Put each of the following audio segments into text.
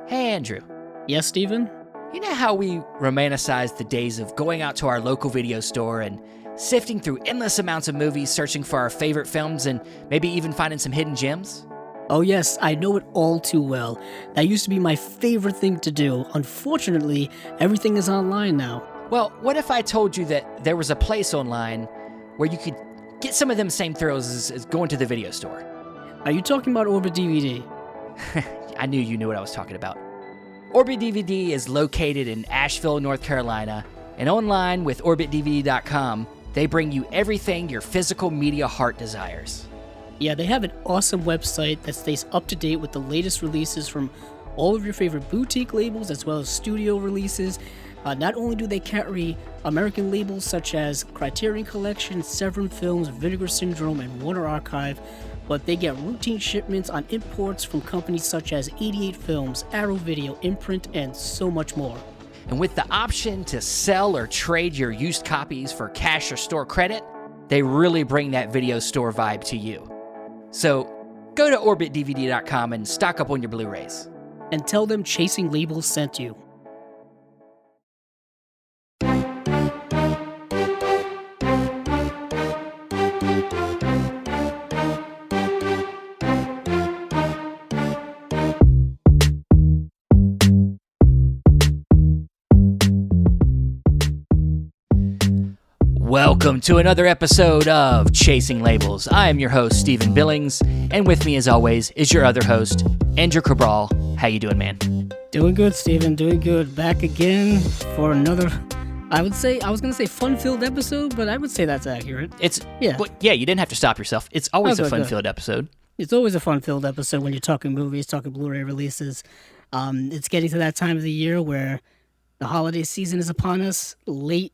Hey, Andrew. Yes, Stephen? You know how we romanticize the days of going out to our local video store and sifting through endless amounts of movies, searching for our favorite films, and maybe even finding some hidden gems? Oh yes, I know it all too well. That used to be my favorite thing to do. Unfortunately, everything is online now. Well, what if I told you that there was a place online where you could get some of them same thrills as going to the video store? Are you talking about Orbit DVD? I knew you knew what I was talking about. Orbit DVD is located in Asheville, North Carolina, and online with OrbitDVD.com, they bring you everything your physical media heart desires. Yeah, they have an awesome website that stays up to date with the latest releases from all of your favorite boutique labels as well as studio releases. Not only do they carry American labels such as Criterion Collection, Severin Films, Vinegar Syndrome, and Warner Archive, but they get routine shipments on imports from companies such as 88 Films, Arrow Video, Imprint, and so much more. And with the option to sell or trade your used copies for cash or store credit, they really bring that video store vibe to you. So go to OrbitDVD.com and stock up on your Blu-rays. And tell them Chasing Labels sent you. Welcome to another episode of Chasing Labels. I am your host, Stephen Billings, and with me, as always, is your other host, Andrew Cabral. How you doing, man? Doing good, Stephen. Doing good. Back again for another, I was going to say fun-filled episode, but I would say that's accurate. You didn't have to stop yourself. It's always a fun-filled episode. It's always a fun-filled episode when you're talking movies, talking Blu-ray releases. It's getting to that time of the year where the holiday season is upon us. Late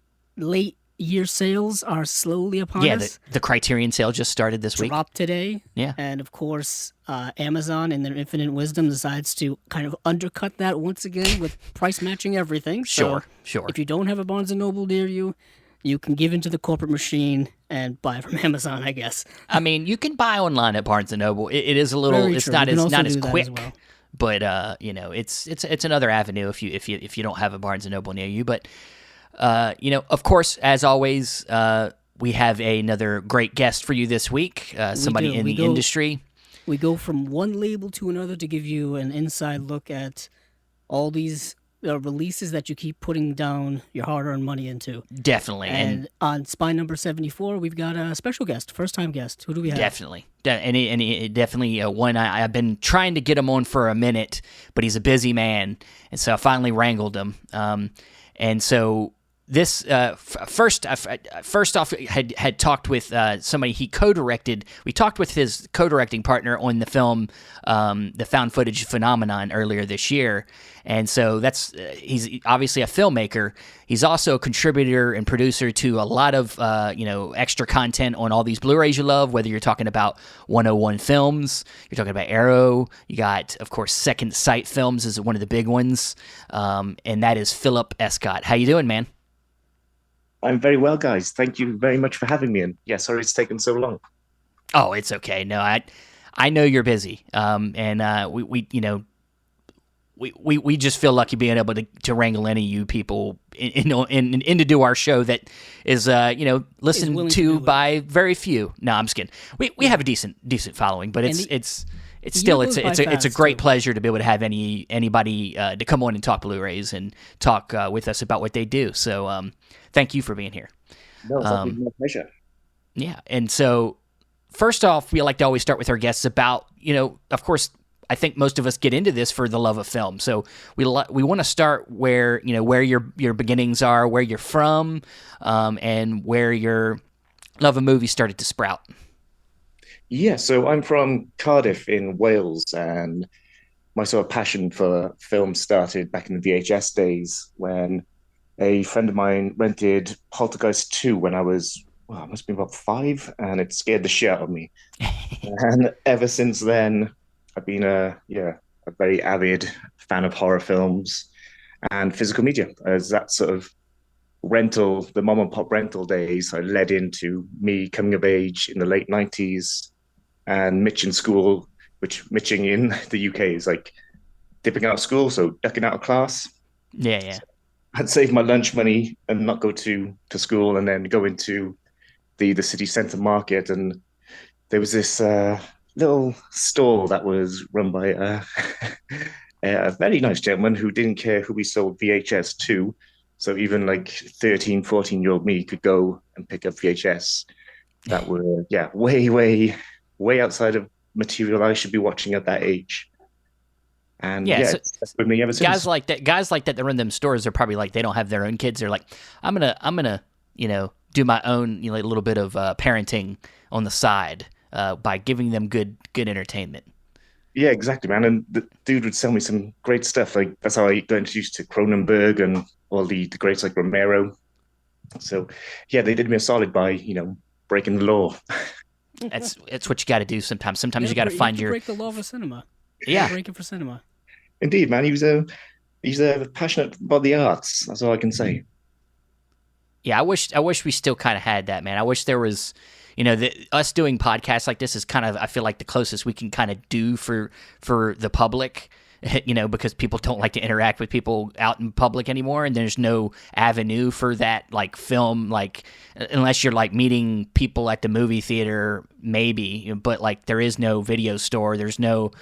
year sales are slowly upon us. Yeah, the Criterion sale just started this week. Dropped today. Yeah. And of course, Amazon in their infinite wisdom decides to kind of undercut that once again with price matching everything. Sure. If you don't have a Barnes & Noble near you, you can give into the corporate machine and buy from Amazon, I guess. I mean, you can buy online at Barnes & Noble. It is a little, it's not as quick, well. But it's another avenue if you don't have a Barnes & Noble near you. But of course, as always, we have another great guest for you this week, somebody in the industry. We go from one label to another to give you an inside look at all these releases that you keep putting down your hard-earned money into. Definitely. And on Spine number 74, we've got a special guest, first-time guest. Who do we have? Definitely. Definitely one I've been trying to get him on for a minute, but he's a busy man, and so I finally wrangled him. And so this first off had talked with somebody he co-directed. We talked with his co-directing partner on the film, the Found Footage Phenomenon, earlier this year, and so he's obviously a filmmaker. He's also a contributor and producer to a lot of extra content on all these Blu-rays you love. Whether you're talking about 101 Films, you're talking about Arrow. You got, of course, Second Sight Films is one of the big ones, and that is Phillip Escott. How you doing, man? I'm very well, guys. Thank you very much for having me. And yeah, sorry it's taken so long. Oh, it's okay. No, I know you're busy. And we just feel lucky being able to wrangle any of you people in to do our show that is listened to by very few. No, I'm just kidding. We have a decent following, but it's a great pleasure to be able to have anybody to come on and talk Blu-rays and talk with us about what they do. So thank you for being here. No, it's my pleasure. Yeah, and so first off, we like to always start with our guests about, of course, I think most of us get into this for the love of film. So we want to start where your beginnings are, where you're from, and where your love of movies started to sprout. Yeah, so I'm from Cardiff in Wales, and my sort of passion for film started back in the VHS days when a friend of mine rented Poltergeist 2 when I was, I must have been about 5, and it scared the shit out of me. And ever since then, I've been a very avid fan of horror films and physical media. As that sort of the mom and pop rental days, I led into me coming of age in the late 90s and Mitching school, which Mitching in the UK is like dipping out of school, so ducking out of class. Yeah, yeah. I'd save my lunch money and not go to school, and then go into the city centre market. And there was this little stall that was run by a very nice gentleman who didn't care who we sold VHS to. So even like 13, 14-year-old me could go and pick up VHS that were, yeah, way, way, way outside of material I should be watching at that age. And Yeah, yeah, so it's stuck with me ever guys since. like that run them stores are probably like they don't have their own kids. They're like, I'm gonna do my own little bit of parenting on the side by giving them good entertainment. Yeah, exactly, man. And the dude would sell me some great stuff. Like that's how I got introduced to Cronenberg and all the greats like Romero. So yeah, they did me a solid by, breaking the law. It's what you got to do sometimes. Sometimes Yeah, you got to you have find to your break the law for cinema. yeah. Break it for cinema. Indeed, man. He's passionate about the arts. That's all I can say. Yeah, I wish we still kind of had that, man. I wish there was, us doing podcasts like this is kind of, I feel like, the closest we can kind of do for the public, because people don't like to interact with people out in public anymore, and there's no avenue for that, like film, like unless you're like meeting people at the movie theater, maybe, but like there is no video store, there's no,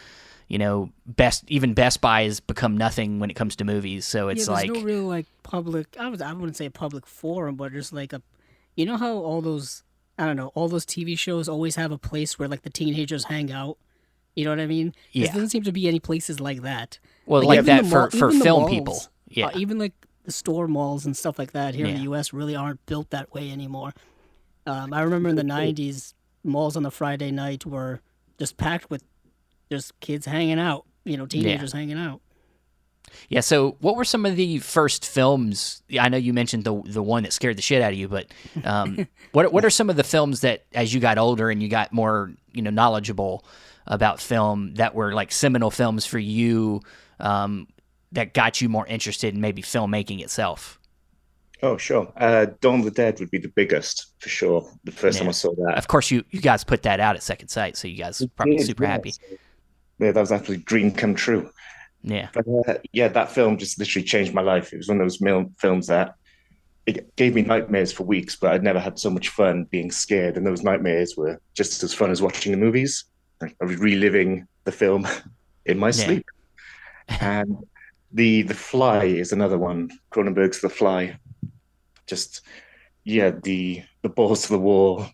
Best Buy has become nothing when it comes to movies, so it's there's like no real like public. I wouldn't say a public forum, but there's like how all those, I don't know, all those TV shows always have a place where like the teenagers hang out. You know what I mean? There yeah. doesn't seem to be any places like that. Well, like even that the for even the film malls, people. Yeah. even like the store malls and stuff like that here in Yeah. the U.S. really aren't built that way anymore. I remember in the '90s, malls on a Friday night were just packed with just kids hanging out. Teenagers hanging out. Yeah. So, what were some of the first films? I know you mentioned the one that scared the shit out of you, but what are some of the films that, as you got older and you got more knowledgeable about film, that were like seminal films for you, that got you more interested in maybe filmmaking itself? Oh, sure. Dawn of the Dead would be the biggest for sure. The first time Yeah. I saw that. Of course, you guys put that out at Second Sight, so you guys are probably super happy. Yeah, that was actually a dream come true. Yeah. But yeah, that film just literally changed my life. It was one of those films that it gave me nightmares for weeks, but I'd never had so much fun being scared. And those nightmares were just as fun as watching the movies. Like, I was reliving the film in my Yeah. sleep. And the Fly is another one. Cronenberg's The Fly. Just yeah, the balls to the wall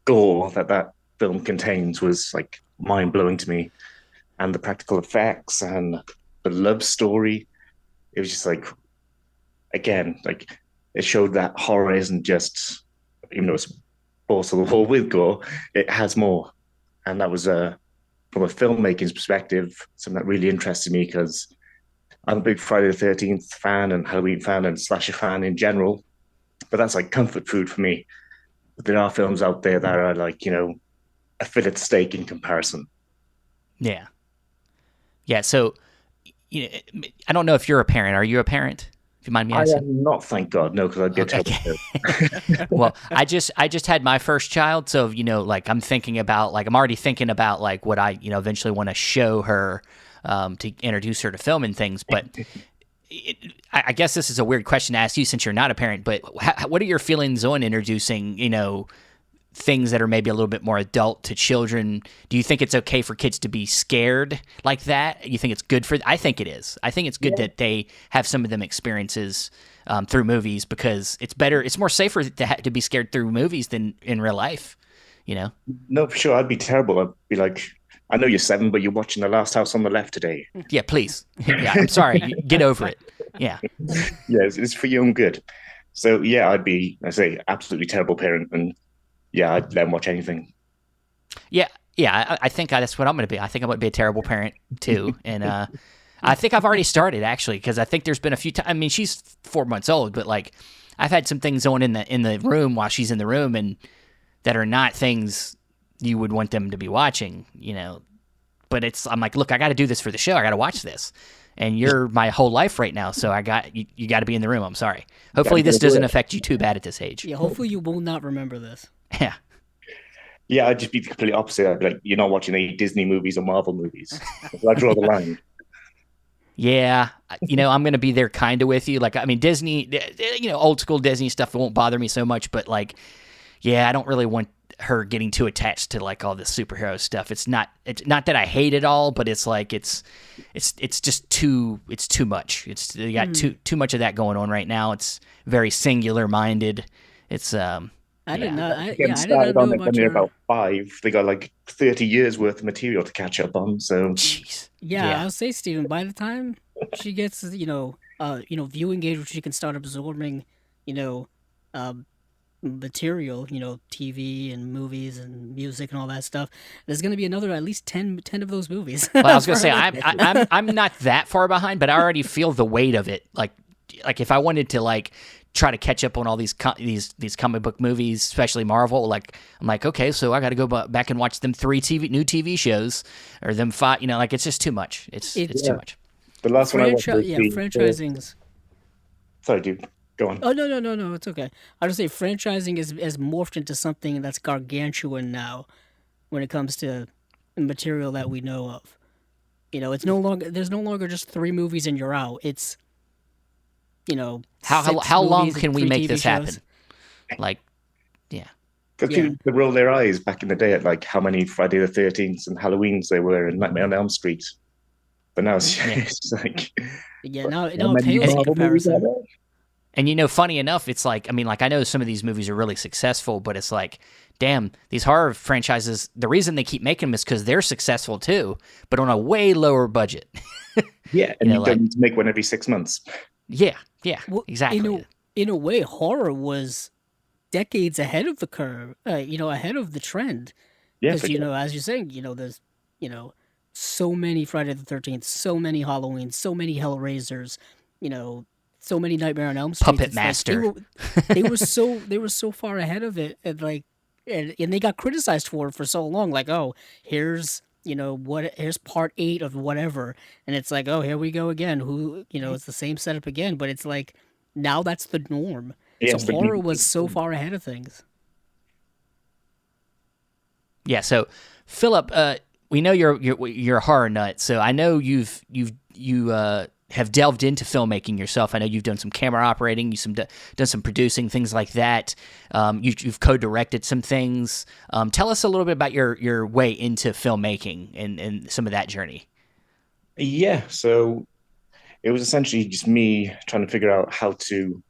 gore that film contains was like mind blowing to me. And the practical effects and the love story, it was just like, again, like it showed that horror isn't just, even though it's balls to the wall with gore, it has more. And that was from a filmmaking's perspective, something that really interested me, because I'm a big Friday the 13th fan and Halloween fan and slasher fan in general. But that's like comfort food for me. But there are films out there that are like, a fillet steak in comparison. Yeah. Yeah. So, I don't know if you're a parent. Are you a parent? If you mind me I asking. am not, thank God, no, because I'd be a terrible parent. Well, I just had my first child, so like I'm already thinking about like what I eventually want to show her, to introduce her to film and things. But I guess this is a weird question to ask you since you're not a parent. But what are your feelings on introducing things that are maybe a little bit more adult to children? Do you think it's okay for kids to be scared like that? You think it's good for? I think it is. I think it's good that they have some of them experiences through movies, because it's better. It's more safer to be scared through movies than in real life. No, for sure, I'd be terrible. I'd be like, I know you're 7, but you're watching The Last House on the Left today. Yeah, please. Yeah, I'm sorry. Get over it. Yeah. Yeah, it's for your own good. So yeah, I say, absolutely terrible parent, and yeah, I'd let them watch anything. Yeah. I think that's what I'm going to be. I think I'm going to be a terrible parent too, and I think I've already started actually, because I think there's been a few times. I mean, she's 4 months old, but like I've had some things on in the room while she's in the room, and that are not things you would want them to be watching, But I'm like, look, I got to do this for the show. I got to watch this, and you're my whole life right now, so you got to be in the room. I'm sorry. Hopefully, this doesn't affect you too bad at this age. Yeah, hopefully you will not remember this. Yeah. Yeah, I'd just be the complete opposite. I'd be like, you're not watching any Disney movies or Marvel movies. So I draw the line. Yeah, I'm gonna be there kind of with you. Like, I mean, Disney, old school Disney stuff won't bother me so much, but like, yeah, I don't really want her getting too attached to like all this superhero stuff. It's not that I hate it all, but it's like it's just too much. It's you got too much of that going on right now. It's very singular minded. It's I did yeah. not. Getting I did not started know on it when about they're your. about five. They got like 30 years worth of material to catch up on. So Jeez. Yeah, Yeah. I'll say, Steven, by the time she gets, viewing age where she can start absorbing, you know, um, material, TV and movies and music and all that stuff, there's gonna be another at least 10 of those movies Well, I was gonna for say her. I'm not that far behind, but I already feel the weight of it. Like if I wanted to like try to catch up on all these comic book movies, especially Marvel, like I'm like, okay, so I got to go back and watch them new TV shows or them five. Like it's just too much. It's too yeah, much. the last one I watched was the Franchising's. sorry, dude, go on. Oh, no, it's okay. I'll just say franchising has morphed into something that's gargantuan now when it comes to material that we know of. It's no longer there's no longer just three movies and you're out. It's How six how long movies and can we three make TV this shows. happen? Like, yeah, Because Yeah, people would roll their eyes back in the day at like how many Friday the 13th and Halloweens there were in Nightmare on Elm Street. But now it's, yeah. it's like, yeah. what, Now how it many pales in Marvel movies are comparison. there? And funny enough, it's like I mean, like I know some of these movies are really successful, but it's like, damn, these horror franchises. The reason they keep making them is because they're successful too, but on a way lower budget. Yeah, and you Like, don't need to make one every 6 months. yeah, yeah, Well, exactly. in a way, horror was decades ahead of the curve. Ahead of the trend. Yeah, Because for sure. as you're saying, there's you know so many Friday the 13th, so many Halloween, so many Hellraisers, you know, so many Nightmare on Elm Streets. Puppet It's like they Master. were they were so far ahead of it, and like and they got criticized for it for so long. Like, oh, here's here's part 8 of whatever, and it's like, oh, here we go again. Who it's the same setup again, but it's like now that's the norm. Yeah, So it's the horror new was so thing. far ahead of things. Yeah. So, Philip, we know you're a horror nut. So I know you have delved into filmmaking yourself. I know you've done some camera operating, done some producing, things like that. You've co-directed some things. Tell us a little bit about your way into filmmaking and some of that journey. Yeah, so it was essentially just me trying to figure out how to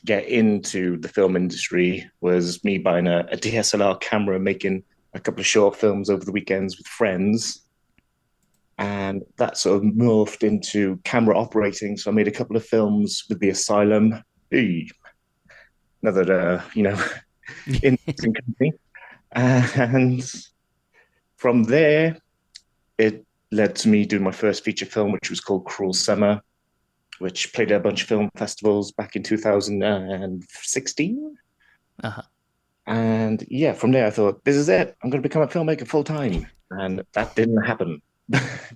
get into the film industry. Was me buying a DSLR camera, making a couple of short films over the weekends with friends, and that sort of morphed into camera operating. So I made a couple of films with the Asylum, Eey, another interesting company, and from there it led to me doing my first feature film, which was called Cruel Summer, which played at a bunch of film festivals back in 2016. Uh-huh. And yeah, from there I thought, this is it. I'm going to become a filmmaker full time. And that didn't happen.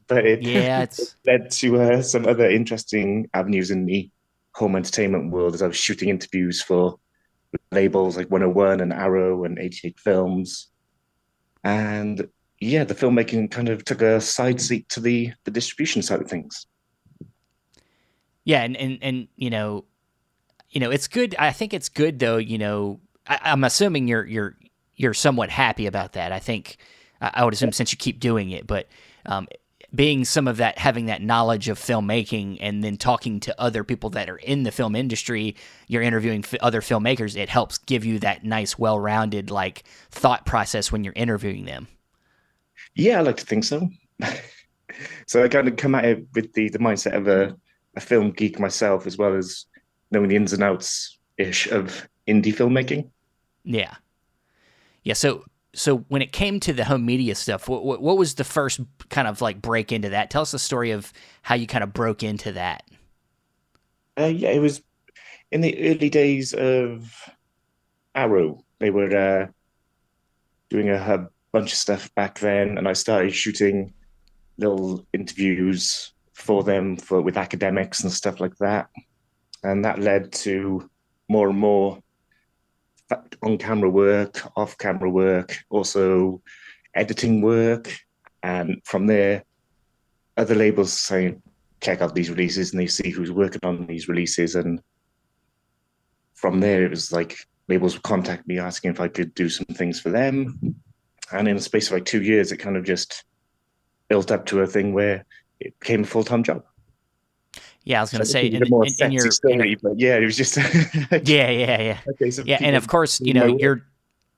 But Yeah, it it's led to some other interesting avenues in the home entertainment world as I was shooting interviews for labels like 101 and Arrow and 88 Films. And yeah, the filmmaking kind of took a side seat to the distribution side of things. yeah, and it's good. I think it's good though. I'm assuming you're somewhat happy about that. I think I would assume since you keep doing it, but being some of that, having that knowledge of filmmaking, and then talking to other people that are in the film industry, you're interviewing other filmmakers. It helps give you that nice, well-rounded like thought process when you're interviewing them. Yeah, I like to think so. So I kind of come at it with the mindset of a film geek myself, as well as knowing the ins and outs ish of indie filmmaking. Yeah, yeah. So when it came to the home media stuff, what was the first kind of like break into that? Tell us the story of how you kind of broke into that. Yeah, it was in the early days of Arrow. They were doing a bunch of stuff back then, and I started shooting little interviews for them for with academics and stuff like that. And that led to more and more on camera work, off camera work, also editing work. And from there, other labels saying, check out these releases and they see who's working on these releases. And from there, it was like labels would contact me asking if I could do some things for them. And in the space of like 2 years, it kind of just built up to a thing where it became a full-time job. Yeah, I was going to So say, it's a more sexy story, but yeah, it was just okay. So yeah, and of course, my work.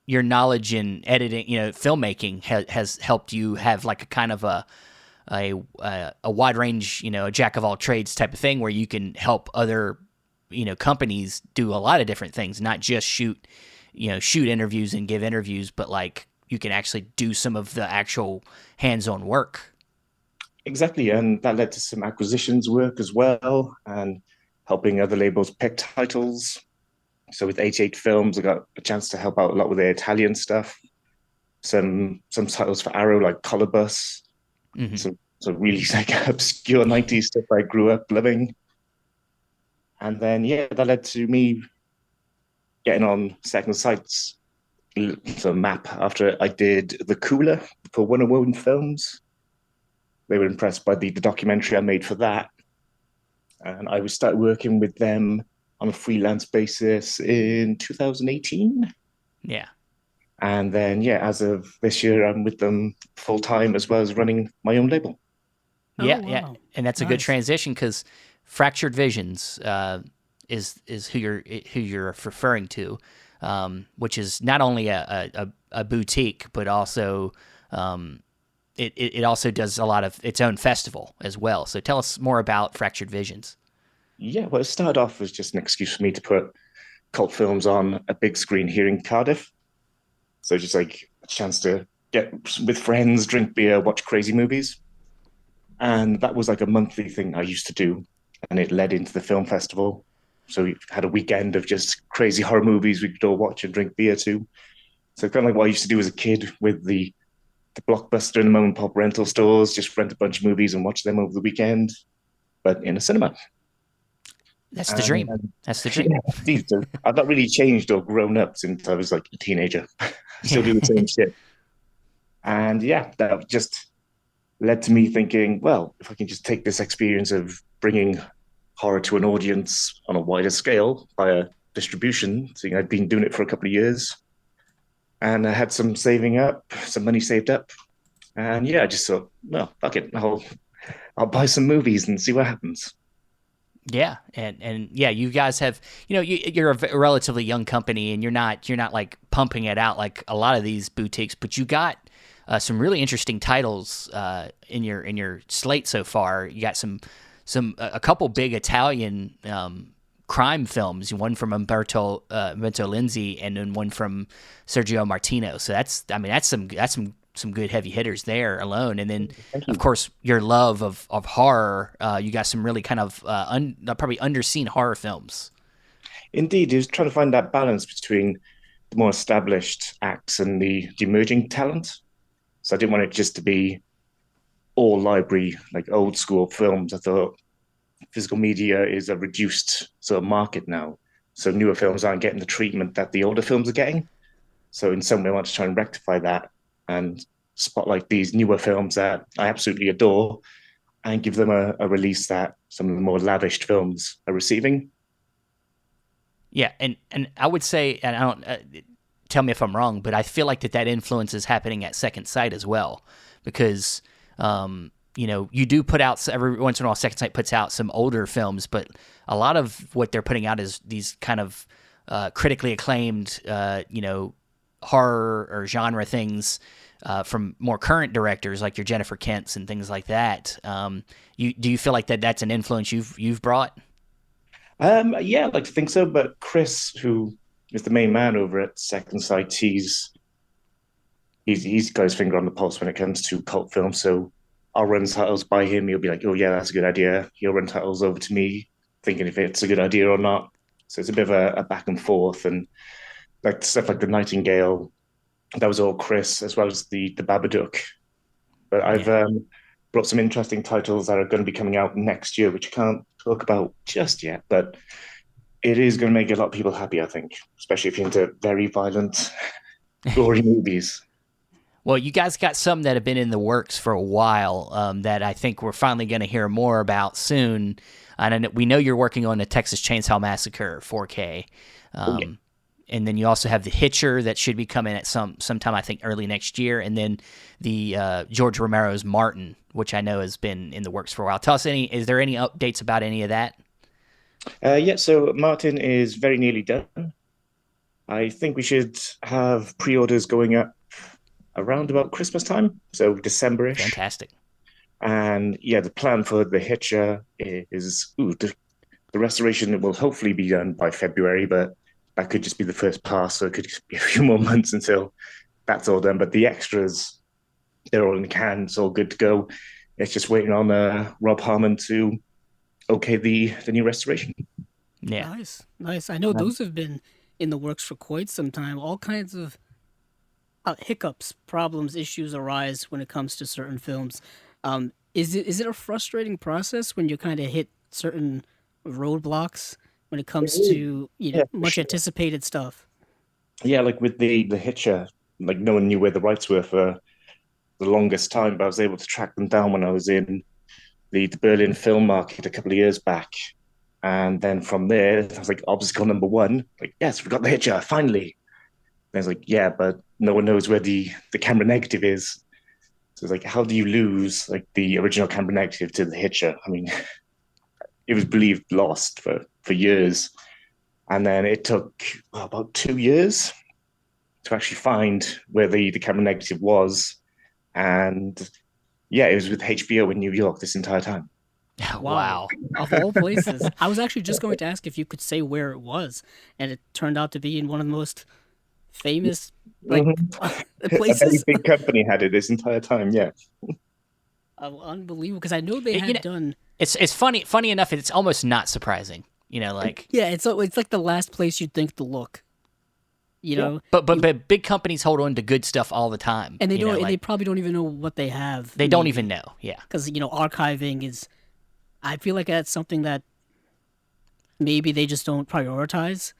your knowledge in editing, filmmaking has helped you have like a kind of a wide range, a jack of all trades type of thing where you can help other, companies do a lot of different things, not just shoot interviews and give interviews, but like you can actually do some of the actual hands-on work. Exactly, and that led to some acquisitions work as well, and helping other labels pick titles. So with 88 Films, I got a chance to help out a lot with their Italian stuff. Some titles for Arrow, like Colobus, Hmm. some really like obscure 90s stuff I grew up loving. And then yeah, that led to me getting on Second Sight's map after I did The Cooler for Wonder Woman Films. They were impressed by the documentary I made for that. And I would start working with them on a freelance basis in 2018. Yeah. And then, yeah, as of this year, I'm with them full time as well as running my own label. Oh Yeah, yeah, wow, and that's a good nice. transition because Fractured Visions is who you're referring to, which is not only a boutique, but also it also does a lot of its own festival as well. So tell us more about Fractured Visions. Yeah, well, it started off as just an excuse for me to put cult films on a big screen here in Cardiff. So just like a chance to get with friends, drink beer, watch crazy movies. And that was like a monthly thing I used to do. And it led into the film festival. So we had a weekend of just crazy horror movies we could all watch and drink beer to. So kind of like what I used to do as a kid with the Blockbuster and the mom and pop rental stores, just rent a bunch of movies and watch them over the weekend, but in a cinema. That's the And, dream. and That's the dream. yeah, indeed, so I've not really changed or grown up since I was like a teenager. Still do the same shit. And yeah, that just led to me thinking, well, if I can just take this experience of bringing horror to an audience on a wider scale via distribution, seeing I'd been doing it for a couple of years, and I had some saving up, some money saved up, and yeah, I just thought, well, fuck it, I'll buy some movies and see what happens. Yeah, and yeah, you guys have you're a relatively young company, and you're not like pumping it out like a lot of these boutiques, but you got some really interesting titles in your slate so far. You got a couple big Italian crime films, one from Umberto Lenzi, and then one from Sergio Martino. So that's some good heavy hitters there alone. And then, Thank of you. course, your love of horror. You got some really kind of probably underseen horror films. Indeed, it was trying to find that balance between the more established acts and the emerging talent. So I didn't want it just to be all library, like old school films. I thought physical media is a reduced sort of market now. So newer films aren't getting the treatment that the older films are getting. So in some way, I want to try and rectify that and spotlight these newer films that I absolutely adore and give them a release that some of the more lavished films are receiving. Yeah, and I would say, and I don't tell me if I'm wrong, but I feel like that influence is happening at Second Sight as well, because you do put out every once in a while. Second Sight puts out some older films, but a lot of what they're putting out is these kind of critically acclaimed, horror or genre things from more current directors like your Jennifer Kents and things like that. Do you feel like that's an influence you've brought? Yeah, I'd like to think so. But Chris, who is the main man over at Second Sight, he's got his finger on the pulse when it comes to cult films. So I'll run titles by him. He'll be like, "Oh yeah, that's a good idea." He'll run titles over to me, thinking if it's a good idea or not. So it's a bit of a back and forth, and like stuff like the Nightingale, that was all Chris, as well as the Babadook. But I've Yeah. brought some interesting titles that are going to be coming out next year, which I can't talk about just yet, but it is going to make a lot of people happy, I think, especially if you're into very violent, gory movies. Well, you guys got some that have been in the works for a while that I think we're finally going to hear more about soon. And we know you're working on the Texas Chainsaw Massacre 4K. Oh, yeah. And then you also have The Hitcher that should be coming at sometime, I think, early next year. And then the George Romero's Martin, which I know has been in the works for a while. Tell us, is there any updates about any of that? Yeah, so Martin is very nearly done. I think we should have pre-orders going up around about Christmas time, so December-ish. Fantastic. And yeah, the plan for The Hitcher is the restoration will hopefully be done by February, but that could just be the first pass, so it could just be a few more months until that's all done. But the extras, they're all in the can, it's all good to go. It's just waiting on Rob Harmon to okay the new restoration. Yeah. Nice. I know those have been in the works for quite some time. All kinds of hiccups, problems, issues arise when it comes to certain films. Is it a frustrating process when you kind of hit certain roadblocks when it comes to much anticipated stuff? Yeah, like with the Hitcher, like no one knew where the rights were for the longest time, but I was able to track them down when I was in the Berlin film market a couple of years back. And then from there, I was like, obstacle number one, like, yes, we got the Hitcher, finally. And I was like, yeah, but no one knows where the camera negative is. So it's like, how do you lose like the original camera negative to the Hitcher? I mean, it was believed lost for years. And then it took about 2 years to actually find where the camera negative was. And yeah, it was with HBO in New York this entire time. Wow. Of all places. I was actually just going to ask if you could say where it was, and it turned out to be in one of the most famous places. A very big company had it this entire time, yeah. Unbelievable, because I know they had done... It's funny enough, it's almost not surprising, like... Yeah, it's like the last place you'd think to look. You know, but big companies hold on to good stuff all the time, and they don't. And they probably don't even know what they have. They don't even know, yeah. Because archiving is, I feel like that's something that maybe they just don't prioritize,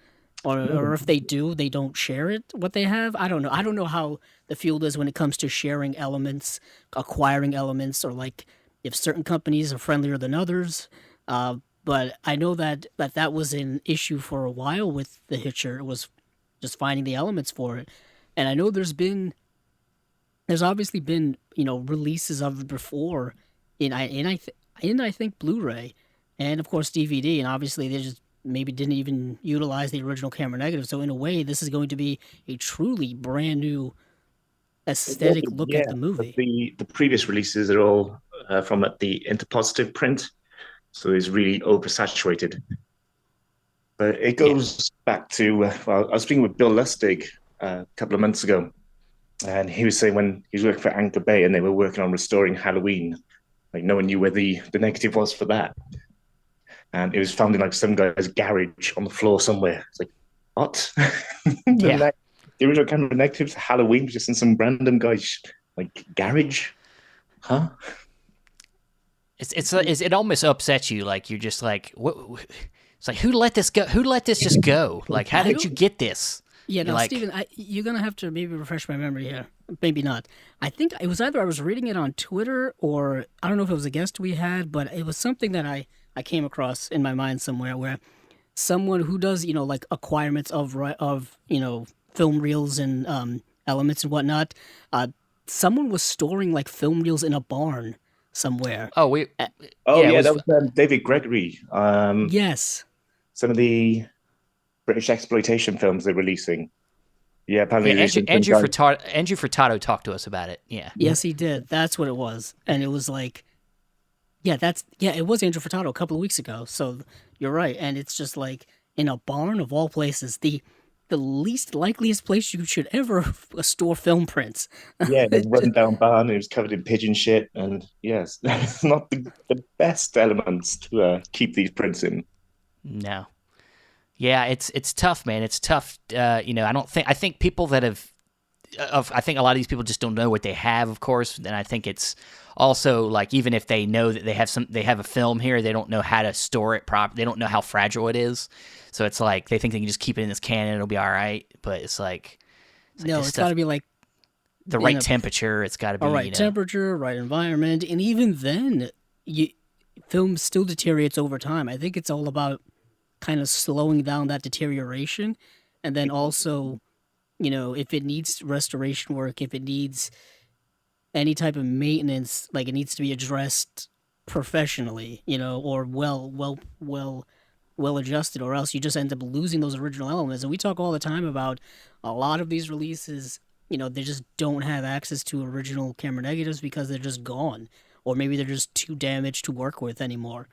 or if they do, they don't share it. What they have, I don't know. I don't know how the field is when it comes to sharing elements, acquiring elements, or like if certain companies are friendlier than others. But I know that was an issue for a while with the Hitcher. It was just finding the elements for it. And I know there's obviously been, releases of it before I think Blu-ray and of course DVD, and obviously they just maybe didn't even utilize the original camera negative. So in a way, this is going to be a truly brand new aesthetic look at the movie. The previous releases are all from the interpositive print, so it's really oversaturated. But it goes back to, I was speaking with Bill Lustig a couple of months ago, and he was saying when he was working for Anchor Bay and they were working on restoring Halloween, like no one knew where the negative was for that. And it was found in like some guy's garage on the floor somewhere. It's like, what? The original camera negatives, Halloween, was just in some random guy's like garage? Huh? It almost upsets you, like you're just like, what? It's like, who let this go? Who let this just go? Like, how did you get this? Yeah, no, Steven, you're going to have to maybe refresh my memory here. Maybe not. I think it was either I was reading it on Twitter or I don't know if it was a guest we had, but it was something that I came across in my mind somewhere where someone who does, like acquirements of film reels and elements and whatnot, someone was storing like film reels in a barn somewhere. That was David Gregory. Yes. Some of the British exploitation films they're releasing. Yeah, apparently Andrew Furtado talked to us about it. Yeah. Yes, he did. That's what it was. And it was like, it was Andrew Furtado a couple of weeks ago. So you're right. And it's just like in a barn of all places, the least likeliest place you should ever store film prints. Yeah, the run down barn. It was covered in pigeon shit. And yes, it's not the best elements to keep these prints in. No. Yeah, it's tough, man. It's tough. I think people that I think a lot of these people just don't know what they have, of course. And I think it's also like, even if they know that they have a film here, they don't know how to store it properly. They don't know how fragile it is. So it's like, they think they can just keep it in this can and it'll be all right. But it's like no, it's got to be like the in right temperature. It's got to be, a right temperature, right environment, and even then, film still deteriorates over time. I think it's all about kind of slowing down that deterioration, and then also, if it needs restoration work, if it needs any type of maintenance, like it needs to be addressed professionally, or well adjusted, or else you just end up losing those original elements. And we talk all the time about a lot of these releases, they just don't have access to original camera negatives because they're just gone, or maybe they're just too damaged to work with anymore.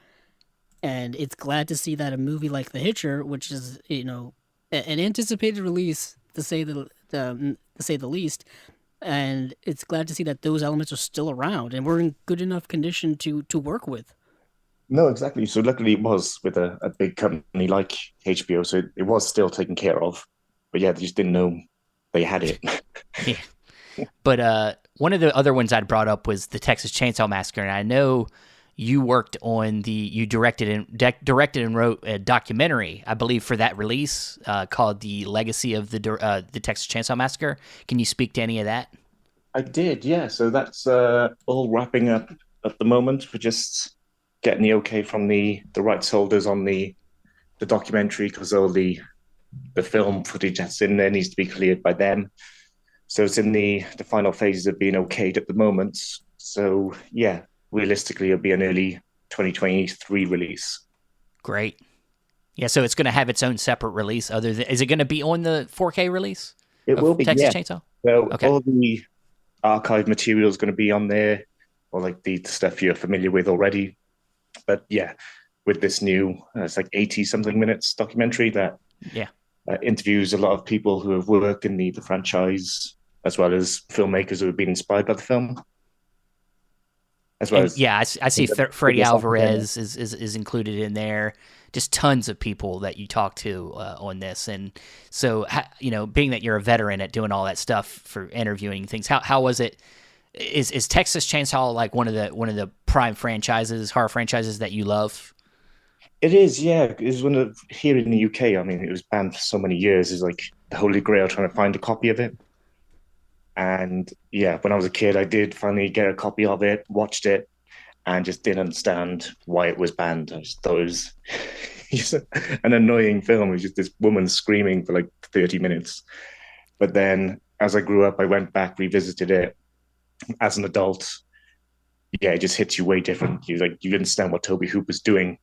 And it's glad to see that a movie like The Hitcher, which is an anticipated release to say the least, and it's glad to see that those elements are still around and we're in good enough condition to work with. No, exactly. So luckily it was with a big company like HBO, so it was still taken care of. But yeah, they just didn't know they had it. Yeah. But one of the other ones I'd brought up was the Texas Chainsaw Massacre, and I know you directed and wrote a documentary, I believe, for that release called "The Legacy of the Texas Chainsaw Massacre." Can you speak to any of that? I did, yeah. So that's all wrapping up at the moment. We're just getting the okay from the rights holders on the documentary because all the film footage that's in there needs to be cleared by them. So it's in the final phases of being okayed at the moment. So yeah, realistically, it'll be an early 2023 release. Great. Yeah, so it's going to have its own separate release. Is it going to be on the 4K release It will be, Texas yeah. Chainsaw? So Okay. all the archive material is going to be on there, or like the stuff you're familiar with already. But yeah, with this new, it's like 80 something minutes documentary that Yeah. interviews a lot of people who have worked in the franchise, as well as filmmakers who have been inspired by the film, as well And as yeah, I see Freddie biggest academic. Alvarez is included in there. Just tons of people that you talk to on this, and so being that you're a veteran at doing all that stuff for interviewing things, how was it? Is Texas Chainsaw like one of the prime horror franchises that you love? It is, yeah. It's one of here in the UK. I mean, it was banned for so many years. It's like the holy grail trying to find a copy of it. And yeah, when I was a kid, I did finally get a copy of it, watched it, and just didn't understand why it was banned. I just thought it was just an annoying film. It was just this woman screaming for like 30 minutes. But then as I grew up, I went back, revisited it as an adult. Yeah, it just hits you way different. You understand what Toby Hooper's doing.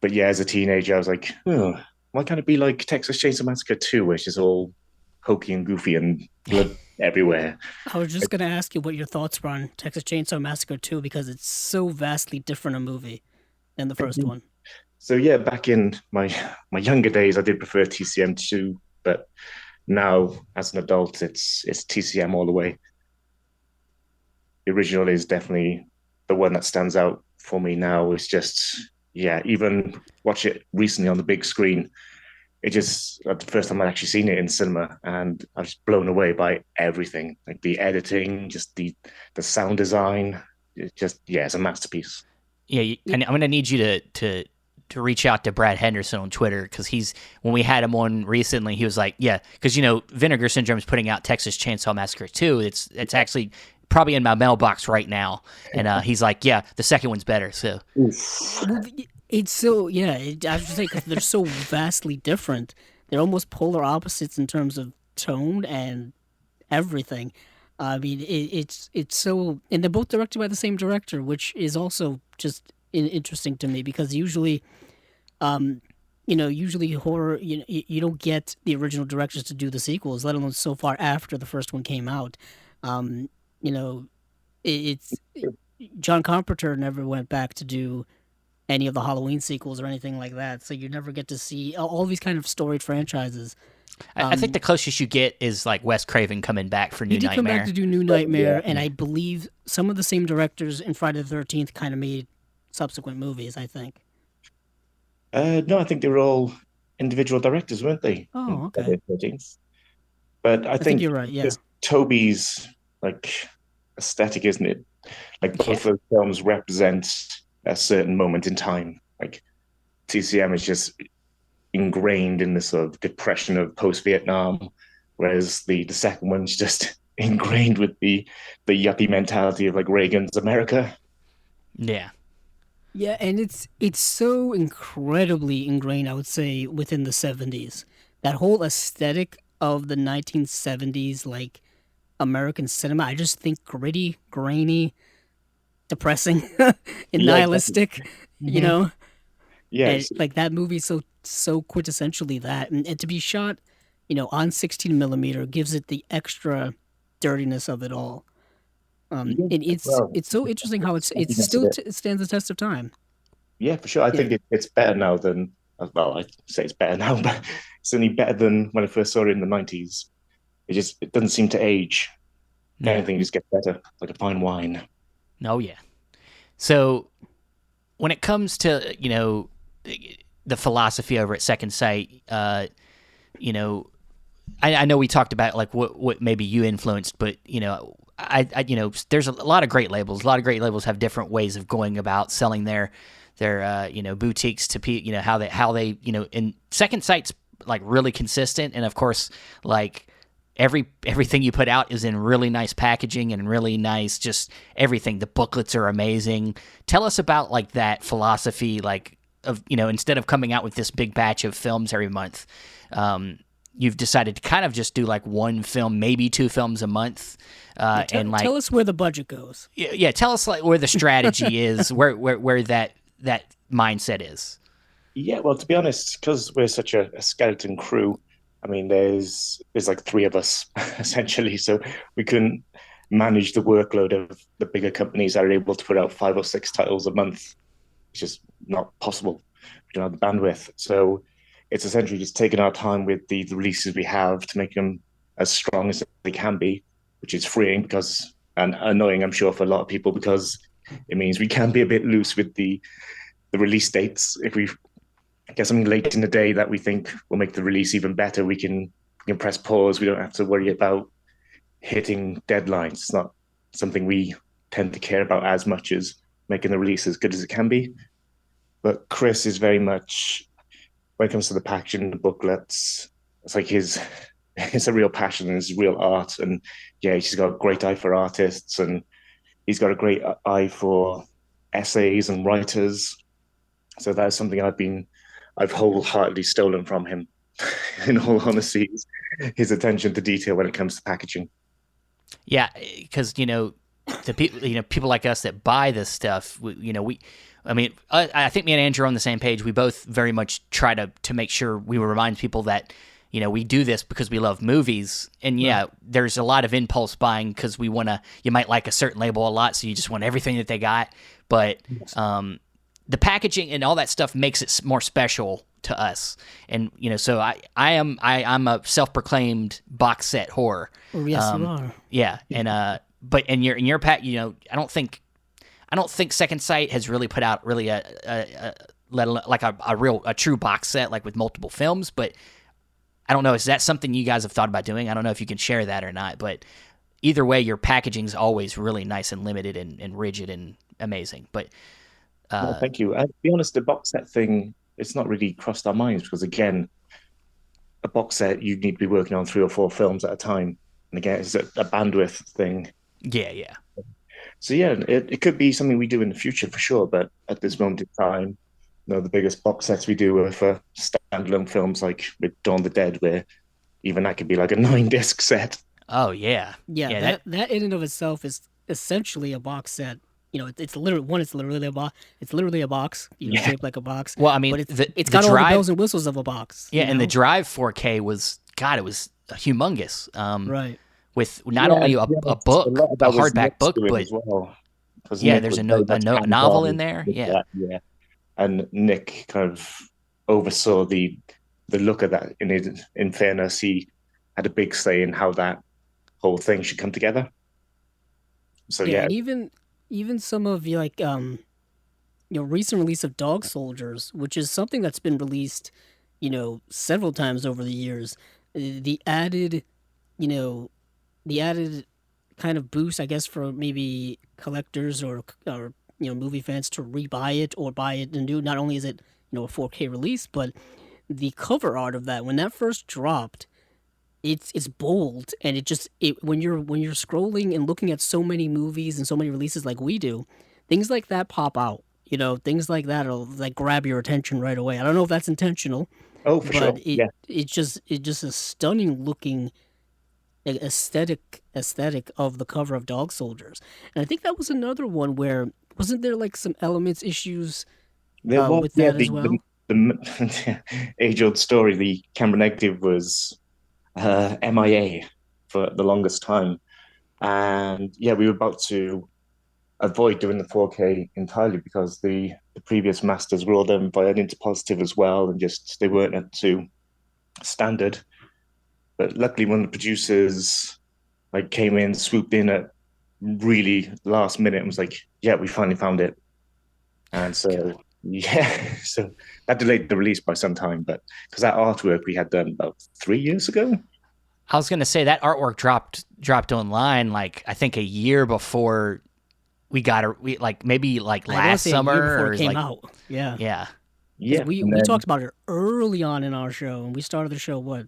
But yeah, as a teenager, I was like, oh, why can't it be like Texas Chainsaw Massacre 2, which is all hokey and goofy and blood everywhere? I was just gonna ask you what your thoughts were on Texas Chainsaw Massacre 2 because it's so vastly different a movie than the first one. So yeah, back in my younger days, I did prefer TCM 2, but now as an adult, it's TCM all the way. The original is definitely the one that stands out for me now. It's just, yeah, even watch it recently on the big screen. It just the first time I'd actually seen it in cinema, and I was blown away by everything, like the editing, just the sound design. It's just, yeah, it's a masterpiece. Yeah, and I'm gonna need you to reach out to Brad Henderson on Twitter because when we had him on recently, he was like, yeah, because Vinegar Syndrome is putting out Texas Chainsaw Massacre 2. It's actually probably in my mailbox right now, and he's like, yeah, the second one's better. So Well, it's so yeah. I was just saying 'cause they're so vastly different. They're almost polar opposites in terms of tone and everything. I mean, it's so, and they're both directed by the same director, which is also just interesting to me because usually, usually horror, you don't get the original directors to do the sequels, let alone so far after the first one came out. Um, you know, it's John Carpenter never went back to do any of the Halloween sequels or anything like that, so you never get to see all these kind of storied franchises. I think the closest you get is like Wes Craven coming back for He New did come back Nightmare. to do New Nightmare, and I believe some of the same directors in Friday the 13th kind of made subsequent movies, I think. No, I think they were all individual directors, weren't they? Oh, In okay. Friday the 13th. But I I think think you're right, yeah. just Toby's like aesthetic, isn't it? Like Yeah, both those films represent a certain moment in time. Like TCM is just ingrained in the sort of depression of post-Vietnam, whereas the second one's just ingrained with the yuppie mentality of like Reagan's America. Yeah. Yeah, and it's so incredibly ingrained, I would say, within the 70s. That whole aesthetic of the 1970s, like American cinema, I just think gritty, grainy, depressing, and Yeah, exactly. nihilistic, you Hmm. know? Yeah, And like that movie's so quintessentially that. And to be shot, on 16 millimeter gives it the extra dirtiness of it all. yeah. And it's Well, it's so interesting how it's happiness of still it. it stands the test of time. Yeah, for sure. I Yeah. think it's better now than well, I say it's better now, but it's certainly better than when I first saw it in the 90s. It doesn't seem to age. If Yeah. anything, it just gets better, like a fine wine. Oh yeah. So when it comes to the philosophy over at Second Sight, you know, I know we talked about like what maybe you influenced, but there's a lot of great labels. A lot of great labels have different ways of going about selling their boutiques to how they in Second Sight's like really consistent, and of course like everything you put out is in really nice packaging and really nice just everything. The booklets are amazing. Tell us about like that philosophy, like of instead of coming out with this big batch of films every month, you've decided to kind of just do like one film, maybe two films a month, and like Tell us where the budget goes. yeah, tell us like where the strategy is, where that mindset is. Yeah, well, to be honest, because we're such a skeleton crew, I mean, there's like three of us essentially, so we couldn't manage the workload of the bigger companies that are able to put out 5 or 6 titles a month. It's just not possible. We don't have the bandwidth. So it's essentially just taking our time with the releases we have to make them as strong as they can be, which is freeing because and annoying, I'm sure, for a lot of people because it means we can be a bit loose with the release dates. If we get something late in the day that we think will make the release even better, we can press pause. We don't have to worry about hitting deadlines. It's not something we tend to care about as much as making the release as good as it can be. But Chris is very much when it comes to the packaging, the booklets. It's like his it's a real passion and his real art. And yeah, he's got a great eye for artists and he's got a great eye for essays and writers. So that's something I've wholeheartedly stolen from him. In all honesty, his attention to detail when it comes to packaging. Yeah, because the people people like us that buy this stuff, I mean, I think me and Andrew are on the same page. We both very much try to make sure we remind people that we do this because we love movies, and yeah, there's a lot of impulse buying because you might like a certain label a lot, so you just want everything that they got, but the packaging and all that stuff makes it more special to us. And so I'm a self-proclaimed box set whore. Oh, yes, you are. Yeah, and but in your pack, I don't think Second Sight has really put out really a true box set like with multiple films. But I don't know, is that something you guys have thought about doing? I don't know if you can share that or not, but either way, your packaging's always really nice and limited and rigid and amazing. But Well, thank you. To be honest, the box set thing, it's not really crossed our minds because again, a box set you need to be working on 3 or 4 films at a time. And again, it's a bandwidth thing. yeah, yeah. So yeah, it could be something we do in the future for sure. But at this moment in time, the biggest box sets we do are for standalone films like with Dawn of the Dead, where even that could be like a 9 disc set. Oh yeah, Yeah, yeah. that in and of itself is essentially a box set. It's literally one. It's literally a box. It's literally a box. Yeah. Shaped like a box. Well, I mean, but it's the it's the got all the drive, bells and whistles of a box. yeah, and the Drive 4K was God, it was humongous. Right. With not Yeah, only and a, to be a honest, a book, lot of a that was hardback Nick's book, doing but as well. Because yeah, Nick there's was a very much novel in hands-on there. with Yeah, that, yeah. And Nick kind of oversaw the look of that. In fairness, he had a big say in how that whole thing should come together. So Yeah, yeah, and even some of recent release of Dog Soldiers, which is something that's been released, several times over the years. The added, you know, the added kind of boost, I guess, for maybe collectors or movie fans to rebuy it or buy it and do. Not only is it a 4K release, but the cover art of that when that first dropped, it's bold, and it when you're scrolling and looking at so many movies and so many releases like we do, things like that pop out. You know, things like that'll like grab your attention right away. I don't know if that's intentional, Oh, for but sure. Yeah. it just a stunning looking aesthetic of the cover of Dog Soldiers. And I think that was another one where wasn't there like some elements issues There was, with yeah, that as well? the age-old story. The camera negative was MIA for the longest time, and yeah, we were about to avoid doing the 4K entirely because the previous masters were all done by an interpositive as well, and just they weren't up to standard. But luckily, one of the producers like came in, swooped in at really last minute, and was like, "Yeah, we finally found it." And God. so yeah, so that delayed the release by some time, but because that artwork we had done about 3 years ago. I was gonna say that artwork dropped online like I think a year before we got it. We like maybe like I want to last say a year summer before or it came like out. Yeah, yeah, because Yeah, and we talked then about it early on in our show, and we started the show what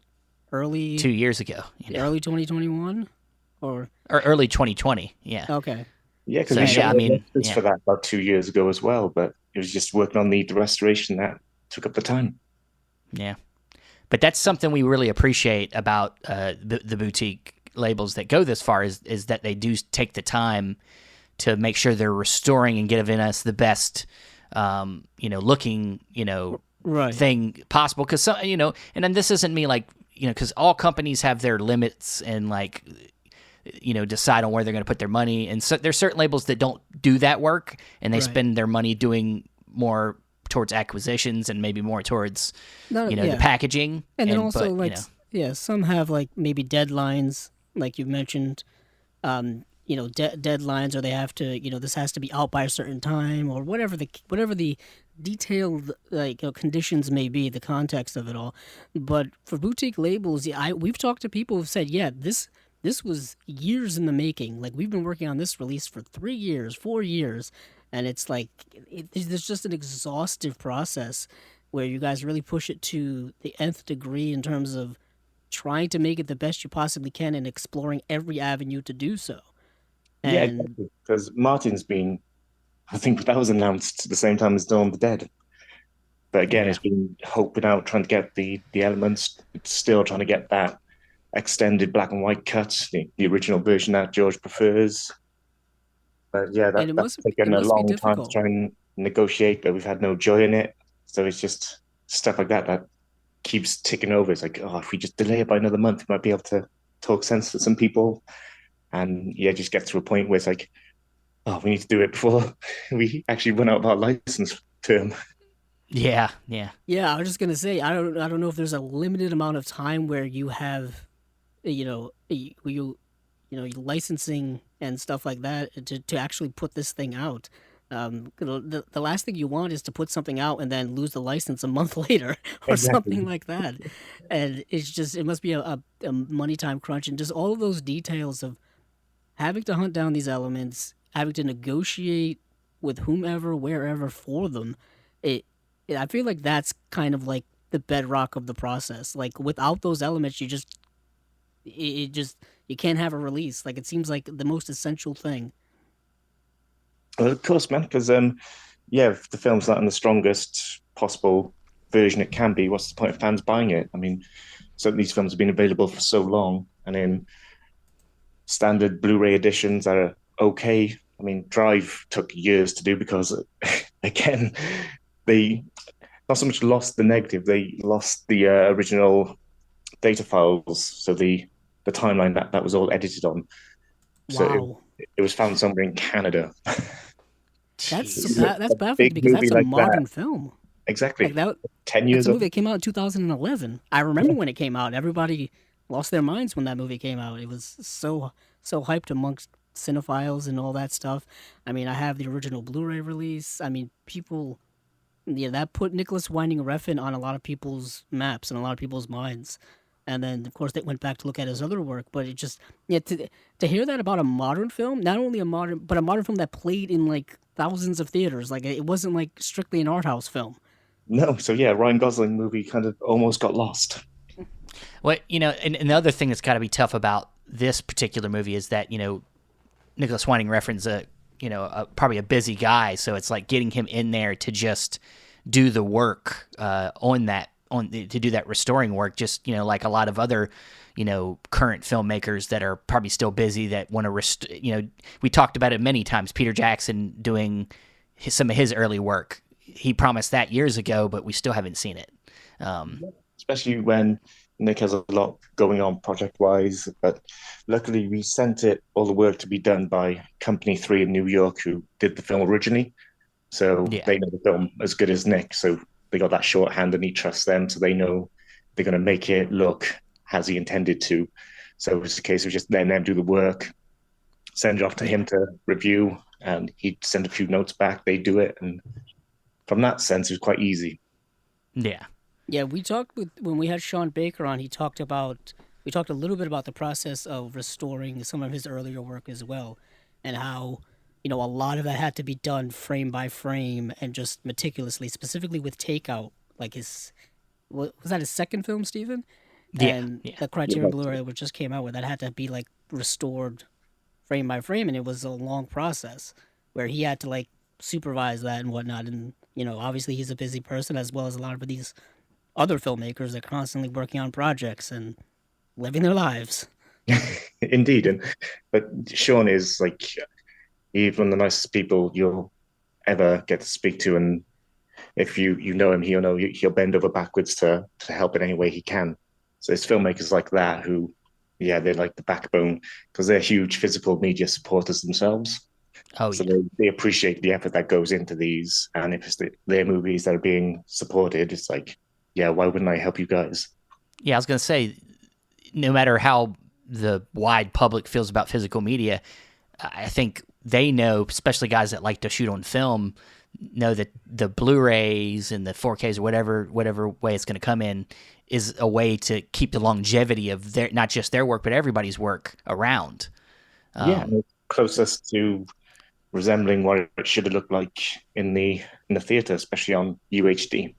early 2 years ago. early 2021 or Or early 2020. Yeah. okay. yeah, because So we And shot yeah, I the mean letters yeah. for that about 2 years ago as well, but it was just working on the restoration that took up the time. Yeah. But that's something we really appreciate about the boutique labels that go this far is that they do take the time to make sure they're restoring and giving us the best, looking, right, thing possible. Because and then this isn't me like because all companies have their limits and like decide on where they're going to put their money. And so there's certain labels that don't do that work and they right. spend their money doing more towards acquisitions and maybe more towards Not the yeah, packaging and then and also but like yeah, some have like maybe deadlines, like you mentioned, deadlines, or they have to, this has to be out by a certain time, or whatever the detailed like conditions may be, the context of it all. But for boutique labels, yeah, we've talked to people who've said, yeah, this was years in the making. Like we've been working on this release for 3 years, 4 years, and it's like there's just an exhaustive process where you guys really push it to the nth degree in terms of trying to make it the best you possibly can and exploring every avenue to do so. Yeah, And exactly. Because Martin's been, I think that was announced at the same time as Dawn of the Dead. But again, yeah. it's been hoping out, trying to get the elements, it's still trying to get that extended black and white cut, the original version that George prefers. But yeah, and that's it taken a must be long time to difficult. try and negotiate, but we've had no joy in it. So it's just stuff like that keeps ticking over. It's like, oh, if we just delay it by another month, we might be able to talk sense to some people. And yeah, just get to a point where it's like, oh, we need to do it before we actually run out of our license term. Yeah, yeah. Yeah, I was just gonna say I don't know if there's a limited amount of time where you have licensing and stuff like that to actually put this thing out. The last thing you want is to put something out and then lose the license a month later or something Exactly. like that. And it's just it must be a money time crunch, and just all of those details of having to hunt down these elements, having to negotiate with whomever, wherever for them. It, I feel like that's kind of like the bedrock of the process. Like without those elements, it just you can't have a release. Like it seems like the most essential thing. Well, of course, man, because yeah, if the film's not in the strongest possible version it can be, what's the point of fans buying it? I mean, some of these films have been available for so long, and in standard Blu-ray editions are okay. I mean, Drive took years to do because, again, they not so much lost the negative, they lost the original data files, so the timeline that was all edited on. So Wow, it was found somewhere in Canada. Jeez. that's A baffling big because movie that's a like that, modern film. Like exactly, that 10 years that's a old. movie that came out in 2011. I remember when it came out. Everybody lost their minds when that movie came out. It was so hyped amongst cinephiles and all that stuff. I mean, I have the original Blu-ray release. I mean, people, yeah, that put Nicholas Winding Refn on a lot of people's maps and a lot of people's minds. And then, of course, they went back to look at his other work. But it just, yeah, to hear that about a modern film, not only a modern, but a modern film that played in like thousands of theaters. Like it wasn't like strictly an art house film. No, so yeah, Ryan Gosling movie kind of almost got lost. What and the other thing that's got to be tough about this particular movie is that Nicholas Winding Refn's probably a busy guy, so it's like getting him in there to just do the work to do that restoring work. Just like a lot of other current filmmakers that are probably still busy that want to we talked about it many times. Peter Jackson doing some of his early work. He promised that years ago, but we still haven't seen it. Especially when Nick has a lot going on project-wise. But luckily, we sent all the work to be done by Company 3 in New York, who did the film originally. So Yeah. they know the film as good as Nick. So they got that shorthand, and he trusts them. So they know they're going to make it look as he intended to. So it's a case of just letting them do the work, send it off to him to review, and he'd send a few notes back. They do it. And from that sense, it was quite easy. Yeah. Yeah, we talked when we had Sean Baker on. We talked a little bit about the process of restoring some of his earlier work as well, and how a lot of that had to be done frame by frame and just meticulously, specifically with Takeout. Like was that his second film, Stephen? Yeah. And Yeah. the Criterion Blu-ray which just came out with that had to be like restored frame by frame, and it was a long process where he had to like supervise that and whatnot. And obviously he's a busy person, as well as a lot of these other filmmakers that are constantly working on projects and living their lives. Indeed. But Sean is like he's one of the nicest people you'll ever get to speak to, and if you know him, he'll bend over backwards to help in any way he can. So it's filmmakers like that who, yeah, they're like the backbone because they're huge physical media supporters themselves. Oh So yeah. they appreciate the effort that goes into these, and if it's their movies that are being supported, it's like, yeah, why wouldn't I help you guys? Yeah, I was gonna say, no matter how the wide public feels about physical media, I think they know, especially guys that like to shoot on film, know that the Blu-rays and the 4Ks or whatever way it's going to come in is a way to keep the longevity of their, not just their work but everybody's work around. Yeah, it's closest to resembling what it should have looked like in the theater, especially on UHD.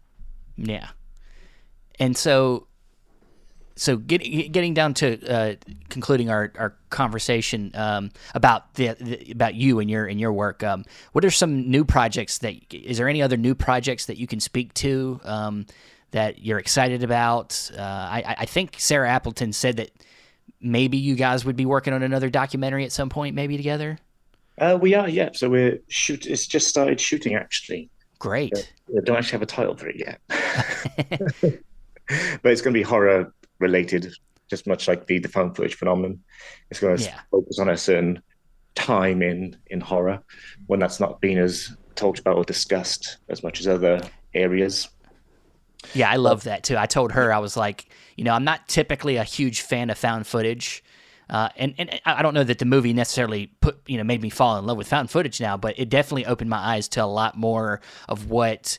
Yeah, and so getting down to concluding our conversation about about you and your work. What are some new projects is there any other new projects that you can speak to that you're excited about? I think Sarah Appleton said that maybe you guys would be working on another documentary at some point, maybe together. We are, yeah. So it's just started shooting actually. Great. We don't actually have a title for it yet, but it's going to be horror related, just much like the found footage phenomenon. It's going to Yeah. focus on a certain time in horror when that's not been as talked about or discussed as much as other areas. Yeah, I love that too. I told her, I was like, I'm not typically a huge fan of found footage. And I don't know that the movie necessarily made me fall in love with found footage now, but it definitely opened my eyes to a lot more of what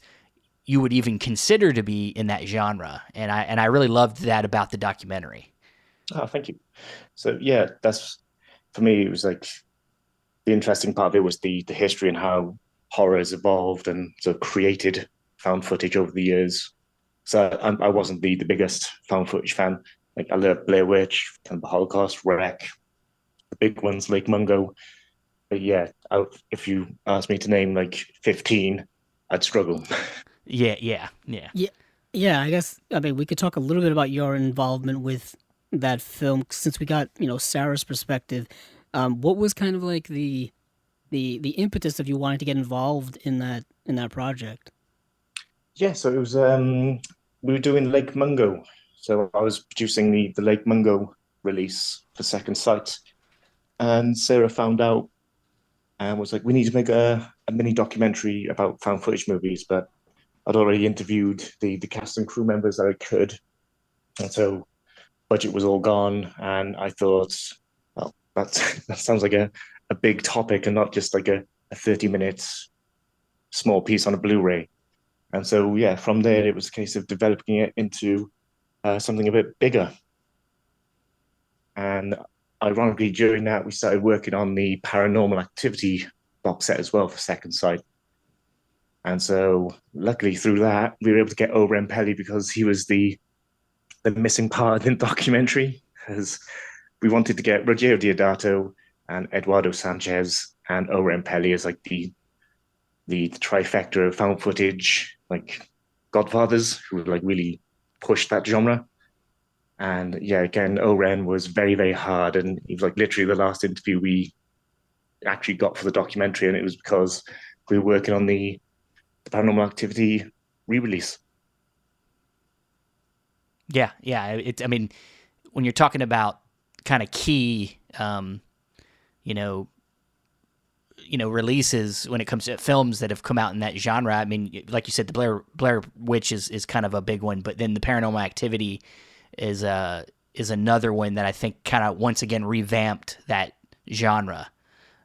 you would even consider to be in that genre. And I really loved that about the documentary. Oh, thank you. So yeah, that's for me. It was like the interesting part of it was the history and how horror has evolved and sort of created found footage over the years. So I wasn't the biggest found footage fan. Like I love Blair Witch, kind of the Holocaust, Wreck, the big ones, Lake Mungo. But yeah, if you asked me to name like 15, I'd struggle. Yeah. Yeah. I mean, we could talk a little bit about your involvement with that film since we got Sarah's perspective. What was kind of like the impetus of you wanting to get involved in that project? Yeah, so it was we were doing Lake Mungo. So I was producing the Lake Mungo release for Second Sight. And Sarah found out and was like, we need to make a mini documentary about found footage movies, but I'd already interviewed the cast and crew members that I could. And so budget was all gone. And I thought, well, that sounds like a big topic and not just like a 30-minute small piece on a Blu-ray. And so, yeah, from there, it was a case of developing it into something a bit bigger. And ironically, during that, we started working on the Paranormal Activity box set as well for Second Sight. And so, luckily, through that, we were able to get Oren Pelly because he was the the missing part in the documentary because we wanted to get Rogero Diodato and Eduardo Sanchez and Oren Peli as like the trifecta of found footage, like Godfathers, who like really pushed that genre. And yeah, again, Oren was very, very hard. And he was like literally the last interview we actually got for the documentary. And it was because we were working on the Paranormal Activity re release. Yeah, yeah. I mean, when you're talking about kind of key, you know, releases when it comes to films that have come out in that genre. I mean, like you said, the Blair Witch is kind of a big one, but then the Paranormal Activity is another one that I think kind of once again revamped that genre.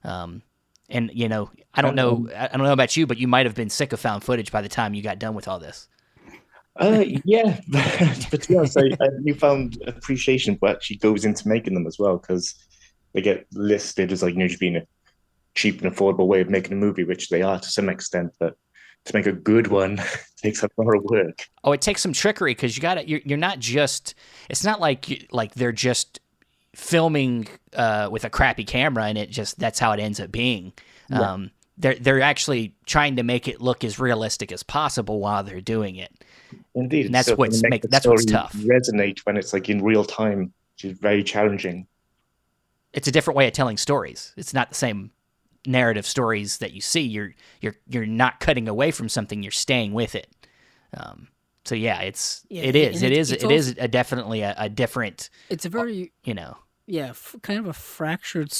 And I don't know about you, but you might have been sick of found footage by the time you got done with all this. Yeah, but to be honest, I newfound appreciation for what actually goes into making them as well because they get listed as like just being a cheap and affordable way of making a movie, which they are to some extent. But to make a good one takes a lot of work. Oh, it takes some trickery because you're not just. It's not like they're just filming with a crappy camera and that's how it ends up being. Yeah. They're actually trying to make it look as realistic as possible while they're doing it. Indeed, And that's so what's make the that's what's story tough. resonate when it's like in real time, which is very challenging. It's a different way of telling stories. It's not the same narrative stories that you see. You're not cutting away from something. You're staying with it. So yeah, it is definitely a different. It's a very kind of a fractured,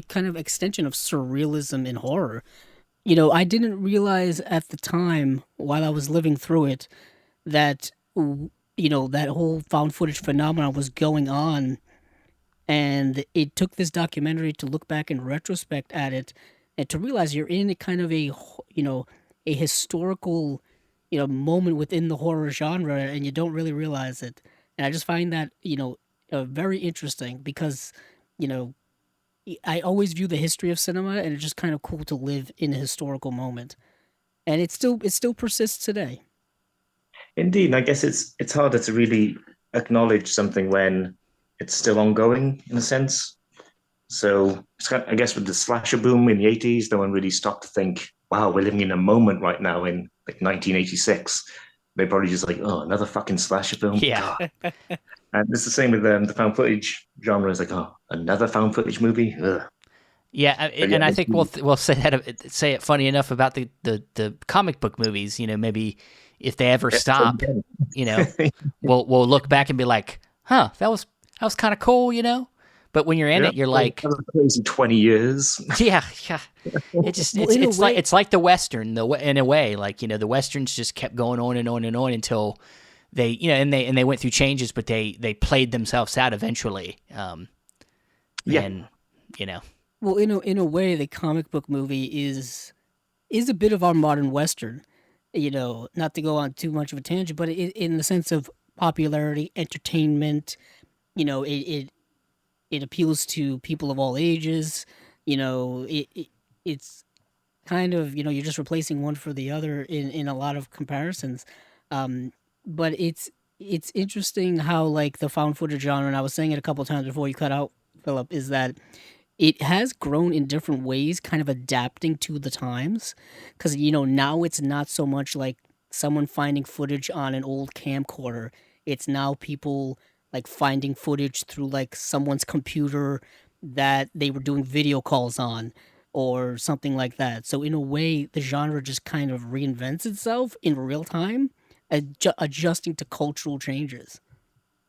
kind of extension of surrealism in horror. I didn't realize at the time while I was living through it that that whole found footage phenomenon was going on, and it took this documentary to look back in retrospect at it and to realize you're in a kind of a historical moment within the horror genre, and you don't really realize it. And I just find that very interesting because you know I always view the history of cinema, and it's just kind of cool to live in a historical moment, and it still persists today. Indeed, and I guess it's harder to really acknowledge something when it's still ongoing in a sense. So I guess with the slasher boom in the 80s, no one really stopped to think, wow, we're living in a moment right now in like 1986. They probably just like, oh, another fucking slasher film. Yeah. God. And it's the same with the found footage genre. It's like, oh, another found footage movie. Ugh. Yeah, and I think we'll say it funny enough about the comic book movies. Maybe if they ever stop, we'll look back and be like, huh, that was kind of cool, But when you're in it, you're like, crazy 20 years. Yeah. It just it's like the Western, in a way, like the Westerns just kept going on and on and on until they and they went through changes, but they played themselves out eventually. Yeah. And Well, in a way, the comic book movie is a bit of our modern Western. Not to go on too much of a tangent, but in the sense of popularity, entertainment, it appeals to people of all ages. It's kind of you're just replacing one for the other in a lot of comparisons. But it's interesting how like the found footage genre, and I was saying it a couple of times before you cut out, Philip, is that it has grown in different ways, kind of adapting to the times. Because, now it's not so much like someone finding footage on an old camcorder. It's now people like finding footage through like someone's computer that they were doing video calls on or something like that. So in a way, the genre just kind of reinvents itself in real time, adjusting to cultural changes.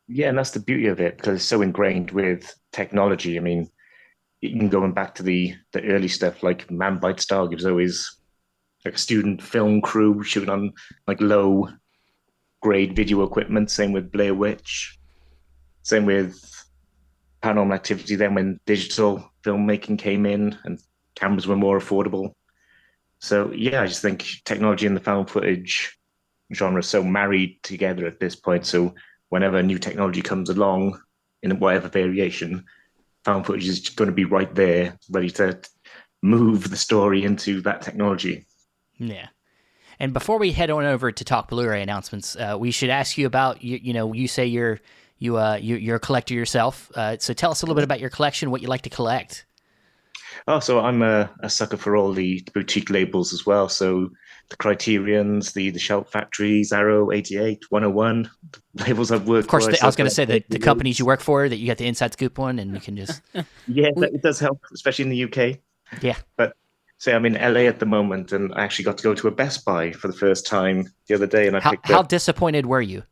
Yeah, and that's the beauty of it because it's so ingrained with technology. I mean, even going back to the early stuff, like Man Bites Dog, it was always like a student film crew shooting on like low grade video equipment. Same with Blair Witch. Same with Paranormal Activity. Then when digital filmmaking came in and cameras were more affordable. So yeah, I just think technology and the found footage genre are so married together at this point. So whenever new technology comes along in whatever variation, found footage is going to be right there, ready to move the story into that technology. Yeah. And before we head on over to talk Blu-ray announcements, we should ask you about you say you're a collector yourself. So tell us a little bit about your collection, what you like to collect. Oh, so I'm a sucker for all the boutique labels as well. So the Criterions, the Shout Factories, Arrow 88, 101, the labels I've worked Of course, for. I was going to say the companies you work for that you got the inside scoop on, and you can just Yeah, it does help, especially in the UK. Yeah. But say I'm in LA at the moment, and I actually got to go to a Best Buy for the first time the other day, and how disappointed were you?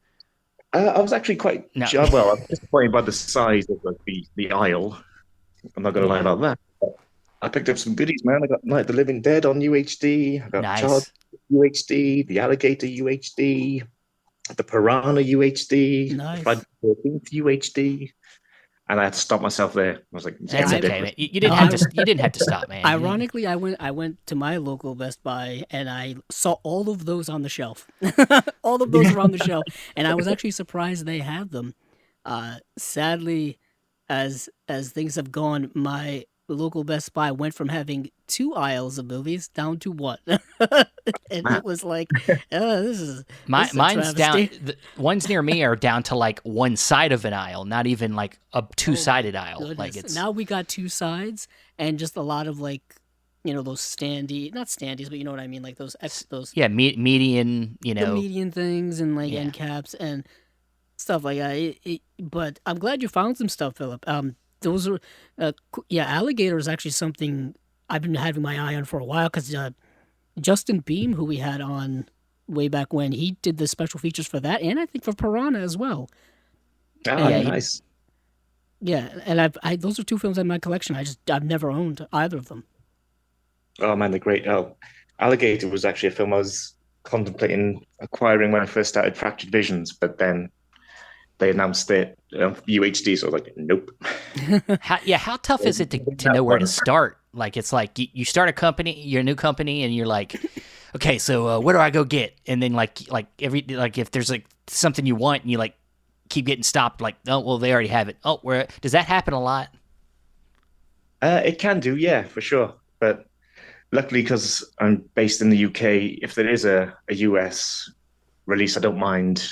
I was actually quite well. I'm disappointed by the size of the aisle. I'm not going to lie about that. But I picked up some goodies, man. I got Night of the Living Dead on UHD. I got Charles UHD, the Alligator UHD, the Piranha UHD, Friday the 13th UHD. And I had to stop myself there. I was like, "That's okay, man. You didn't have to. You didn't have to stop, man." Ironically, I went to my local Best Buy and I saw all of those on the shelf. All of those were on the shelf, and I was actually surprised they had them. Sadly, as things have gone, my local Best Buy went from having 2 aisles of movies down to 1, and it was like, mine's down. The ones near me are down to like one side of an aisle, not even like a 2-sided aisle. Goodness. Like it's now we got 2 sides and just a lot of like, those not standees, but you know what I mean, like those median, the median things and like end caps and stuff like that. But I'm glad you found some stuff, Philip. Those are, Alligator is actually something I've been having my eye on for a while because Justin Beam, who we had on way back when, he did the special features for that, and I think for Piranha as well. Oh, nice. Yeah, and those are 2 films in my collection. I've never owned either of them. Oh man, they're great. Oh, Alligator was actually a film I was contemplating acquiring when I first started Fractured Visions, but then they announced it UHD, so I was like, nope. How tough is it to know where to start? Like, it's like you start a company, you're a new company, and you're like, okay, so where do I go get? And then if there's like something you want, and you like keep getting stopped, like, oh well, they already have it. Oh, where does that happen a lot? It can do, yeah, for sure. But luckily, because I'm based in the UK, if there is a US release, I don't mind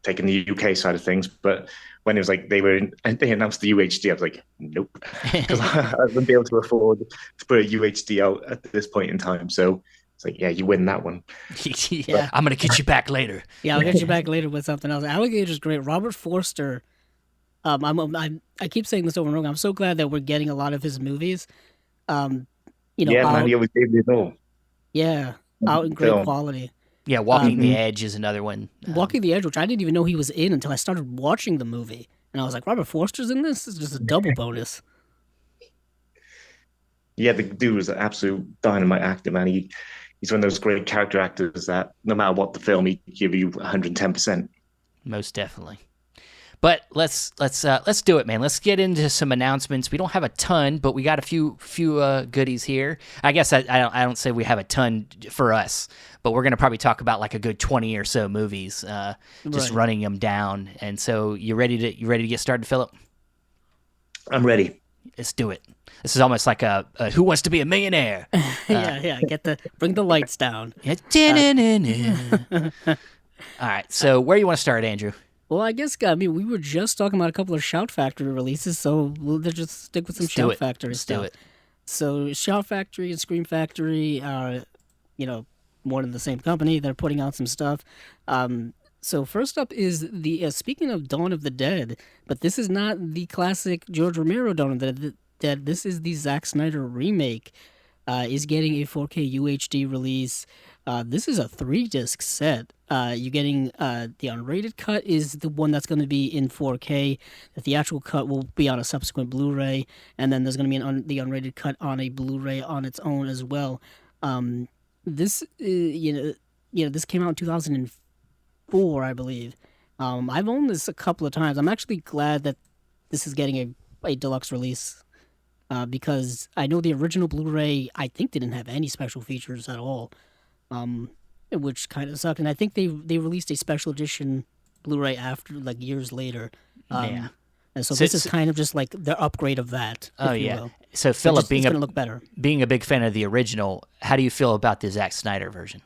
taking the UK side of things. But when it was like they announced the UHD, I was like, nope, because I wouldn't be able to afford to put a UHD out at this point in time. So it's like, yeah, you win that one. Yeah, I'm gonna get you back later. Yeah, I'll get you back later with something else. Alligator's great. Robert Forster. I keep saying this over and over. I'm so glad that we're getting a lot of his movies. Man, he always gave me it all. Yeah, out in great quality. Yeah, Walking the Edge is another one. Walking the Edge, which I didn't even know he was in until I started watching the movie. And I was like, Robert Forster's in this? This is just a double bonus. Yeah, the dude was an absolute dynamite actor, man. He's one of those great character actors that no matter what the film, he give you 110%. Most definitely. But let's do it, man. Let's get into some announcements. We don't have a ton, but we got a few goodies here. I guess I don't say we have a ton for us, but we're gonna probably talk about like a good 20 or so movies, just running them down. And so you ready to get started, Philip? I'm ready. Let's do it. This is almost like a Who Wants to Be a Millionaire? Yeah. Bring the lights down. All right. So where do you want to start, Andrew? Well, I guess, we were just talking about a couple of Shout Factory releases, so we'll just stick with some Shout Factory stuff. Let's do it. So Shout Factory and Scream Factory are, more than the same company. They're putting out some stuff. So first up is the, speaking of Dawn of the Dead, but this is not the classic George Romero Dawn of the Dead. This is the Zack Snyder remake. Is getting a 4K UHD release. This is a 3-disc set. You're getting the unrated cut is the one that's going to be in 4K. The theatrical cut will be on a subsequent Blu-ray, and then there's going to be the unrated cut on a Blu-ray on its own as well. This this came out in 2004, I believe. I've owned this a couple of times. I'm actually glad that this is getting a deluxe release. Because I know the original Blu-ray, I think, didn't have any special features at all, which kind of sucked. And I think they released a special edition Blu-ray after, like, years later. And so this is kind of just like the upgrade of that. Oh, yeah. So, Philip, it's going to look better. Being a big fan of the original, how do you feel about the Zack Snyder version?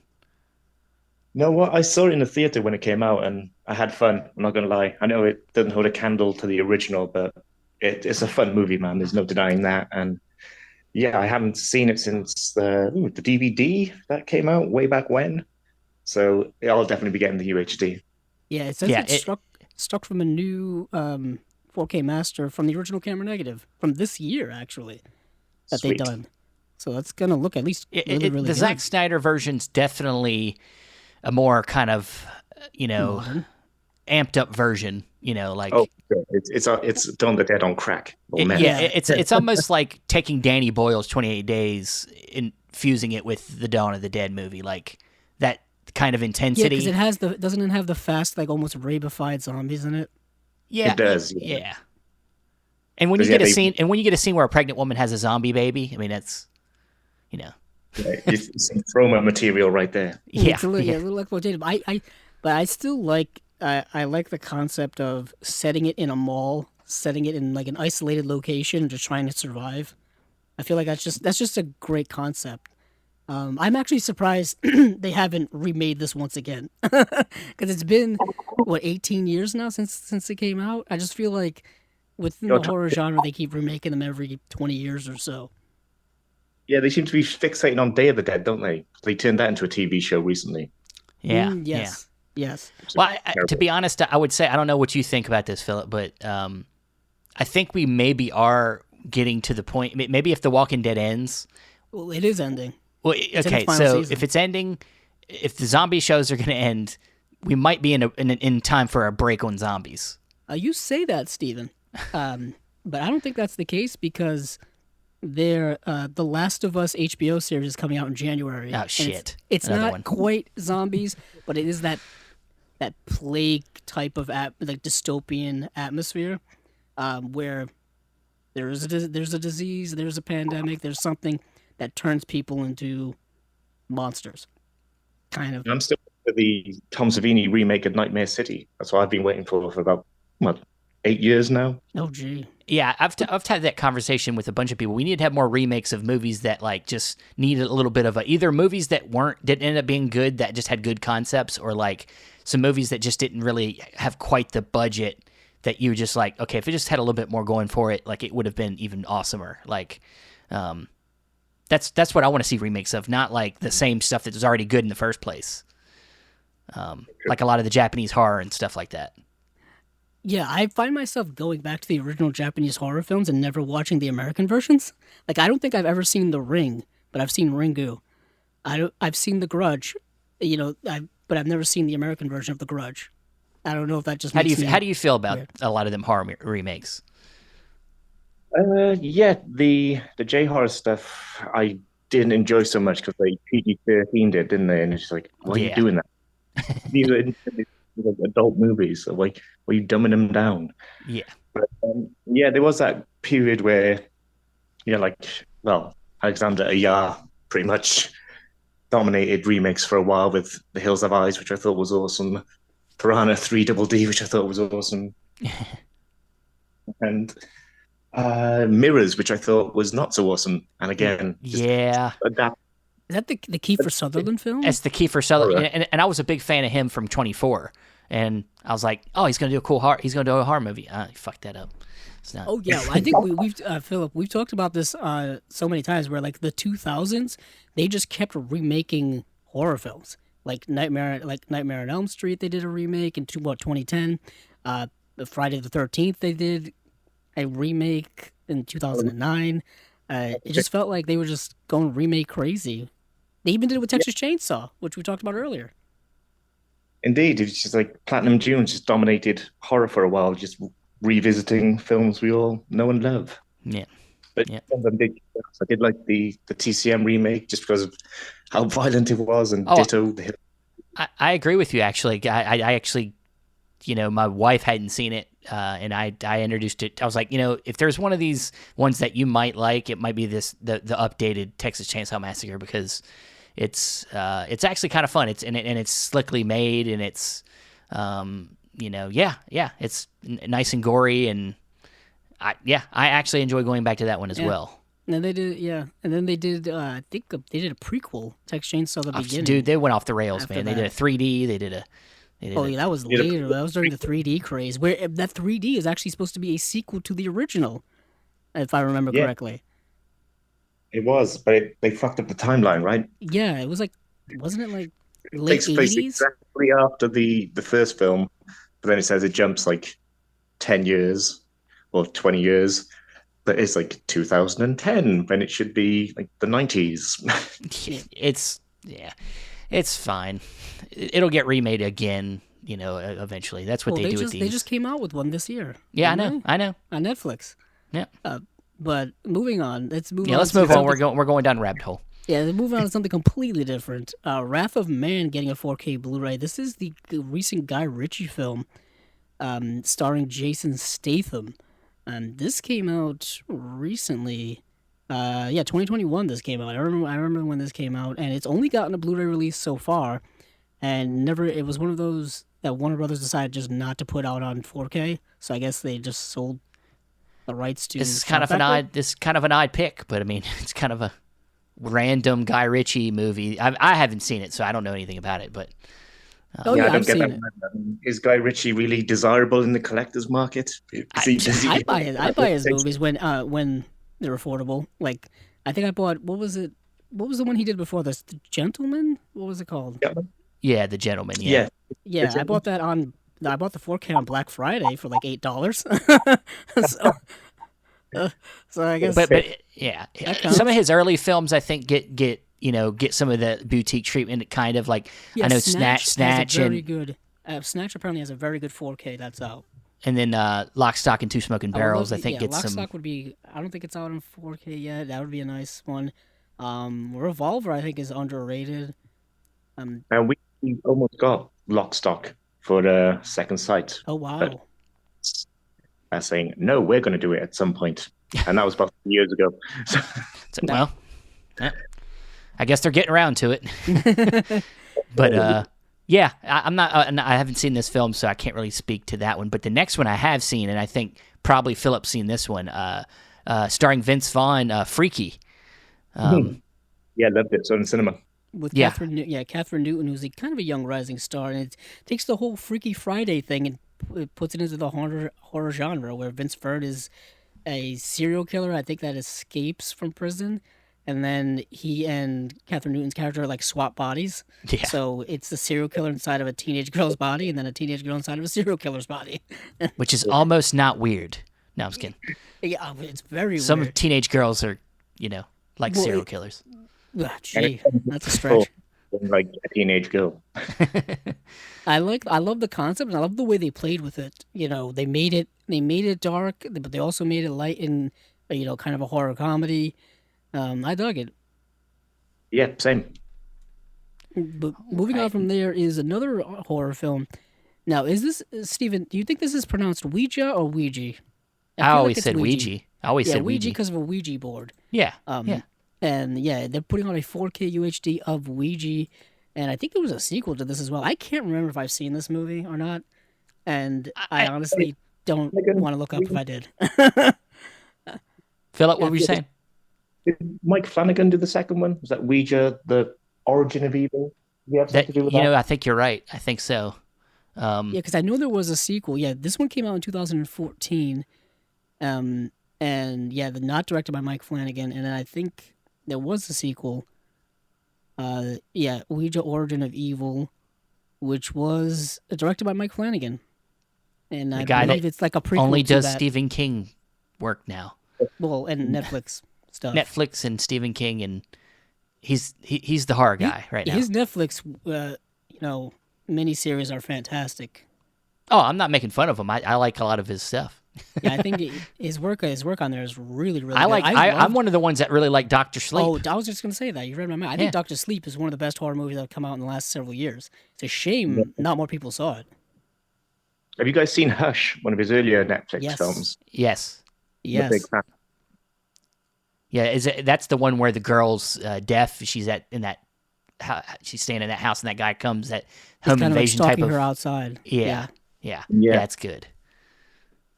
You know what? I saw it in the theater when it came out, and I had fun. I'm not gonna lie. I know it doesn't hold a candle to the original, but it's a fun movie, man. There's no denying that. And yeah, I haven't seen it since the DVD that came out way back when. So I'll definitely be getting the UHD. Yeah, it says Yeah, it's struck from a new 4K master from the original camera negative from this year, actually, that they Sweet. done. So that's gonna look at least really, really the Zack good. Snyder version's definitely a more kind of, you know, Modern. amped up version. Oh, sure. It's Dawn of the Dead on crack or Yeah, meth. it's almost like taking Danny Boyle's 28 Days and fusing it with the Dawn of the Dead movie, like that kind of Yeah, because intensity. it has the doesn't it have the fast, like almost rabified zombies in it? Yeah, It does. Yeah. yeah. And when you 'Cause, yeah, get a they scene, and when you get a scene where a pregnant woman has a zombie baby, I mean that's, you know, it's some trauma material right there. yeah, Yeah, yeah, a little exploitative. But I still like I like the concept of setting it in a mall, setting it in like an isolated location, just trying to survive. I feel like that's just a great concept. I'm actually surprised they haven't remade this once again, because it's been what 18 years now since it came out. I just feel like within You're the horror genre, they keep remaking them every 20 years or so. Yeah, they seem to be fixating on Day of the Dead, don't they? They turned that into a TV show recently. yeah, yeah. Yes, yes. Which is Well, to terrible. be honest, I would say I don't know what you think about this, Philip, but I think we maybe are getting to the point. Maybe if The Walking Dead ends, Well, it is ending. well, It's in its okay, final so season. if it's ending, if the zombie shows are going to end, we might be in time for a break on zombies. You say that, Steven. But I don't think that's the case because the Last of Us HBO series is coming out in January. Oh and shit! It's Another not one. quite zombies, but it is that plague type of like dystopian atmosphere, where there's a disease, there's a pandemic, there's something that turns people into monsters. Kind of. I'm still for the Tom Savini remake of Nightmare City. That's what I've been waiting for about what 8 years now. Oh, gee. Yeah, I've had that conversation with a bunch of people. We need to have more remakes of movies that like just need a little bit of either movies that didn't end up being good that just had good concepts, or like some movies that just didn't really have quite the budget that you were just like, okay, if it just had a little bit more going for it, like it would have been even awesomer. Like, that's what I want to see remakes of, not like the same stuff that was already good in the first place. Like a lot of the Japanese horror and stuff like that. Yeah, I find myself going back to the original Japanese horror films and never watching the American versions. Like, I don't think I've ever seen The Ring, but I've seen Ringu. I've seen The Grudge, but I've never seen the American version of The Grudge. I don't know if that just makes me How do you feel about weird. a lot of them horror remakes? Yeah, the J horror stuff I didn't enjoy so much because they PG-13 did, didn't they? And it's just like, why are you Yeah. doing that? These are like adult movies, so like, why are you dumbing them down? Yeah. But yeah, there was that period where, like, well, Alexander Ayar pretty much dominated remakes for a while with The Hills Have Eyes, which I thought was awesome. Piranha 3 Double D, which I thought was awesome. And Mirrors, which I thought was not so awesome. And again, just Yeah. adapt. Is that the Kiefer Sutherland film? That's the Kiefer Sutherland, Horror. and I was a big fan of him from 24, and I was like, oh, he's gonna do a cool horror. He's gonna do a horror movie. He fucked that up. It's not. Oh yeah, I think we've Philip, we've talked about this so many times where like the 2000s they just kept remaking horror films. Like Nightmare on Elm Street they did a remake in 2010. Friday the 13th they did a remake in 2009. It just felt like they were just going remake crazy. They even did it with Texas Chainsaw, which we talked about earlier. Indeed, it's just like Platinum Dunes just dominated horror for a while, just revisiting films we all know and love. Yeah. But Yeah. some of them did. I did like the TCM remake just because of how violent it was, and Oh, ditto the I agree with you. Actually, I actually, my wife hadn't seen it, and I introduced it. I was like, if there's one of these ones that you might like, it might be the updated Texas Chainsaw Massacre, because it's actually kind of fun. It's it's slickly made, and it's it's nice and gory, and I actually enjoy going back to that one as well. And then they did, yeah. And then they did, I think they did a prequel, Texas Chainsaw the Beginning. Dude, they went off the rails, After man. They did a that. 3D. They did a. They did Oh a, yeah, that was Did a later. That was during the 3D craze, where that 3D is actually supposed to be a sequel to the original, if I remember Yeah, correctly. it was, but they fucked up the timeline, right? Yeah, it was like, wasn't it like It late takes place 80s? exactly after the first film, but then it says it jumps like 10 years or 20 years. But it's like 2010 when it should be like the 90s. it's yeah, it's fine. It'll get remade again, eventually. That's what Well, they do with they these. just came out with one this year. Yeah, I didn't know. they? I know. On Netflix. Yeah. But moving on, let's move Yeah, on. let's to move on. something- We're going down a rabbit hole. Yeah, let's move on to something completely different. Wrath of Man getting a 4K Blu-ray. This is the recent Guy Ritchie film, starring Jason Statham. And this came out recently. 2021 this came out. I remember when this came out, and it's only gotten a Blu-ray release so far, and never it was one of those that Warner Brothers decided just not to put out on 4K. So I guess they just sold the rights to This is kind of an odd pick, but I mean, it's kind of a random Guy Ritchie movie. I haven't seen it, so I don't know anything about it, but Oh Yeah, I yeah, don't I've get seen that. it. Is Guy Ritchie really desirable in the collector's market? I buy his movies when they're affordable. Like I think I bought what was it? What was the one he did before this? The Gentleman? What was it called? yeah, The Gentleman, Yeah. Yeah, I bought that on. I bought the 4K on Black Friday for like $8. so, so I guess. but yeah, counts. some of his early films I think get some of the boutique treatment, kind of like Yeah, I know Snatch Snatch has a very and good. Snatch apparently has a very good 4K. That's out. then Lock, Stock, and Two Smoking Barrels. I think gets some. Lockstock would be. I don't think it's out in 4K yet. That would be a nice one. Revolver I think is underrated. And we almost got Lock Stock for the second sight. Oh wow. But saying, no, we're going to do it at some point. And that was about 3 years ago. Well, yeah. I guess they're getting around to it. But yeah, I'm not. I haven't seen this film, so I can't really speak to that one. But the next one I have seen, and I think probably Philip's seen this one, starring Vince Vaughn, Freaky. Yeah, loved it. So in cinema. With Yeah. Catherine Newton, who's kind of a young rising star, and it takes the whole Freaky Friday thing and puts it into the horror genre, where Vince Vaughn is a serial killer, I think, that escapes from prison, and then he and Catherine Newton's character like swap bodies. Yeah. So it's the serial killer inside of a teenage girl's body, and then a teenage girl inside of a serial killer's body. Which is almost not weird. No, I'm just kidding. Yeah, it's very Some weird. teenage girls are, like Well, serial killers. Gee, that's a stretch. Like a teenage girl. I love the concept, and I love the way they played with it. They made it dark, but they also made it light and kind of a horror comedy. I dug it. Yeah, same. But moving on from there is another horror film. Now, is this Steven, do you think this is pronounced Ouija or Ouija? I feel always it's said Ouija. I always Yeah, said Ouija Ouija. because of a Ouija board. Yeah. Yeah. And yeah, they're putting out a 4K UHD of Ouija, and I think there was a sequel to this as well. I can't remember if I've seen this movie or not, and I honestly don't want to look up if I did. Philip, what were you saying? Did Mike Flanagan do the second one? Was that Ouija, the origin of evil? Do you have something to do with that? I think you're right. I think so. Yeah, because I know there was a sequel. Yeah, this one came out in 2014, and yeah, not directed by Mike Flanagan. And then I think there was a sequel. Ouija: Origin of Evil, which was directed by Mike Flanagan, and I guy believe that it's like a prequel Only to does that. Stephen King work now. Well, and Netflix stuff. Netflix and Stephen King, and he's the horror guy right now. His Netflix, miniseries are fantastic. Oh, I'm not making fun of him. I like a lot of his stuff. Yeah, I think his work on there is really, really I good. like. I'm one of the ones that really like Doctor Sleep. Oh, I was just going to say that. You read my mind. I think Doctor Sleep is one of the best horror movies that have come out in the last several years. It's a shame not more people saw it. Have you guys seen Hush, one of his earlier Netflix Yes. films? Yes. I'm a Yes. big fan. Yeah. That's the one where the girl's deaf. She's she's staying in that house, and that guy comes. That He's home kind of like invasion type stalking of. her outside. Yeah. Yeah. That's good.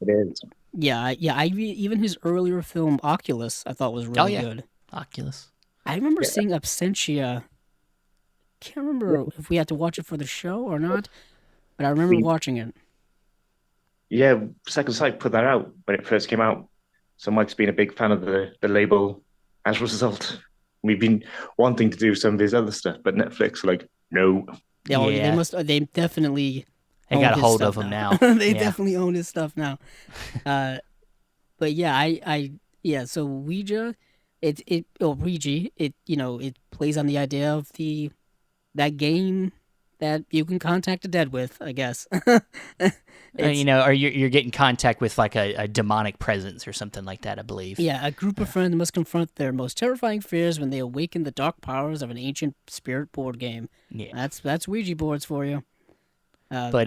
It is. Even his earlier film Oculus, I thought was Oh really yeah, good. Oculus. I remember Yeah, seeing Absentia. Can't remember if we had to watch it for the show or not, but I remember we watching it. yeah, Second Sight put that out when it first came out. So Mike's been a big fan of the label as a result. We've been wanting to do some of his other stuff, but Netflix like, no. They Yeah, must. They definitely they own got a his hold of stuff them now. now. They Yeah, definitely own his stuff now. Uh, but yeah, yeah. So Ouija, Ouija, it plays on the idea of that game that you can contact the dead with, I guess. It's or you're getting contact with like a demonic presence or something like that, I believe. Yeah, a group of friends must confront their most terrifying fears when they awaken the dark powers of an ancient spirit board game. Yeah, That's Ouija boards for you. Uh, but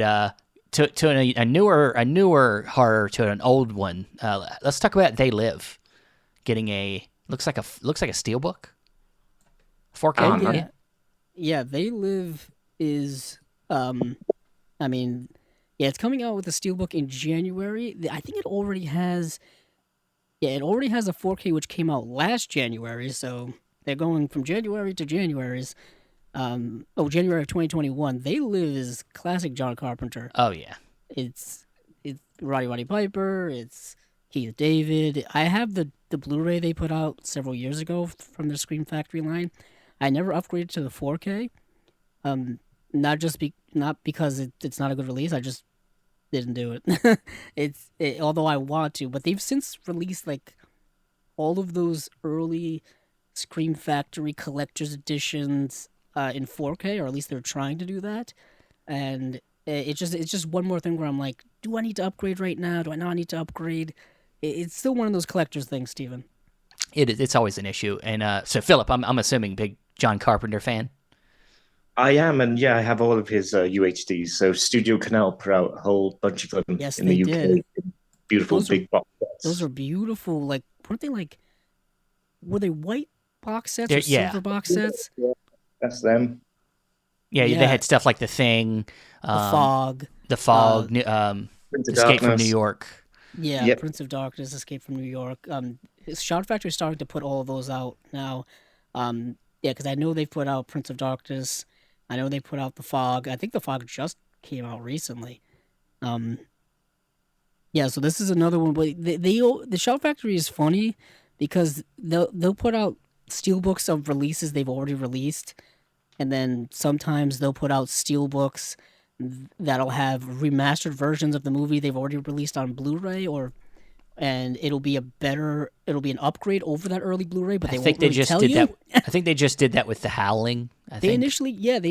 to a newer horror to an old one. Let's talk about They Live. Getting a looks like a steelbook, oh 4K. Ah, no. Yeah, yeah, They Live is I mean, yeah, it's coming out with a steelbook in January. I think it already has a 4K which came out last January, so they're going from January to January's. January of 2021. They Live is classic John Carpenter. oh yeah. It's Roddy Piper. It's Keith David. I have the Blu-ray they put out several years ago from the Scream Factory line. I never upgraded to the 4K. Um, not because it's not a good release. I just didn't do it. Although I want to, but they've since released like all of those early Scream Factory collector's editions in 4K, or at least they're trying to do that. And it's just one more thing where I'm like, do I need to upgrade right now? Do I not need to upgrade? It's still one of those collector's things, Steven. It is. It's always an issue. And so Philip, I'm assuming big John Carpenter fan. I am, and yeah, I have all of his UHDs. So Studio Canal put out a whole bunch of them Yes, in they the did. UK. Beautiful Those are big box those sets. are beautiful. Like, weren't they like were they white box sets or Yeah, silver box sets? Yeah, that's them. yeah. They Yeah, had stuff like The Thing, the um, fog. The Uh, Fog, Into Escape from New Darkness. York. yeah, Yep. Prince of Darkness, Escape from New York. Shout Factory is starting to put all of those out now. Yeah, because I know they've put out Prince of Darkness. I know they put out the Fog. I think the Fog just came out recently. Um, yeah, so this is another one. But the Shout Factory is funny because they'll put out steelbooks of releases they've already released, and then sometimes they'll put out steelbooks that'll have remastered versions of the movie they've already released on Blu-ray, and it'll be an upgrade over that early Blu-ray, but I they think won't they really just tell did you. that. I think they just did that with The Howling. I think. They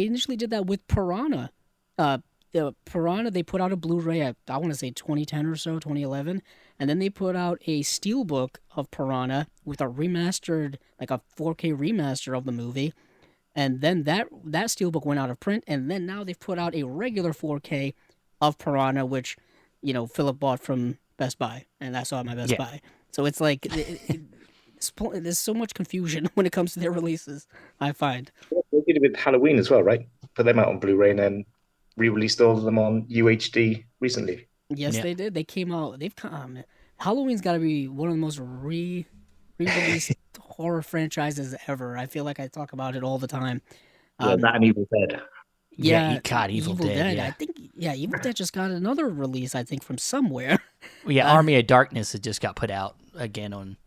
initially did that with Piranha. The Piranha, they put out a Blu-ray at, I want to say 2010 or so, 2011, and then they put out a steelbook of Piranha with a remastered, like a 4K remaster of the movie, and then that steelbook went out of print, and then now they've put out a regular 4K of Piranha, which Philip bought from Best Buy, and I saw at my Best Yeah. Buy. So it's like there's so much confusion when it comes to their releases. I find. They did it with Halloween as well, right? Put them out on Blu-ray and then re-released all of them on UHD recently. Yes, Yeah. they did. They came out. They've come. Halloween's got to be one of the most re-released horror franchises ever. I feel like I talk about it all the time. Yeah, Um, that and Evil Dead. Yeah, yeah, God, Evil Dead. Yeah. I think Evil Dead just got another release. I think from somewhere. Well, yeah, Uh, Army of Darkness had just got put out again on.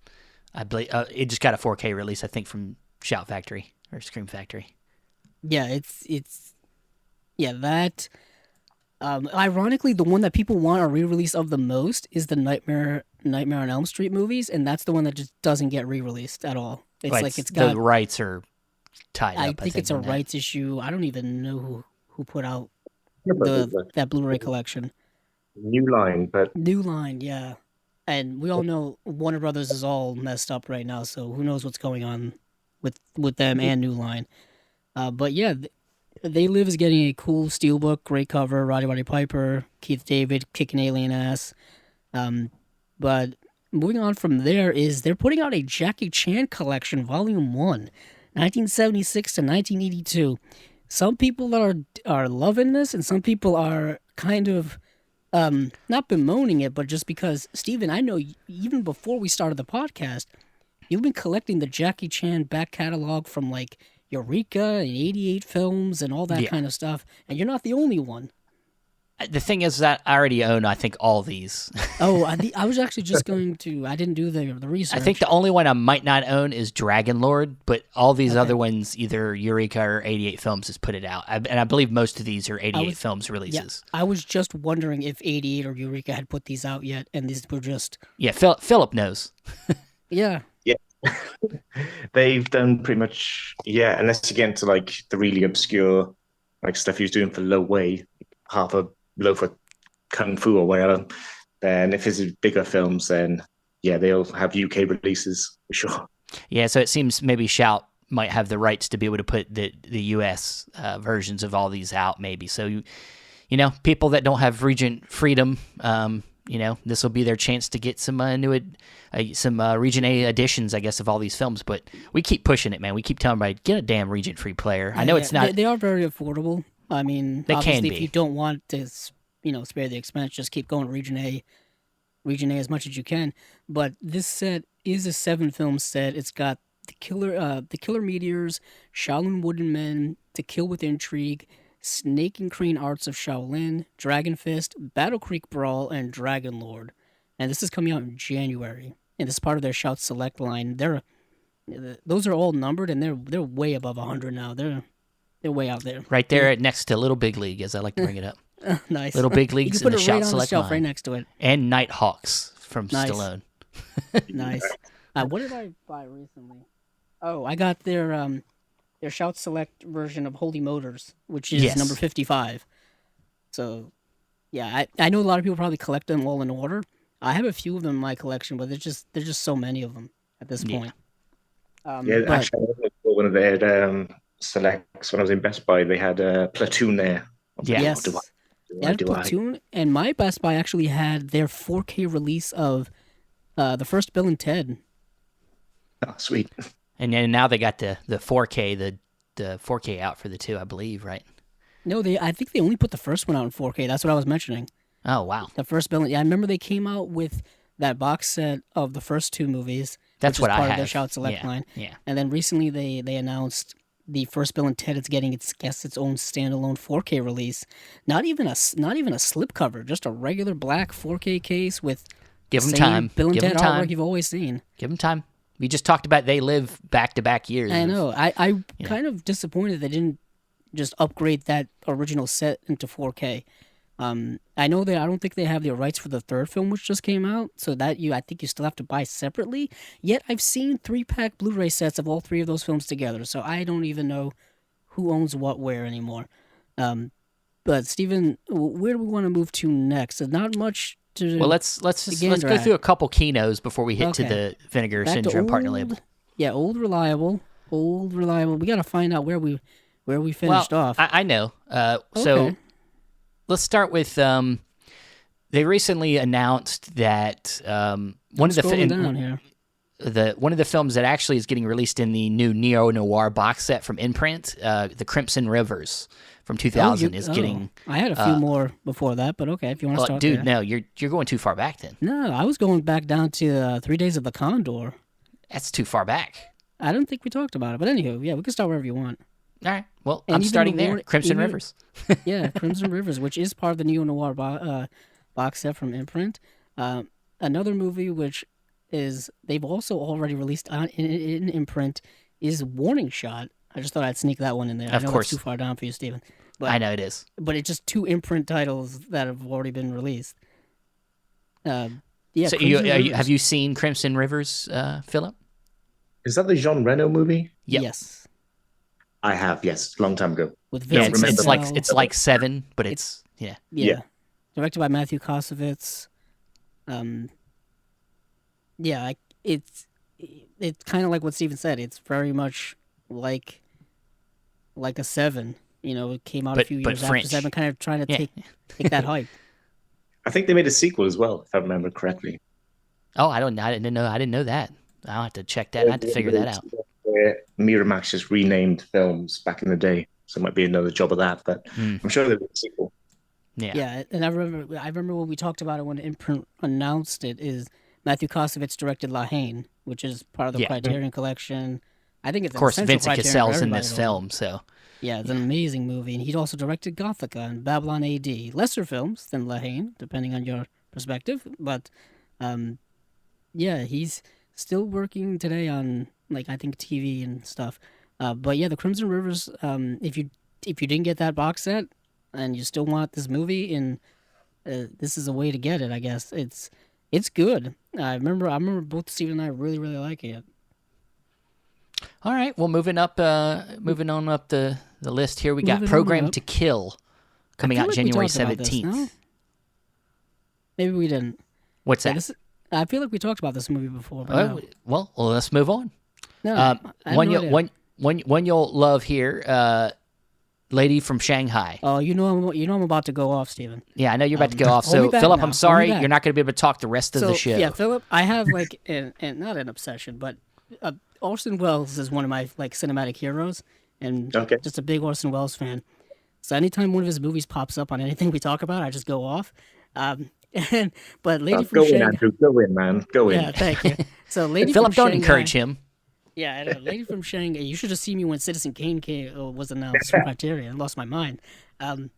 I believe it just got a 4K release. I think from Shout Factory or Scream Factory. Yeah, it's yeah that. Ironically, the one that people want a re-release of the most is the Nightmare on Elm Street movies, and that's the one that just doesn't get re-released at all. It's But like it's got. the rights are tied I up. think it's a on that. rights issue. I don't even know who put out Yeah, but that Blu-ray collection. New Line, but New Line, yeah. And we all know Warner Brothers is all messed up right now, so who knows what's going on with them and New Line. But yeah, They Live is getting a cool steelbook, great cover, Roddy Piper, Keith David kicking alien ass. But moving on from there is they're putting out a Jackie Chan collection, Volume 1, 1976 to 1982. Some people are loving this, and some people are kind of not bemoaning it, but just because, Steven, I know even before we started the podcast, you've been collecting the Jackie Chan back catalog from like Eureka and 88 films and all that Yeah. kind of stuff, and you're not the only one. The thing is that I already own, I think, all these. Oh, I was actually just going to. I didn't do the research. I think the only one I might not own is Dragon Lord, but all these Okay. other ones, either Eureka or 88 Films has put it out. And I believe most of these are 88 Films releases. I was just wondering if 88 or Eureka had put these out yet, and these were just. Yeah, Philip knows. Yeah. Yeah. They've done pretty much, yeah, unless you get into like the really obscure like stuff he was doing for Lo Wei, half a loaf of kung fu or whatever. Then if it's bigger films, then yeah, they'll have UK releases for sure. Yeah, so it seems maybe Shout might have the rights to be able to put the US versions of all these out, maybe. So, you know, people that don't have Regent Freedom, you know, this will be their chance to get some Region A editions, I guess, of all these films. But we keep pushing it, man. We keep telling everybody, get a damn Regent Free player. I know it's not. They are very affordable. I mean, They obviously, can be. if you don't want to, spare the expense, just keep going Region A as much as you can. But this set is a 7-film set. It's got the Killer Meteors, Shaolin Wooden Men, To Kill with Intrigue, Snake and Crane Arts of Shaolin, Dragon Fist, Battle Creek Brawl, and Dragon Lord. And this is coming out in January. And this is part of their Shout Select line. Those are all numbered, and they're way above 100 now. They're way out there. Right there next to Little Big League, as I like to bring it up. Nice. Little Big You Leagues can in put the it Shout right on the Select shelf line. right next to it. And Nighthawks from Nice. Stallone. Nice. What did I buy recently? Oh, I got their Shout Select version of Holy Motors, which is Yes. number 55. So, yeah, I know a lot of people probably collect them all in order. I have a few of them in my collection, but there's just so many of them at this Yeah. point. Yeah, But- actually, I went for one of their selects when I was in Best Buy. They had a Platoon there. I was like, Yeah. yes. do They had Platoon, and my Best Buy actually had their 4K release of the first Bill and Ted. Oh, sweet. And then now they got the 4K, the 4K out for the two, I believe, right? No, I think they only put the first one out in 4K. That's what I was mentioning. Oh, wow. The first Bill. Yeah, I remember they came out with that box set of the first two movies. That's which what is I part of their have. Shout Select Yeah, line. yeah. And then recently they announced the first Bill and Ted is getting its own standalone 4K release. Not even a slipcover, just a regular black 4K case with Give the them same time. Bill and Give Ted them time. artwork you've always seen. Give them time. We just talked about they live back-to-back years. I of- know. I kind of disappointed they didn't just upgrade that original set into 4K. I know that I don't think they have the rights for the third film, which just came out, so that I think you still have to buy separately. Yet I've seen 3-pack Blu-ray sets of all three of those films together, so I don't even know who owns what where anymore. But Steven, where do we want to move to next? There's not much to. Well, let's gander go at. through a couple keynotes before we hit to Okay. the Vinegar Back to Syndrome partner old- label. Yeah, old reliable. We got to find out where we finished off. I know. So Okay. let's start with they recently announced that one of the Scrolling down here. one of the films that actually is getting released in the new neo noir box set from Imprint, the Crimson Rivers from 2000 is getting. I had a few more before that, but okay, if you want to Well, start dude, there. no, you're going too far back. Then No, I was going back down to 3 Days of the Condor. that's too far back. I don't think we talked about it, but anywho, yeah, we can start wherever you want. All right. Well, And I'm even starting the there. warning- Crimson even- Rivers. Yeah, Crimson Rivers, which is part of the neo noir box set from Imprint. Another movie which is they've also already released in Imprint is Warning Shot. I just thought I'd sneak that one in there. I Of know course. it's too far down for you, Steven. But I know it is. but it's just 2 Imprint titles that have already been released. Yeah. So Crimson Rivers. have you seen Crimson Rivers, Philip? Is that the Jean Reno movie? Yep. Yes. I have, yes, a long time ago. With Yeah, Vincent it's like Cassel. it's like 7, but it's yeah. Yeah. Yeah. Directed by Matthew Kosovitz. Yeah, it's kind of like what Steven said. It's very much like a 7. You know, it came out a But- few but years after French. 7, kind of trying to Yeah. take that hype. I think they made a sequel as well, if I remember correctly. Oh, I didn't know that. I'll have to check that. I have to figure that out. Where Miramax just renamed films back in the day, so it might be another job of that. But Hmm. I'm sure there'll be a sequel. Yeah. Yeah, and I remember when we talked about it when Imprint announced it. Is Matthew Kosovitz directed La Haine, which is part of the Yeah. Criterion Collection. I think it's Of an course, essential Vincent Criterion for Cassel's in everybody this to own. film, so Yeah, it's an yeah. amazing movie, and he also directed Gothica and Babylon AD. Lesser films than La Haine, depending on your perspective, but um, yeah, he's still working today on like I think TV and stuff. But yeah, the Crimson Rivers. If you didn't get that box set and you still want this movie, and this is a way to get it, I guess it's good. I remember both Steve and I really really liking it. All right. Well, moving on up the list here, we got Moving on Program up, to Kill I coming feel out like we January talked about this. No, 17th. maybe we didn't. What's Yeah, that? this. I feel like we talked about this movie before, but Oh, no, well, let's move on. no, I have One, no idea. one you'll love here, Lady from Shanghai. Oh, I'm about to go off, Steven. Yeah, I know you're about to go off. Hold me So, back Philip, now. I'm Hold me sorry, back. you're not going to be able to talk the rest of the So show. yeah, Philip, I have like and not an obsession, but Orson Welles is one of my like cinematic heroes, and Okay. just a big Orson Welles fan. So anytime one of his movies pops up on anything we talk about, I just go off. Um, and but Lady from Go in, Shanghai, Andrew. Go in, man. Go in. yeah, thank you. So Lady from Philip, don't Shanghai, encourage him. yeah, I know. Lady from Shanghai. You should have seen me when Citizen Kane was announced from Criterion. I lost my mind. Um,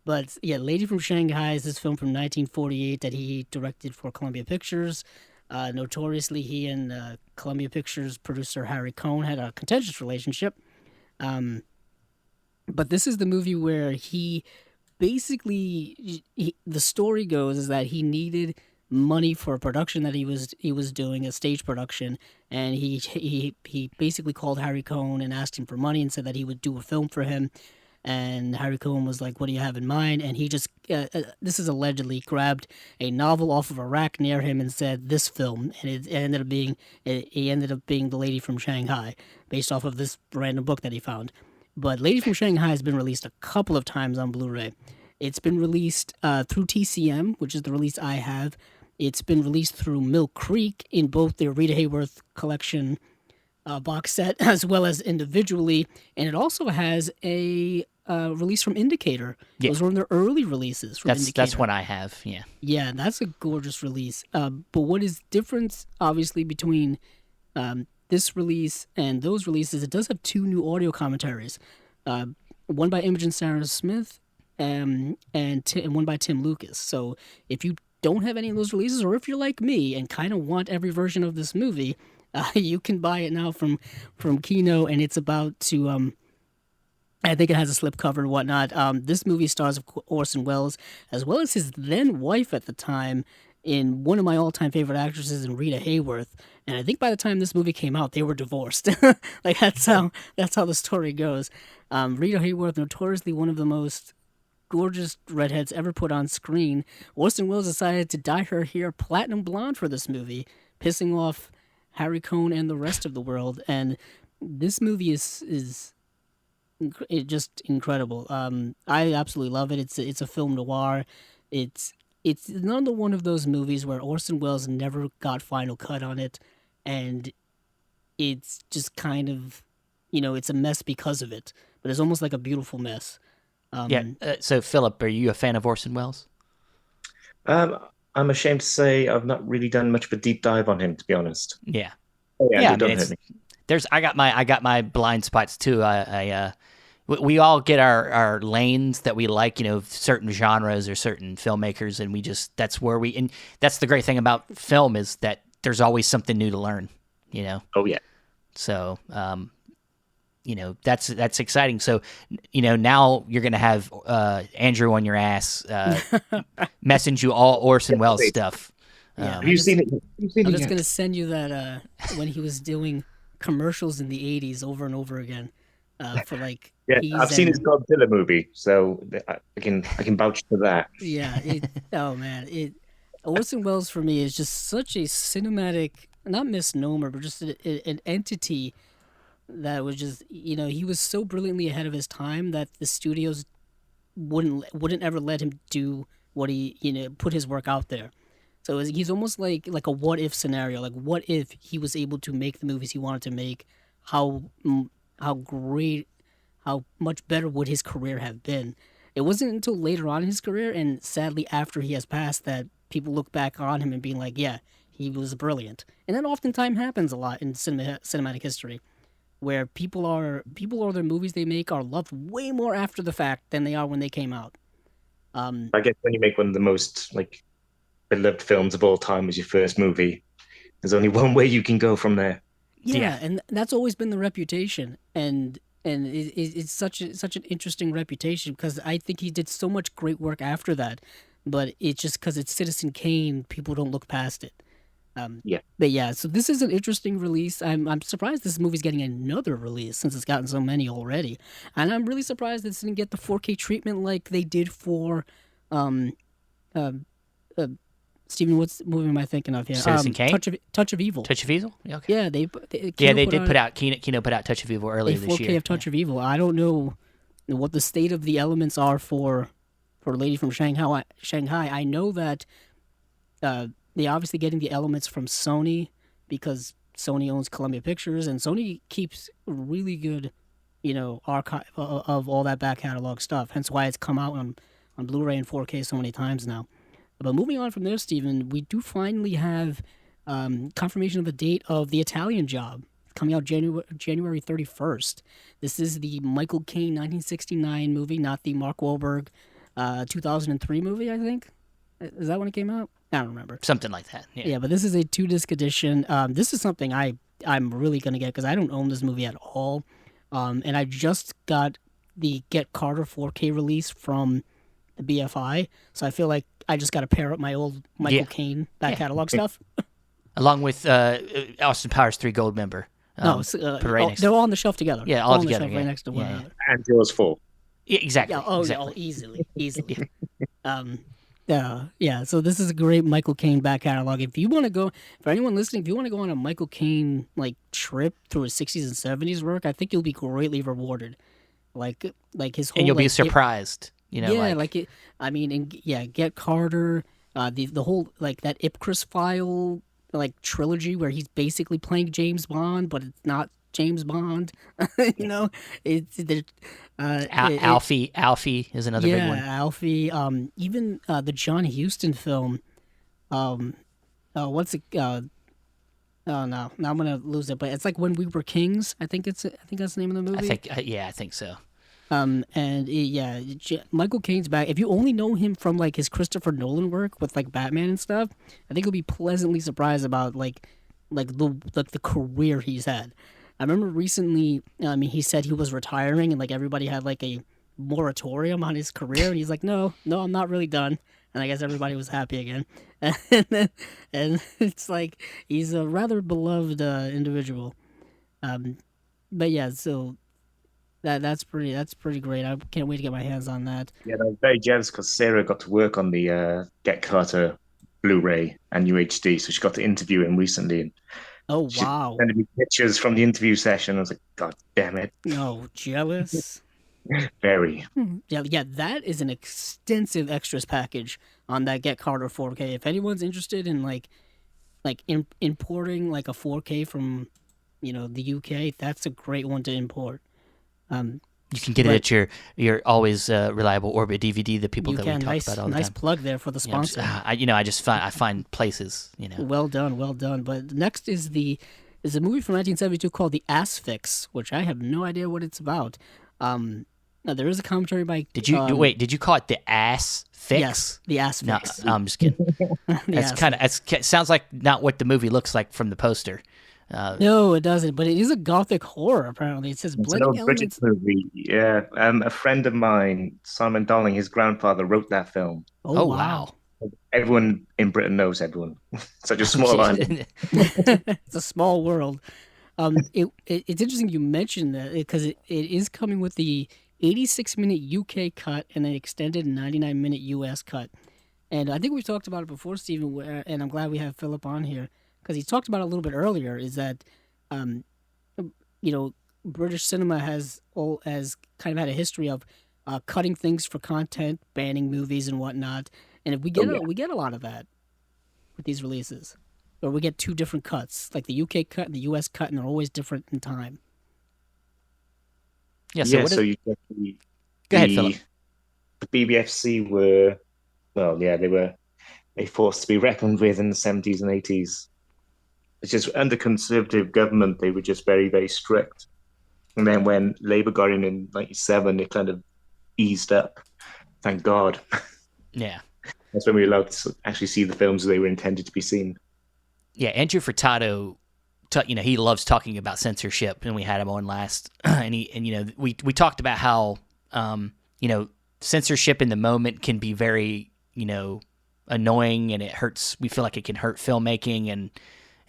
but yeah, Lady from Shanghai is this film from 1948 that he directed for Columbia Pictures. Notoriously, he and Columbia Pictures producer Harry Cohn had a contentious relationship. Um, but this is the movie where he basically the story goes is that he needed money for a production that he was doing, a stage production, and he basically called Harry Cohn and asked him for money and said that he would do a film for him. And Harry Cohn was like, "What do you have in mind?" And he just this is allegedly grabbed a novel off of a rack near him and said, "This film," and it ended up being The Lady from Shanghai, based off of this random book that he found. But Lady from Shanghai has been released a couple of times on Blu-ray. It's been released through TCM, which is the release I have. It's been released through Mill Creek in both the Rita Hayworth collection box set as well as individually, and it also has a release from Indicator. Yeah. Those were one of their early releases from Indicator. That's what I have. Yeah. Yeah, that's a gorgeous release. But what is different, obviously, between this release and those releases, it does have two new audio commentaries. One by Imogen Sarah Smith and one by Tim Lucas. So if you don't have any of those releases, or if you're like me and kind of want every version of this movie, you can buy it now from Kino, and it's about to. I think it has a slipcover and whatnot. This movie stars Orson Welles, as well as his then wife at the time, in one of my all-time favorite actresses, in Rita Hayworth. And I think by the time this movie came out, they were divorced. Like that's how the story goes. Rita Hayworth, notoriously one of the most gorgeous redheads ever put on screen. Orson Welles decided to dye her hair platinum blonde for this movie, pissing off Harry Cohn and the rest of the world. And this movie is just incredible. I absolutely love it. It's a film noir. It's another one of those movies where Orson Welles never got final cut on it, and it's just kind of, it's a mess because of it. But it's almost like a beautiful mess. Yeah. So, Philip, are you a fan of Orson Welles? I'm ashamed to say I've not really done much of a deep dive on him, to be honest. Yeah. Oh, yeah, Yeah. Andrew, don't hit me. I got my blind spots too. We all get our lanes that we like, certain genres or certain filmmakers, and that's where and that's the great thing about film is that there's always something new to learn, Oh, yeah. So, that's exciting. So, now you're going to have Andrew on your ass, message you all Orson Welles stuff. Yeah, Have you seen it? Have you seen I'm it just yet? gonna send you that when he was doing commercials in the '80s over and over again for like Yeah, peas I've seen his and- Godzilla movie, so I can vouch for that. Yeah. Oh man, Orson Welles for me is just such a cinematic, not misnomer, but just an entity that was just he was so brilliantly ahead of his time that the studios wouldn't ever let him do what he put his work out there. So he's almost like a what if scenario. Like, what if he was able to make the movies he wanted to make? How great, how much better would his career have been? it wasn't until later on in his career, and sadly after he has passed, that people look back on him and being like, yeah, he was brilliant. And that oftentimes happens a lot in cinematic history, where people or their movies they make are loved way more after the fact than they are when they came out. I guess when you make one of the most like beloved films of all time as your first movie, there's only one way you can go from there. Yeah, and that's always been the reputation, and it's such an interesting reputation because I think he did so much great work after that, but it's just because it's Citizen Kane, people don't look past it. Yeah. But yeah, so this is an interesting release. I'm surprised this movie's getting another release since it's gotten so many already, and I'm really surprised this didn't get the 4K treatment like they did for, um, uh, uh, Steven, what's movie am I thinking of here? Citizen Kane? Touch of Evil. Touch of Evil? Okay. Yeah, they did put out Kino put out Touch of Evil earlier a 4K this year. of Touch of Evil. I don't know what the state of the elements are for Lady from Shanghai. I know that they're obviously getting the elements from Sony because Sony owns Columbia Pictures, and Sony keeps really good, archive of all that back catalog stuff. Hence why it's come out on Blu-ray and 4K so many times now. But moving on from there, Stephen, we do finally have confirmation of the date of The Italian Job, coming out January 31st. This is the Michael Caine 1969 movie, not the Mark Wahlberg 2003 movie, I think. Is that when it came out? I don't remember. Something like that. Yeah, but this is a 2-disc edition. This is something I'm really going to get because I don't own this movie at all. And I just got the Get Carter 4K release from the BFI, so I feel like I just got to pair up my old Michael Caine back catalog stuff. Along with Austin Powers 3 Gold member. They're all on the shelf together. Yeah, all On together. the shelf right next to one another. And yours 4. Yeah, exactly. Yeah, exactly. Easily. So this is a great Michael Caine back catalog. If you want to go, for anyone listening, if you want to go on a Michael Caine trip through his 60s and 70s work, I think you'll be greatly rewarded. Like his whole, and you'll be surprised. Get Carter, the whole that Ipcris file trilogy where he's basically playing James Bond, but it's not James Bond. Alfie is another big one. Yeah, Alfie. Even the John Huston film. What's it? Oh no, now I'm gonna lose it. But it's like When We Were Kings. I think that's the name of the movie. I think so. Michael Caine's back. If you only know him from his Christopher Nolan work with Batman and stuff, I think you'll be pleasantly surprised about the career he's had. I remember recently, he said he was retiring and everybody had a moratorium on his career, and he's like, no, I'm not really done. And I guess everybody was happy again. And it's he's a rather beloved individual. But yeah, so. That's pretty great. I can't wait to get my hands on that. Yeah, I'm very jealous because Sarah got to work on the Get Carter Blu-ray and UHD, so she got to interview him recently. And oh wow! Sending me pictures from the interview session. I was like, God damn it! No, jealous. Very. Yeah. That is an extensive extras package on that Get Carter 4K. If anyone's interested in importing a 4K from the UK, that's a great one to import. You can get it at your always reliable Orbit DVD. The people that we talk about all the time. Nice plug there for the sponsor. I find places. Well done. But next is a movie from 1972 called The Ass Fix, which I have no idea what it's about. Now there is a commentary by. Did you call it The Ass Fix? Yes, The Ass Fix. No, I'm just kidding. It sounds like not what the movie looks like from the poster. No, it doesn't. But it is a gothic horror. Apparently, it says blending elements. British movie. Yeah, a friend of mine, Simon Dolling, his grandfather wrote that film. Oh wow! Everyone in Britain knows everyone. Such a small island. It's a small world. It's interesting you mentioned that because it is coming with the 86-minute UK cut and an extended 99-minute US cut. And I think we've talked about it before, Stephen. And I'm glad we have Philip on here. Because he talked about it a little bit earlier, is that, British cinema has kind of had a history of cutting things for content, banning movies and whatnot, and if we get a lot of that with these releases, or we get two different cuts, like the UK cut and the US cut, and they're always different in time. Yeah. So you get go ahead, Philip. the BBFC were, well, yeah, they were a force to be reckoned with in the 70s and 80s. It's just under conservative government, they were just very, very strict. And then when Labour got in '97, it kind of eased up. Thank God. Yeah. That's when we were allowed to actually see the films as they were intended to be seen. Yeah, Andrew Furtado, he loves talking about censorship, and we had him on last, and we talked about how, censorship in the moment can be very, annoying, and it hurts. We feel like it can hurt filmmaking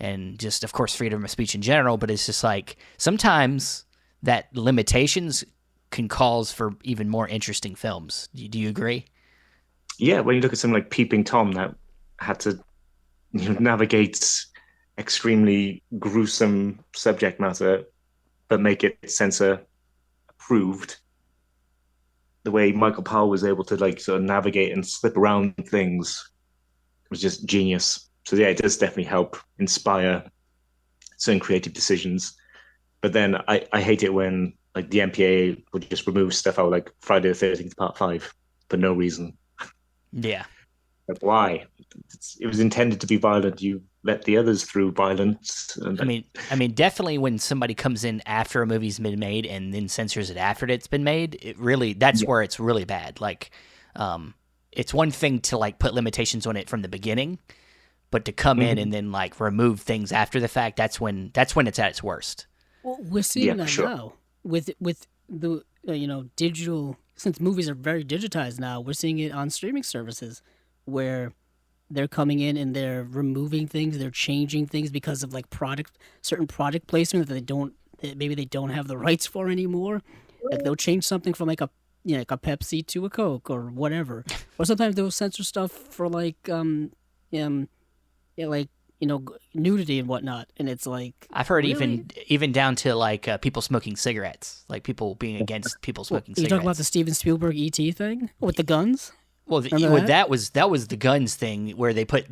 and just, of course, freedom of speech in general. But it's just like sometimes that limitations can cause for even more interesting films. Do you agree? Yeah, when you look at something like Peeping Tom that had to navigate extremely gruesome subject matter, but make it censor approved. The way Michael Powell was able to sort of navigate and slip around things was just genius. So yeah, it does definitely help inspire certain creative decisions. But then I hate it when the MPA would just remove stuff out like Friday the 13th Part 5 for no reason. Yeah. Like, why? It was intended to be violent. You let the others through violence. And I mean, definitely when somebody comes in after a movie's been made and then censors it after it's been made, that's where it's really bad. It's one thing to put limitations on it from the beginning, but to come in and then remove things after the fact, that's when it's at its worst. Well, we're seeing that now with the digital. Since movies are very digitized now, we're seeing it on streaming services where they're coming in and they're removing things, they're changing things because of certain product placement that maybe they don't have the rights for anymore. Like they'll change something from a Pepsi to a Coke or whatever. Or sometimes they'll censor stuff for nudity and whatnot. And it's I've heard really? even down to people smoking cigarettes, people being against people smoking cigarettes. You talking about the Steven Spielberg E.T. thing with the guns? Well, that was the guns thing where they put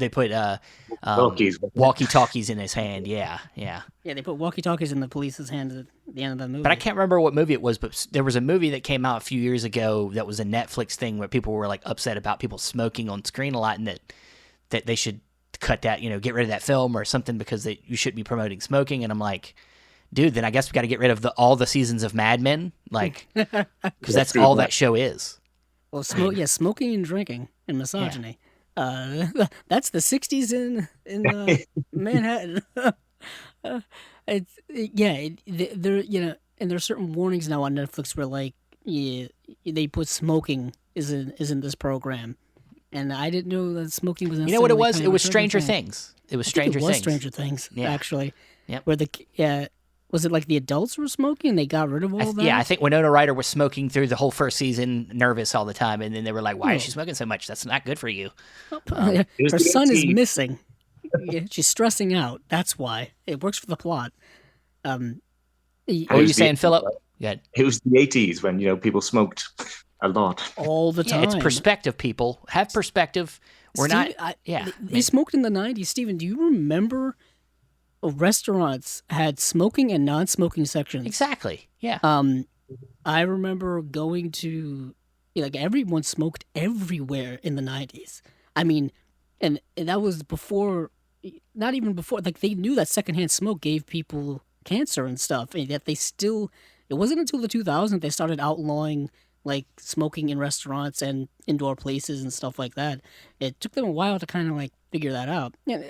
walkie-talkies in his hand. Yeah. Yeah, they put walkie-talkies in the police's hand at the end of the movie. But I can't remember what movie it was, but there was a movie that came out a few years ago that was a Netflix thing where people were upset about people smoking on screen a lot, and that they should cut that, get rid of that film or something because you shouldn't be promoting smoking. And I'm like, dude, then I guess we got to get rid of all the seasons of Mad Men, because that's all that show is. Well, smoking and drinking and misogyny. Yeah. That's the '60s in Manhattan. And there's certain warnings now on Netflix where they put smoking is in this program. And I didn't know that smoking was. You know what it was? It was Stranger Things. It was Stranger Things. Stranger Things, actually. Yep. Where was it the adults were smoking and they got rid of all that? Yeah, I think Winona Ryder was smoking through the whole first season, nervous all the time, and then they were like, "Why is she smoking so much? That's not good for you." Her son is missing. She's stressing out. That's why. It works for the plot. What are you saying, Philip? It was the '80s when people smoked a lot all the time. Yeah, it's perspective. People have perspective. They smoked in the '90s. Steven, do you remember restaurants had smoking and non-smoking sections? Exactly. Yeah. I remember going to everyone smoked everywhere in the '90s. I mean, and that was before, not even before. They knew that secondhand smoke gave people cancer and stuff, and yet it wasn't until the 2000s they started outlawing smoking in restaurants and indoor places and stuff like that. It took them a while to kind of figure that out. Yeah,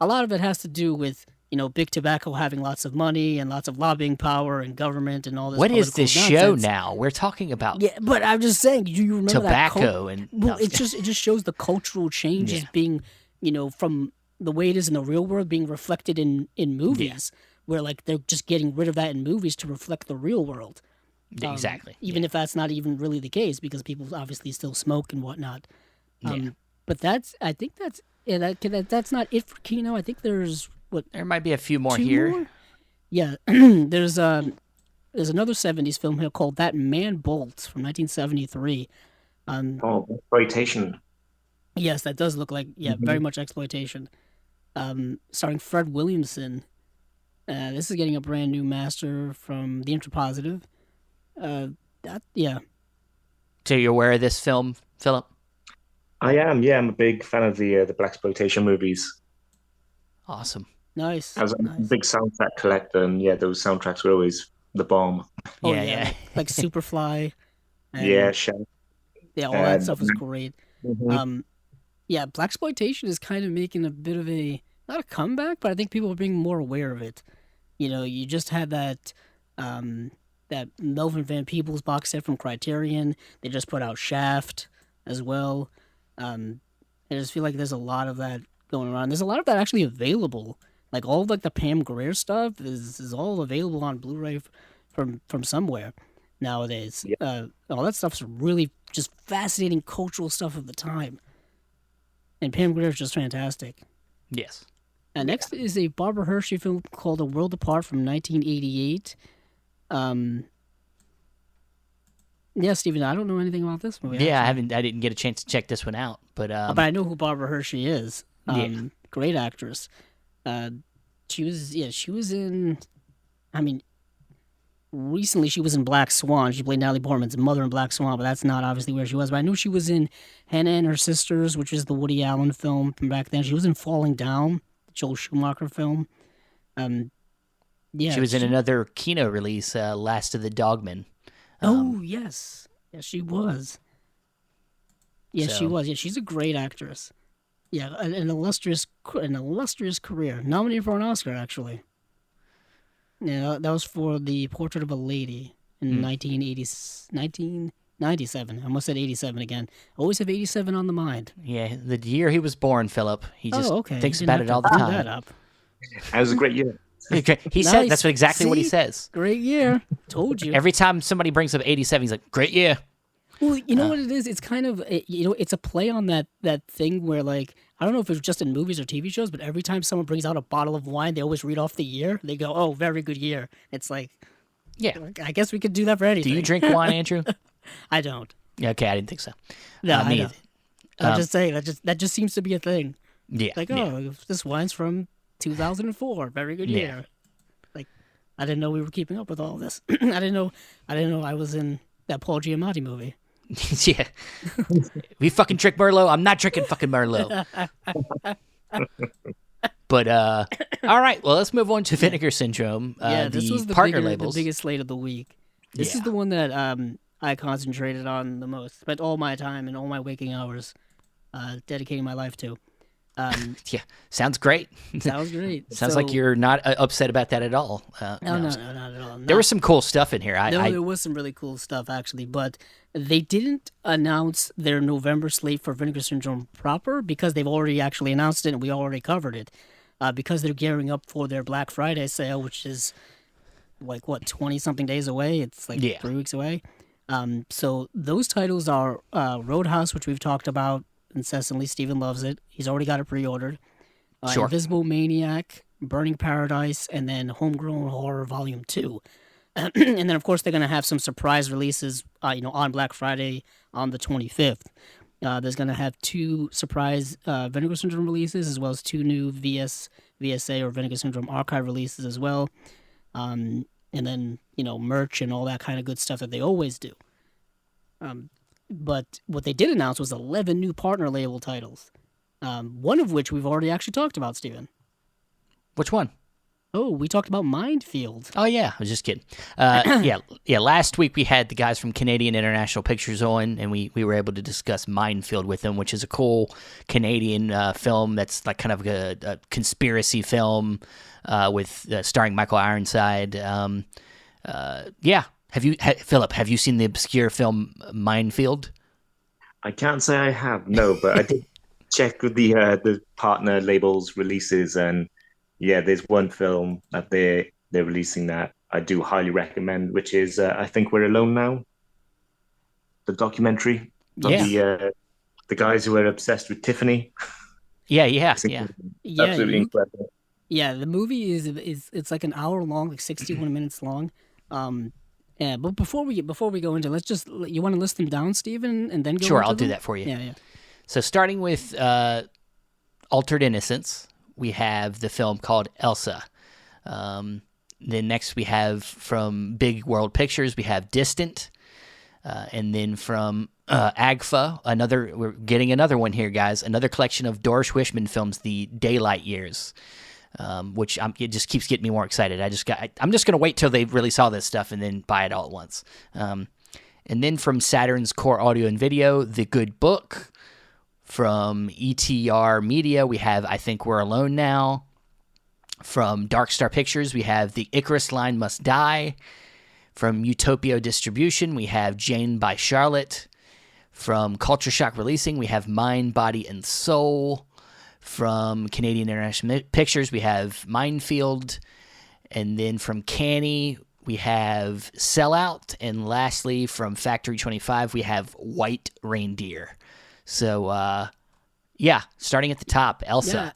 a lot of it has to do with big tobacco having lots of money and lots of lobbying power and government and all this. What is this nonsense. Show now? We're talking about but I'm just saying. Do you remember tobacco it just shows the cultural changes being from the way it is in the real world being reflected in movies, where they're just getting rid of that in movies to reflect the real world. Exactly. Even if that's not even really the case, because people obviously still smoke and whatnot. But that's not it for Kino. I think there's there might be a few more here. More? Yeah, there's another '70s film here called That Man Bolts from 1973. Exploitation. Yes, that does look like very much exploitation. Starring Fred Williamson. This is getting a brand new master from The Interpositive. So you're aware of this film, Philip? I am, yeah, I'm a big fan of the blaxploitation movies. Awesome. Nice, I was a nice. big soundtrack collector, and yeah, those soundtracks were always the bomb. Oh Yeah, yeah, yeah. like Superfly, Yeah, and Chef yeah, all that and stuff was great. Mhm. Um, yeah, blaxploitation is kind of making a bit of a not a comeback, but I think people are being more aware of it. You know, you just had um, that Melvin Van Peebles box set from Criterion. They just put out Shaft as well. Um, I just feel like there's a lot of that going around. There's a lot of that actually available. Like all of like the Pam Grier stuff is all available on Blu-ray from somewhere nowadays. Yeah, All that stuff's really just fascinating cultural stuff of the time. And Pam Grier is just fantastic. Yes. yeah. Next is a Barbara Hershey film called A World Apart from 1988. Um, yeah, Steven, I don't know anything about this movie Yeah, actually, I didn't get a chance to check this one out, but but I know who Barbara Hershey is. yeah. Great actress. Uh, she was in. I mean, recently she was in Black Swan. She played Natalie Portman's mother in Black Swan, but that's not obviously where she was. But I knew she was in Hannah and Her Sisters, which is the Woody Allen film from back then. She was in Falling Down, the Joel Schumacher film. Um, She yeah, was in another Kino release, Last of the Dogmen. Oh yes, yes she was. Yes, she So was. Yeah, she's a great actress. Yeah, an illustrious career. Nominated for an Oscar, actually. Yeah, that was for The Portrait of a Lady in hmm. 1997. I almost said 87 again. Always have 87 on the mind. Yeah, the year he was born, Philip. He just Oh, okay. You thinks didn't about have it to all the bring time. that up. It was a great year. He said Nice. that's exactly what he See? says. Great year. Told you. Every time somebody brings up 87, he's like, "Great year." Well, you know what it is? It's kind of it's a play on that thing where like I don't know if it's just in movies or TV shows, but every time someone brings out a bottle of wine, they always read off the year. They go, "Oh, very good year." It's like Yeah. I guess we could do that for Do anything. you drink wine, Andrew? I don't. Yeah, okay, I didn't think so. No, I Me don't. either. I'm Um, just saying that just seems to be a thing. Yeah. Like, yeah. oh, this wine's from 2004, very good Yeah. year. Like, I didn't know we were keeping up with all this. I didn't know I was in that Paul Giamatti movie. Yeah. We fucking drink Merlot. I'm not drinking fucking Merlot. But all right. Well, let's move on to Vinegar Syndrome. Yeah, this the was the partner labels. biggest slate of the week. This is Yeah. the one that I concentrated on the most. Spent all my time and all my waking hours dedicating my life to. Yeah. Sounds great. Sounds great. Sounds So- like you're not upset about that at all. no, not at all. There was some cool stuff in here. There was some really cool stuff actually, but they didn't announce their November slate for Vinegar Syndrome proper because they've already actually announced it and we already covered it. Because they're gearing up for their Black Friday sale, which is like what 20 something days away. It's like Yeah. 3 weeks away. So those titles are Roadhouse, which we've talked about incessantly. Steven loves it. He's already got it pre-ordered. Sure. Invisible Maniac, Burning Paradise, and then Homegrown Horror Volume 2. And then, of course, they're going to have some surprise releases, on Black Friday on the 25th. There's going to have 2 surprise Vinegar Syndrome releases, as well as 2 new VSA or Vinegar Syndrome archive releases as well. And then, merch and all that kind of good stuff that they always do. But what they did announce was 11 new partner label titles. One of which we've already actually talked about, Steven. Which one? Oh, we talked about Mindfield. Oh yeah, I was just kidding. Yeah. Last week we had the guys from Canadian International Pictures on, and we were able to discuss Minefield with them, which is a cool Canadian film that's like kind of a conspiracy film with starring Michael Ironside. Yeah. Philip? Have you seen the obscure film Minefield? I can't say I have, no, but I did check with the partner labels releases, and yeah, there's one film that they're releasing that I do highly recommend, which is I Think We're Alone Now, the documentary of Yeah. the guys who are obsessed with Tiffany. Yeah. It's Yeah. Yeah, absolutely incredible. yeah. The movie is it's like an hour long, like 61 minutes long. Yeah, but before we go into, you want to list them down, Steven, and then go. Sure, into I'll do them? that for you. Yeah. So starting with Altered Innocence, we have the film called Elsa. Then next we have from Big World Pictures, we have Distant. And then from AGFA, we're getting another one here, guys. Another collection of Doris Wishman films, the Daylight Years, which it just keeps getting me more excited. I'm just gonna wait till they release all this stuff and then buy it all at once. And then from Saturn's Core Audio and Video, The Good Book. From ETR Media, we have I Think We're Alone Now. From Dark Star Pictures, we have The Icarus Line Must Die. From Utopia Distribution, we have Jane by Charlotte. From Culture Shock Releasing, we have Mind, Body, and Soul. From Canadian International Pictures, we have Minefield. And then from Canny, we have Sellout. And lastly, from Factory 25, we have White Reindeer. So, starting at the top, Elsa. Yeah.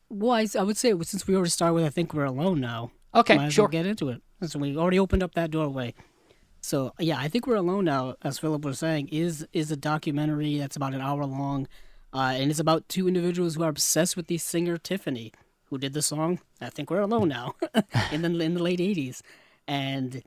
Well, I would say, since we already started with I Think We're Alone Now. Okay, might as well get into it. So we already opened up that doorway. So, yeah, I Think We're Alone Now, as Philip was saying, is a documentary that's about an hour long. And it's about two individuals who are obsessed with the singer Tiffany, who did the song I Think We're Alone Now in the late 80s. And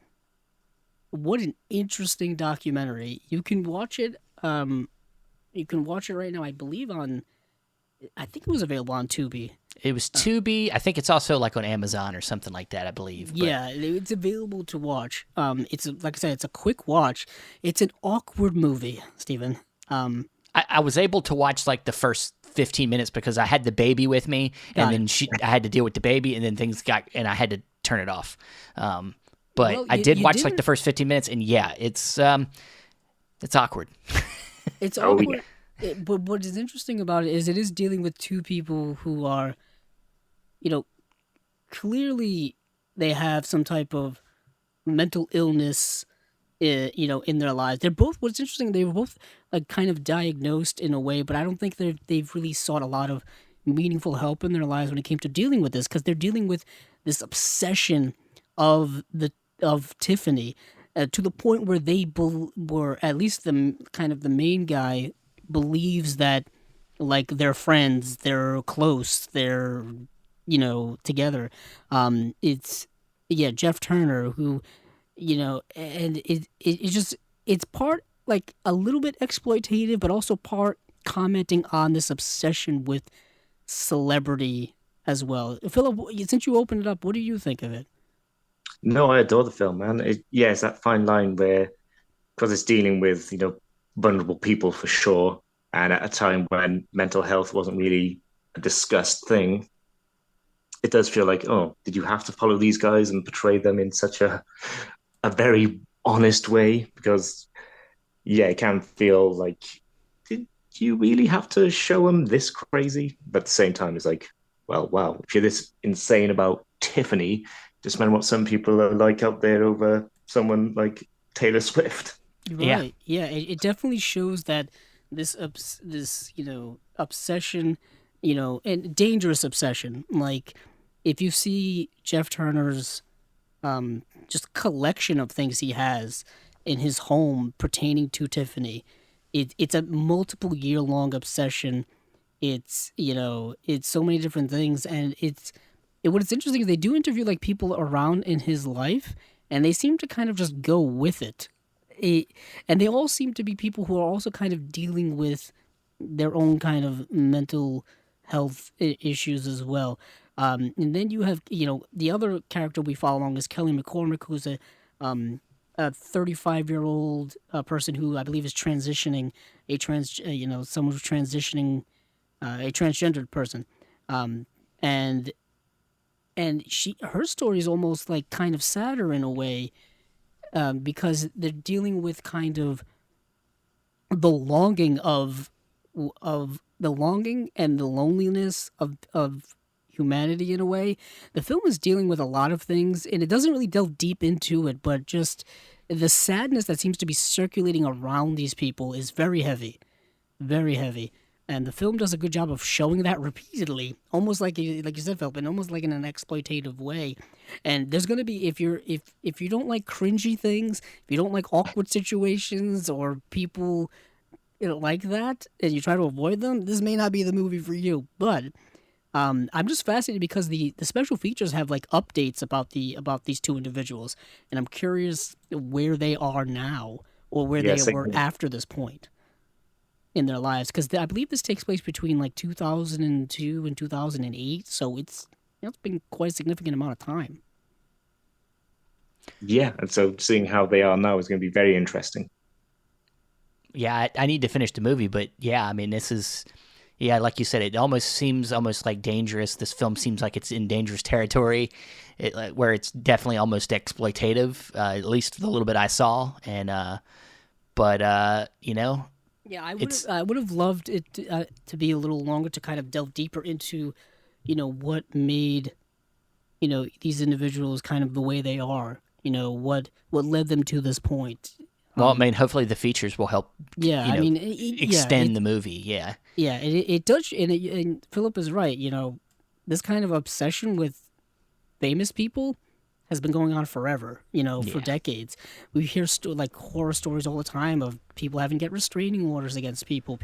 what an interesting documentary. You can watch it. You can watch it right now, I believe, I think it was available on Tubi. It was Tubi. I think it's also like on Amazon or something like that, I believe. But... yeah, it's available to watch. It's like I said, it's a quick watch. It's an awkward movie, Stephen. I was able to watch like the first 15 minutes because I had the baby with me, and then I had to deal with the baby, and then and I had to turn it off. But I did watch like the first 15 minutes, and yeah, it's awkward. It's awkward. But what is interesting about it is dealing with two people who are, clearly they have some type of mental illness, in their lives. What's interesting, they were both like kind of diagnosed in a way, but I don't think they've really sought a lot of meaningful help in their lives when it came to dealing with this, because they're dealing with this obsession of Tiffany, to the point where they were, at least the main guy believes that like they're friends, they're close, they're together. It's Jeff Turner, who and it's part like a little bit exploitative, but also part commenting on this obsession with celebrity as well. Philip, since you opened it up, what do you think of it? No, I adore the film, man. It's that fine line where, because it's dealing with, vulnerable people for sure, and at a time when mental health wasn't really a discussed thing, it does feel like, oh, did you have to follow these guys and portray them in such a very honest way? Because, it can feel like, did you really have to show them this crazy? But at the same time, it's like, well, wow, if you're this insane about Tiffany, just imagine what some people are like out there over someone like Taylor Swift. Right. Yeah. It definitely shows that this obsession, and dangerous obsession. Like, if you see Jeff Turner's just collection of things he has in his home pertaining to Tiffany, it's a multiple year long obsession. It's it's so many different things, and what's interesting is they do interview like people around in his life, and they seem to kind of just go with it. And they all seem to be people who are also kind of dealing with their own kind of mental health issues as well. And then you have, the other character we follow along is Kelly McCormick, who's a 35-year-old person who I believe is transitioning, someone who's transitioning, a transgendered person. And her story is almost like kind of sadder in a way, because they're dealing with kind of the longing of the longing and the loneliness of humanity in a way. The film is dealing with a lot of things, and it doesn't really delve deep into it, but just the sadness that seems to be circulating around these people is very heavy, very heavy. And the film does a good job of showing that repeatedly, almost like you said, Philip, and almost like in an exploitative way. And there's going to be, if you don't like cringy things, if you don't like awkward situations or people like that, and you try to avoid them, this may not be the movie for you. But I'm just fascinated because the special features have like updates about these two individuals, and I'm curious where they are now or where Yeah, they same were here. after this point in their lives. Because I believe this takes place between like 2002 and 2008, so it's been quite a significant amount of time. Yeah, and so seeing how they are now is going to be very interesting. Yeah, I need to finish the movie, but yeah, I mean, this is, yeah, like you said, it almost seems almost like dangerous. This film seems like it's in dangerous territory, where it's definitely almost exploitative, at least the little bit I saw. And but Yeah, it's I would have loved it to be a little longer to kind of delve deeper into, what made these individuals kind of the way they are. What led them to this point. well, I mean, hopefully the features will help, Yeah, you I know, mean, extend the movie. Yeah, it does, and Philip is right. This kind of obsession with famous people has been going on forever. For yeah. decades. We hear like horror stories all the time of people having to get restraining orders against people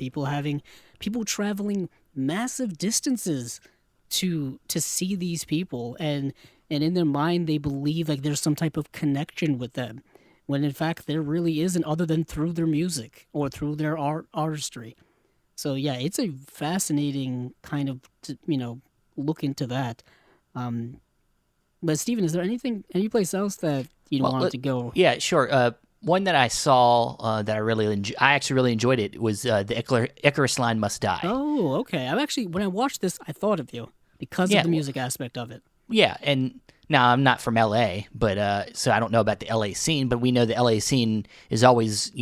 traveling massive distances to see these people, and in their mind they believe like there's some type of connection with them, when in fact there really isn't, other than through their music or through their artistry. So yeah, it's a fascinating kind of look into that. Um, but Steven, is there any place else that you Well, wanted to go? yeah, sure. One that I saw that I actually really enjoyed it was the Icarus Line Must Die. Oh, okay. I'm actually, when I watched this, I thought of you because of Yeah, the music aspect of it. yeah, and now I'm not from LA, but so I don't know about the LA scene, but we know the LA scene is always,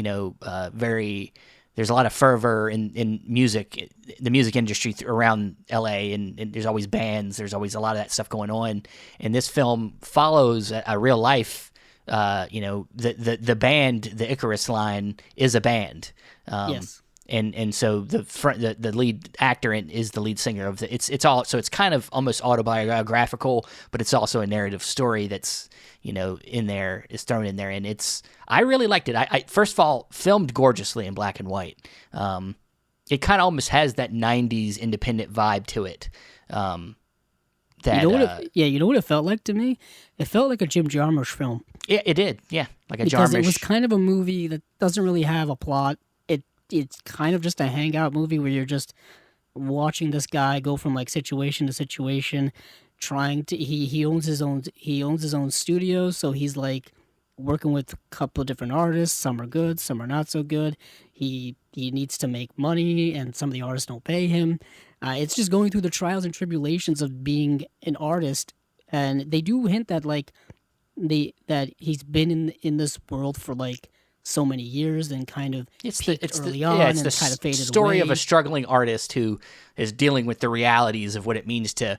very. There's a lot of fervor in music, the music industry around LA, and there's always bands. There's always a lot of that stuff going on, and this film follows a real life. The band, the Icarus Line, is a band. Yes. And so the lead actor is the lead singer of the it's kind of almost autobiographical, but it's also a narrative story that's in there, is thrown in there, and I really liked it. I first of all, filmed gorgeously in black and white. It kind of almost has that '90s independent vibe to it. You know what? You know what it felt like to me? It felt like a Jim Jarmusch film it did, yeah, like a because it Jarmusch. was kind of a movie that doesn't really have a plot. It's kind of just a hangout movie where you're just watching this guy go from like situation to situation, trying to he owns his own studio, so he's like working with a couple of different artists. Some are good, some are not so good. He needs to make money, and some of the artists don't pay him. It's just going through the trials and tribulations of being an artist, and they do hint that like that he's been in this world for like so many years and kind of peaked early on and kind of faded story away. of a struggling artist who is dealing with the realities of what it means to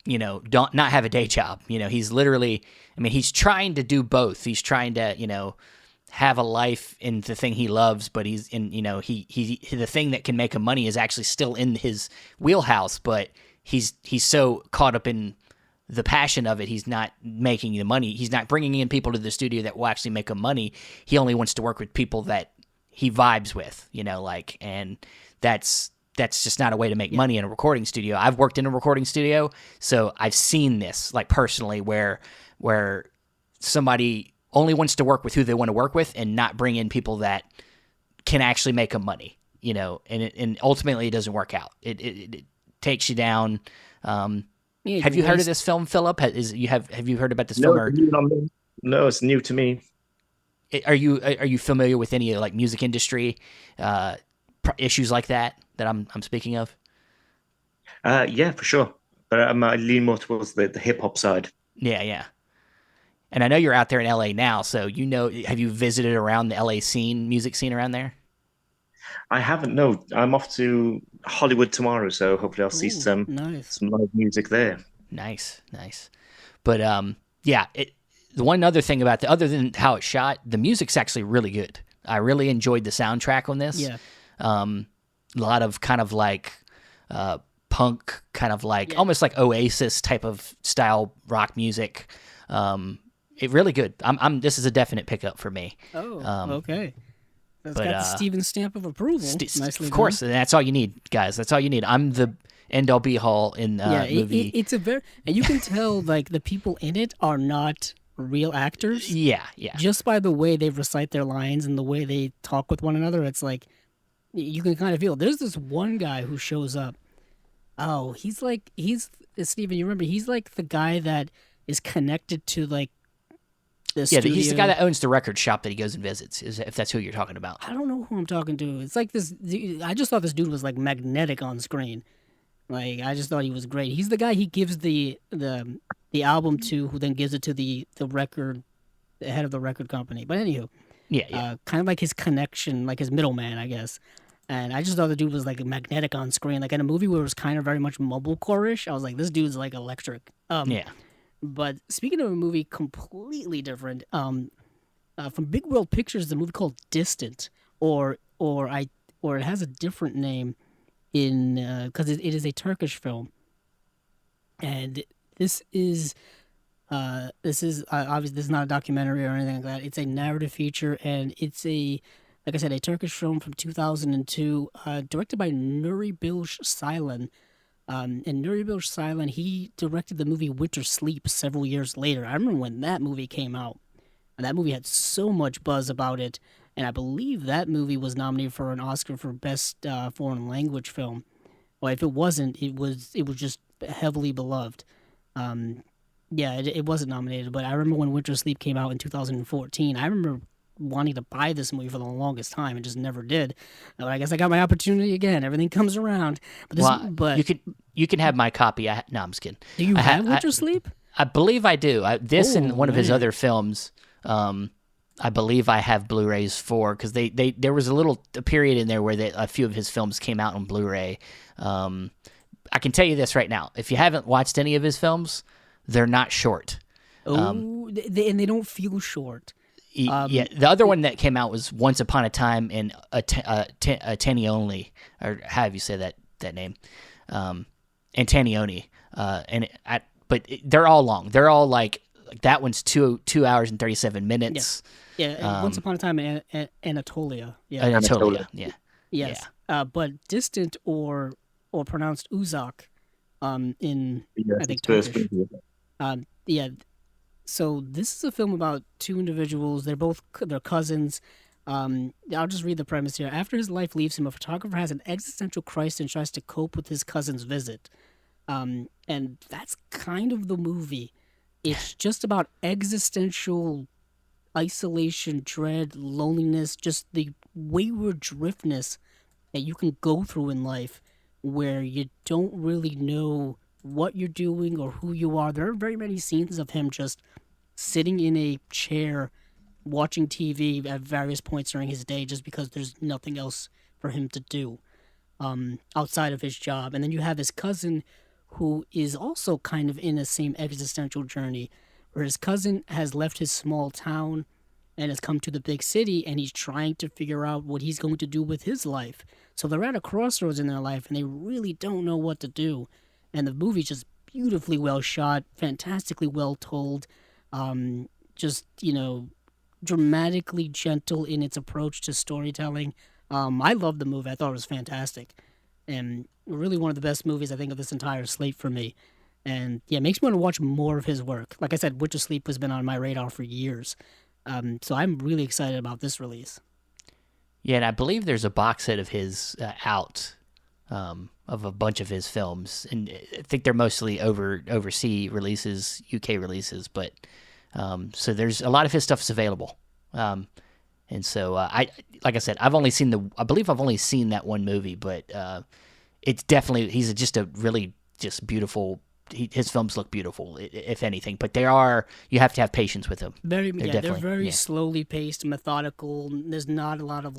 don't not have a day job. He's literally, I mean, he's trying to do both. He's trying to have a life in the thing he loves, but he's in he the thing that can make him money is actually still in his wheelhouse, but he's so caught up in the passion of it, he's not making the money. He's not bringing in people to the studio that will actually make him money. He only wants to work with people that he vibes with, and that's just not a way to make money in a recording studio. I've worked in a recording studio, so I've seen this like personally where somebody only wants to work with who they want to work with and not bring in people that can actually make them money, and ultimately it doesn't work out. It takes you down. Yeah, Have you heard of this film, Philip? Have you heard about this No, film? Or no, it's new to me. are you familiar with any like music industry issues like that I'm speaking of? Yeah, for sure. But I lean more towards the hip hop side. Yeah, yeah. And I know you're out there in LA now, so have you visited around the LA scene, music scene around there? I haven't. No, I'm off to Hollywood tomorrow, so hopefully I'll see Ooh, nice. some live music there. Nice, nice. But yeah. The one other thing about other than how it's shot, the music's actually really good. I really enjoyed the soundtrack on this. Yeah. A lot of kind of like punk, kind of like almost like Oasis type of style rock music. It really good. This is a definite pickup for me. Oh, okay. That's got the Steven stamp of approval. Nicely of course, done. and that's all you need, guys. That's all you need. I'm the end all be all in movie. It's a very, and you can tell like the people in it are not real actors, Yeah, yeah, just by the way they recite their lines and the way they talk with one another, it's like you can kind of feel. There's this one guy who shows up. Oh, he's Steven. You remember he's like the guy that is connected to like the yeah. He's the guy studio. that owns the record shop that he goes and visits. If that's who you're talking about. I don't know who I'm talking to. It's like this. I just thought this dude was like magnetic on screen. Like I just thought he was great. He's the guy he gives the album to, who then gives it to the head of the record company. But anywho, Yeah, yeah. kind of like his connection, like his middleman, I guess. And I just thought the dude was like magnetic on screen, like in a movie where it was kind of very much mumblecore-ish. I was like, this dude's like electric. Yeah. But speaking of a movie completely different, from Big World Pictures, the movie called Distant, or it has a different name in because it is a Turkish film, and this is obviously this is not a documentary or anything like that. It's a narrative feature, and it's like I said, a Turkish film from 2002, directed by Nuri Bilge Ceylan. And Nuri Bilge Ceylan, he directed the movie Winter Sleep several years later. I remember when that movie came out, and that movie had so much buzz about it. And I believe that movie was nominated for an Oscar for Best Foreign Language Film. Well, if it wasn't, it was just heavily beloved. Um, yeah, it wasn't nominated, but I remember when Winter Sleep came out in 2014. I remember wanting to buy this movie for the longest time and just never did. But I guess I got my opportunity again. Everything comes around. Well, But you can have my copy. No, I'm just kidding. do you I have Winter Sleep? I believe I do. This Oh and one of his man. other films. I believe I have Blu-rays for because they there was a period in there where a few of his films came out on Blu-ray. I can tell you this right now: if you haven't watched any of his films, they're not short. And they don't feel short. Yeah, the other one that came out was Once Upon a Time in Antonioni, or how have you say that name? Antonioni. They're all long. They're all like that one's 2 hours and 37 minutes. Yeah, Once Upon a Time in Anatolia. Yeah, Anatolia. Yeah. yes. But distant or pronounced Uzak, in I Yes, think it's first Turkish. movie. Yeah. So this is a film about two individuals. They're cousins. I'll just read the premise here. After his life leaves him, a photographer has an existential crisis and tries to cope with his cousin's visit. And that's kind of the movie. It's just about existential isolation, dread, loneliness, just the wayward driftness that you can go through in life where you don't really know what you're doing or who you are. There are very many scenes of him just sitting in a chair watching TV at various points during his day just because there's nothing else for him to do outside of his job. And then you have his cousin who is also kind of in the same existential journey where his cousin has left his small town and has come to the big city and he's trying to figure out what he's going to do with his life. So they're at a crossroads in their life and they really don't know what to do. And the movie's just beautifully well shot, fantastically well told, just, dramatically gentle in its approach to storytelling. I loved the movie. I thought it was fantastic. And really one of the best movies, I think, of this entire slate for me. And yeah, it makes me want to watch more of his work. Like I said, Winter Sleep has been on my radar for years. So I'm really excited about this release. Yeah, and I believe there's a box set of his out of a bunch of his films, and I think they're mostly overseas releases, UK releases, but so there's a lot of his stuff's available. And so like I said, I believe I've only seen that one movie, but it's definitely he's just a really just beautiful. His films look beautiful, if anything, but you have to have patience with him. They're Definitely, very yeah. slowly paced, methodical. There's not a lot of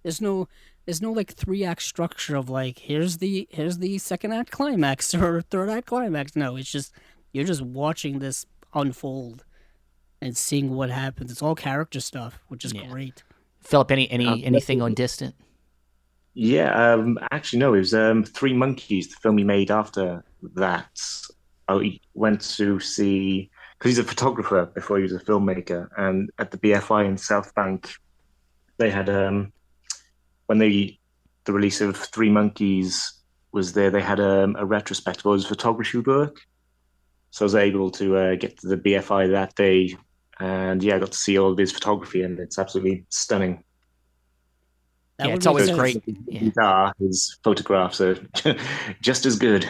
there's no like 3-act structure of like here's the second act climax or third act climax. No, it's just you're just watching this unfold and seeing what happens. It's all character stuff, which is Yeah. great. Philip, anything on Distant? Yeah, actually, no, it was Three Monkeys, the film he made after that. I went to see, because he's a photographer before he was a filmmaker, and at the BFI in South Bank, they had, when the release of Three Monkeys was there, they had a retrospective of his photography work. So I was able to get to the BFI that day, and yeah, I got to see all of his photography, and it's absolutely stunning. That Yeah, would it's make always sense. great. Yeah, His photographs are just as good.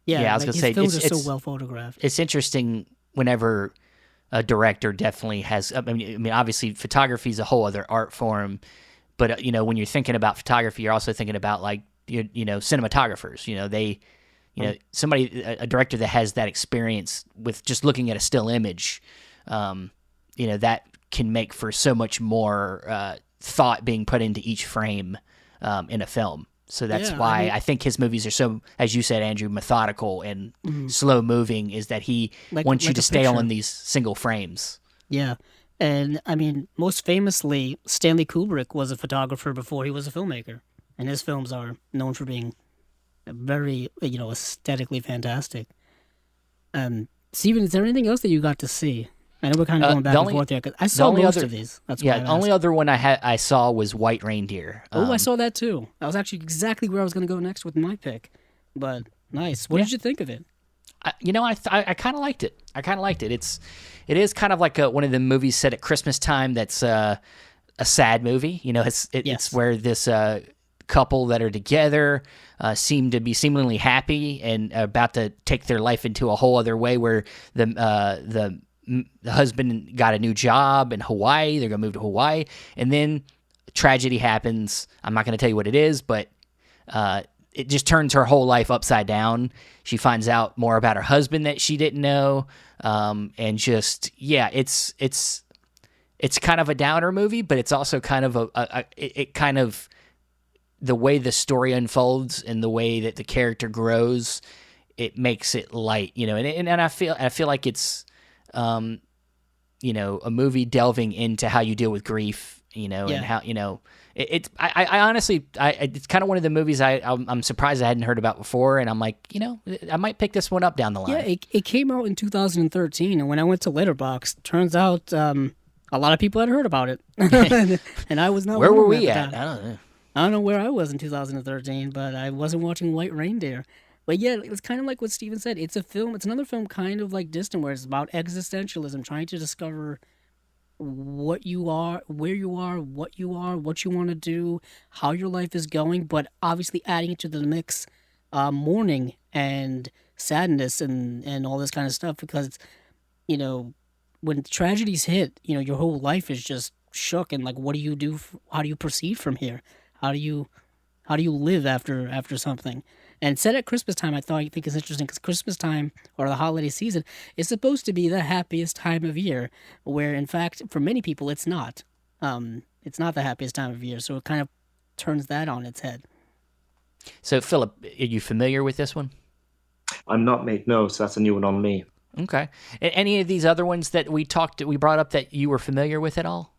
Yeah, yeah. I was like gonna his say films are so well photographed. it's interesting whenever a director definitely has. I mean, obviously, photography is a whole other art form. But when you're thinking about photography, you're also thinking about like cinematographers. Somebody, a director that has that experience with just looking at a still image, that can make for so much more thought being put into each frame in a film. So that's Yeah, I why mean, I think his movies are so, as you said, Andrew, methodical and mhm, slow moving. Is that he wants you like to a stay on picture. these single frames? Yeah. And I mean, most famously, Stanley Kubrick was a photographer before he was a filmmaker. And his films are known for being very, aesthetically fantastic. Steven, is there anything else that you got to see? I know we're kind of going The back and only forth here because I the saw only most other of these. That's why Yeah, I'm the only asking. other one I saw was White Reindeer. Oh, I saw that too. That was actually exactly where I was going to go next with my pick. But nice. What Yeah, did you think of it? I kind of liked it. I kind of liked it. It is kind of like one of the movies set at Christmas time. That's a sad movie. It's Yes. where this couple that are together seem to be seemingly happy and about to take their life into a whole other way. Where the husband got a new job in Hawaii. They're gonna move to Hawaii, and then tragedy happens. I'm not gonna tell you what it is, but it just turns her whole life upside down. She finds out more about her husband that she didn't know, and just it's kind of a downer movie, but it's also kind of it kind of the way the story unfolds and the way that the character grows, it makes it light, and I feel like it's a movie delving into how you deal with grief, and Yeah. how I honestly it's kind of one of the movies I'm surprised I hadn't heard about before, and I'm like, I might pick this one up down the line. Yeah, it came out in 2013, and when I went to Letterboxd, turns out a lot of people had heard about it, and I was not. Where one were of them we the at? time. I don't know. I don't know where I was in 2013, but I wasn't watching White Reindeer. But yeah, it's kind of like what Steven said. It's a film. It's another film, kind of like Distant, where it's about existentialism, trying to discover what you are, where you are, what you want to do, how your life is going, but obviously adding to the mix, mourning and sadness and all this kind of stuff because you know when tragedies hit, your whole life is just shook and like what do you do? How do you proceed from here? How do you live after something? And set at Christmas time, I think is interesting because Christmas time or the holiday season is supposed to be the happiest time of year, where in fact for many people it's not. It's not the happiest time of year, so it kind of turns that on its head. So Philip, are you familiar with this one? I'm not made no, so that's a new one on me. Okay. Any of these other ones that we brought up that you were familiar with at all?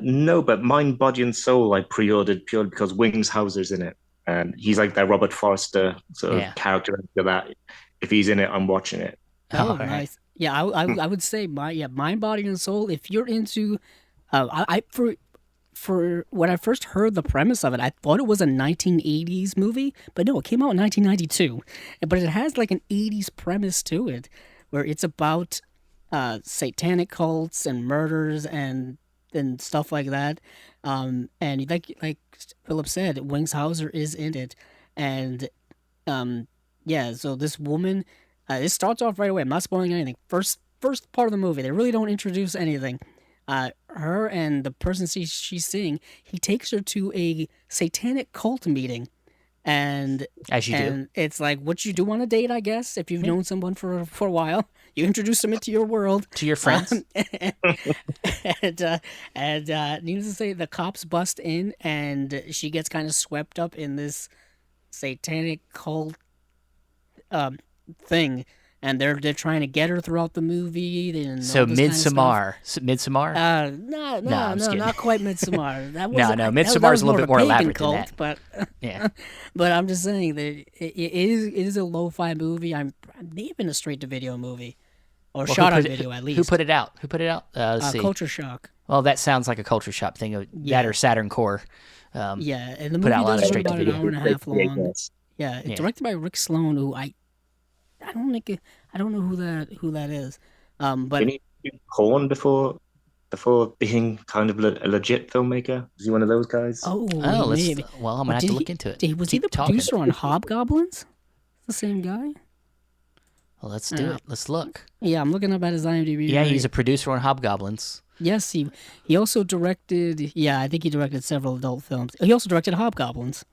No, but Mind, Body, and Soul I pre-ordered purely because Wings Hauser's in it, and he's like that Robert Forster sort of Yeah. character that if he's in it, I'm watching it. Oh, All right. nice. Yeah, I would say Mind, Body, and Soul. If you're into, for when I first heard the premise of it, I thought it was a 1980s movie, but no, it came out in 1992. But it has like an 80s premise to it, where it's about satanic cults and murders and stuff like that. And like Philip said, Wings Hauser is in it, and yeah. So this woman, this starts off right away. I'm not spoiling anything. First part of the movie, they really don't introduce anything. Her and the person she's seeing, he takes her to a satanic cult meeting, and As you do. and it's like what you do on a date, I guess. If you've Yeah. known someone for a while, you introduce them into your world. To your friends. And needless to say, the cops bust in, and she gets kind of swept up in this satanic cult um, thing, and they're trying to get her throughout the movie and So all this kind of stuff. Midsommar. No, No, I'm just kidding. not quite Midsommar. That No, wasn't, no, that Midsommar was is a little bit of more pagan elaborate than cult, that. but Yeah. but I'm just saying that it is a lo-fi movie. It may have been a straight-to-video movie, or Well, shot who on put it- video at Who least. put it out? Who put it out? Let's see. Culture Shock. Well, that sounds like a Culture Shop thing. That Yeah. or Saturn Core. Yeah, and the put movie out a lot of does run straight to about an video. hour and a half long. Yes. Yeah, it's Yeah. directed by Rick Sloan, who I I don't know who that is. But Didn't he do porn before being kind of a legit filmmaker? Was he one of those guys? oh, Oh, he may have. well, I'm But gonna have to look into it. was he Keep the talking. producer on Hobgoblins? The same guy? Well, let's do it. Let's look. Yeah, I'm looking up at his IMDb. Yeah, right. he's a producer on Hobgoblins. Yes, he also directed. Yeah, I think he directed several adult films. He also directed Hobgoblins.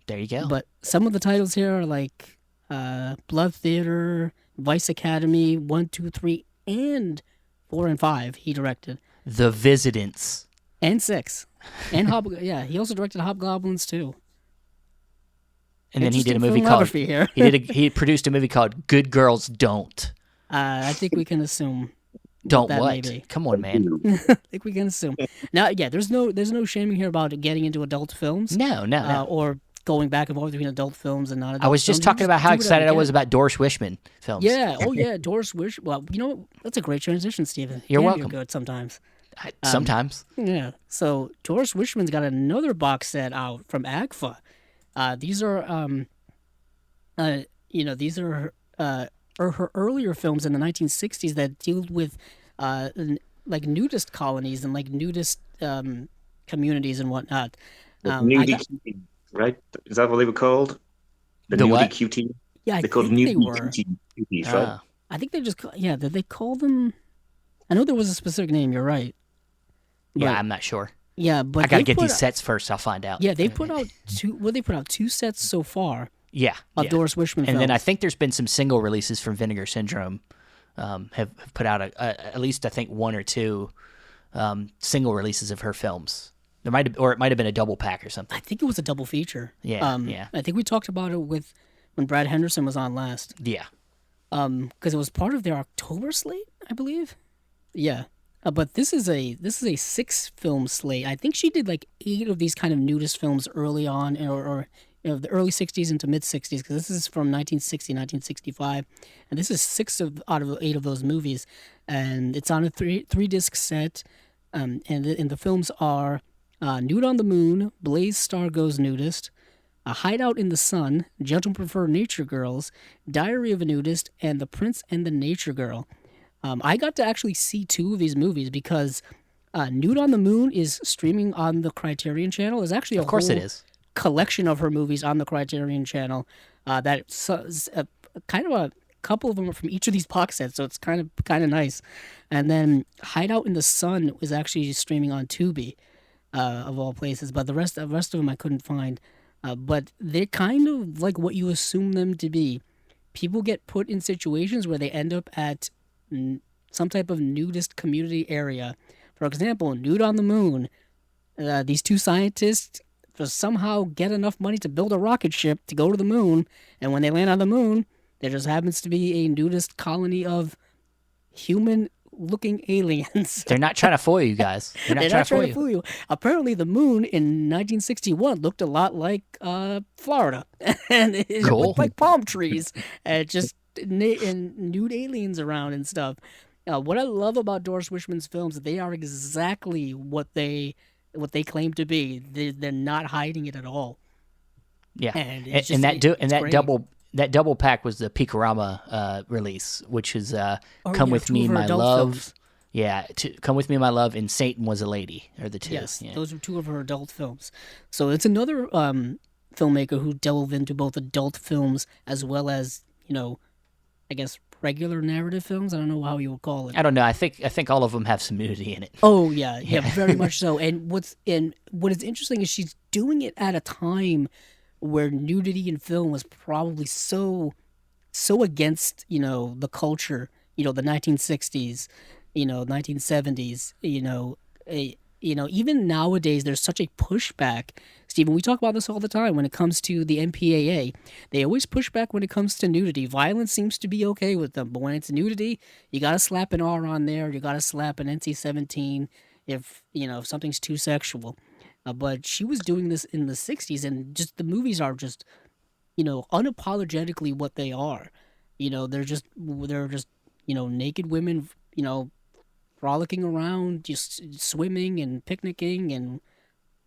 There you go. But some of the titles here are like Blood Theater, Vice Academy, 1, 2, 3, and 4 and 5. He directed, The Visitants. and 6, and yeah. He also directed Hobgoblins too. And then he did a Interesting movie called filmography here. he produced a movie called Good Girls Don't. I think we can assume. Don't that what? may be. Come on, man. I think we can assume. Now, yeah, there's no shaming here about getting into adult films. No. Or going back and forth between adult films and non-adult. I was just films. talking about how do whatever excited I you was can. about Doris Wishman films. Yeah. Oh, yeah. Doris Wish. Well, you know what? That's a great transition, Stephen. You're Damn, welcome. You're good sometimes. Sometimes. Yeah. So Doris Wishman's got another box set out from AGFA. These are these are her earlier films in the 1960s that deal with like nudist colonies and like nudist communities and whatnot. Nudie cutie, right? Is that what they were called? The nudie what? cutie. Yeah, I They're called think they nudie were. cuties, right? Ah. I think they just did they call them? I know there was a specific name. You're right. Yeah, But- I'm not sure. Yeah, but I gotta they get put these out- sets first. I'll find out. Yeah, they put out two. Well, they put out 2 sets so far Yeah. of yeah. Doris Wishman And films. then I think there's been some single releases from Vinegar Syndrome. Have put out at least I think 1 or 2 single releases of her films. It might have been a double pack or something. I think it was a double feature. Yeah, yeah. I think we talked about it when Brad Henderson was on last. Yeah. Because it was part of their October slate, I believe. Yeah. But this is a 6-film slate. I think she did like 8 of these kind of nudist films early on, or the early 60s into mid 60s, because this is from 1960, 1965, and this is 6 out of 8 of those movies, and it's on a 3-disc set, and the films are Nude on the Moon, Blaze Star Goes Nudist, A Hideout in the Sun, Gentlemen Prefer Nature Girls, Diary of a Nudist, and The Prince and the Nature Girl. I got to actually see 2 of these movies because Nude on the Moon is streaming on the Criterion Channel. There's actually Of course it is. collection of her movies on the Criterion Channel. Kind of a couple of them are from each of these box sets, so it's kind of nice. And then Hideout in the Sun was actually streaming on Tubi, of all places. But the rest of them I couldn't find. But they're kind of like what you assume them to be. People get put in situations where they end up at some type of nudist community area. For example, Nude on the Moon. These 2 scientists somehow get enough money to build a rocket ship to go to the moon, and when they land on the moon, there just happens to be a nudist colony of human-looking aliens. They're not trying to fool you guys. They're not trying to fool you. Apparently, the moon in 1961 looked a lot like Florida, and it Cool. looked like palm trees, and just and nude aliens around and stuff. What I love about Doris Wishman's films, they are exactly what they claim to be. They're not hiding it at all. Yeah. And And, it's just- and that it's great. double pack was the Picorama release, which is Come yeah, With 2 Me, of her My adult Love. films. Yeah, Come With Me, My Love, and Satan Was a Lady are the 2. Yes, Yeah. those are 2 of her adult films. So it's another filmmaker who delved into both adult films as well as, I guess regular narrative films. I don't know how you would call it. I don't know. I think all of them have some nudity in it. Oh yeah, very much so. And what is interesting is she's doing it at a time where nudity in film was probably so against the culture. The 1960s, 1970s. Even nowadays, there's such a pushback. Stephen, we talk about this all the time when it comes to the MPAA. They always push back when it comes to nudity. Violence seems to be okay with them, but when it's nudity, you got to slap an R on there. You got to slap an NC-17 if something's too sexual. But she was doing this in the 60s, and just the movies are just, unapologetically what they are. They're just naked women, frolicking around, just swimming and picnicking and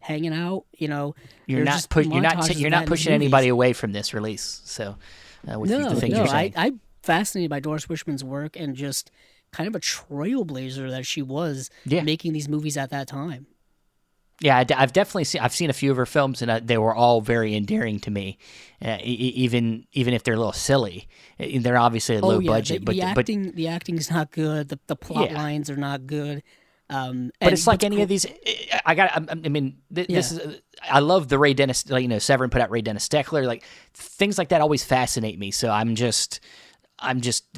hanging out. You're not pushing anybody away from this release. So with the things you're saying. I fascinated by Doris Wishman's work and just kind of a trailblazer that she was Yeah. making these movies at that time. Yeah, I've definitely seen a few of her films, and they were all very endearing to me, even if they're a little silly. They're obviously a low budget, the acting is not good. The plot lines are not good. But it's like any of these. This is. I love the Ray Dennis. Severin put out Ray Dennis Steckler. Like things like that always fascinate me. So I'm just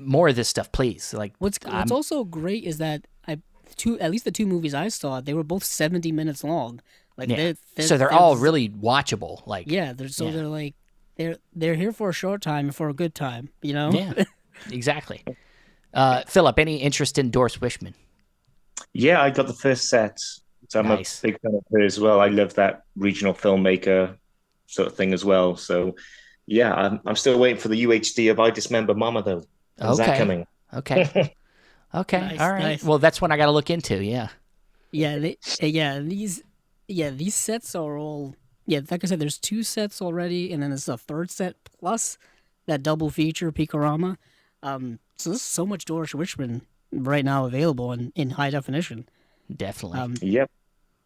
more of this stuff, please. Like what's also great is that at least the two movies I saw, they were both 70 minutes long. Like they're all really watchable. Like they're like they're here for a short time and for a good time. Yeah, exactly. Philip, any interest in Doris Wishman? Yeah, I got the first set, so I'm a big fan of her as well. I love that regional filmmaker sort of thing as well. So yeah, I'm still waiting for the UHD of I Dismember Mama though. When's that coming? Okay. Okay, nice, all right. Nice. Well, that's one I got to look into. Yeah. These sets are all like I said. There's 2 sets already, and then there's a 3rd set plus that double feature Picorama. So there's so much Doris Wishman right now available in high definition. Definitely. Yep.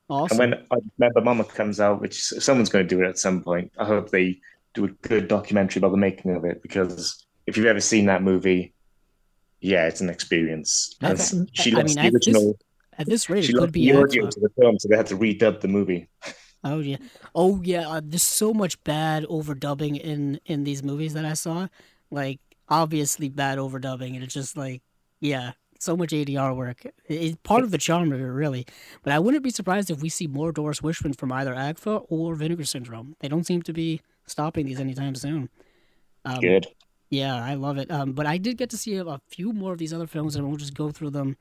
Awesome. And when I Remember Mama comes out, which someone's going to do it at some point, I hope they do a good documentary about the making of it, because if you've ever seen that movie, yeah, it's an experience. She lost the original. At this rate, she it could lost be the audio to the film, so they had to redub the movie. Oh yeah. There's so much bad overdubbing in these movies that I saw. Like obviously bad overdubbing, and it's just like so much ADR work. It's part of the charm of it, really. But I wouldn't be surprised if we see more Doris Wishman from either AGFA or Vinegar Syndrome. They don't seem to be stopping these anytime soon. Good. Yeah, I love it. But I did get to see a few more of these other films, and we'll just go through them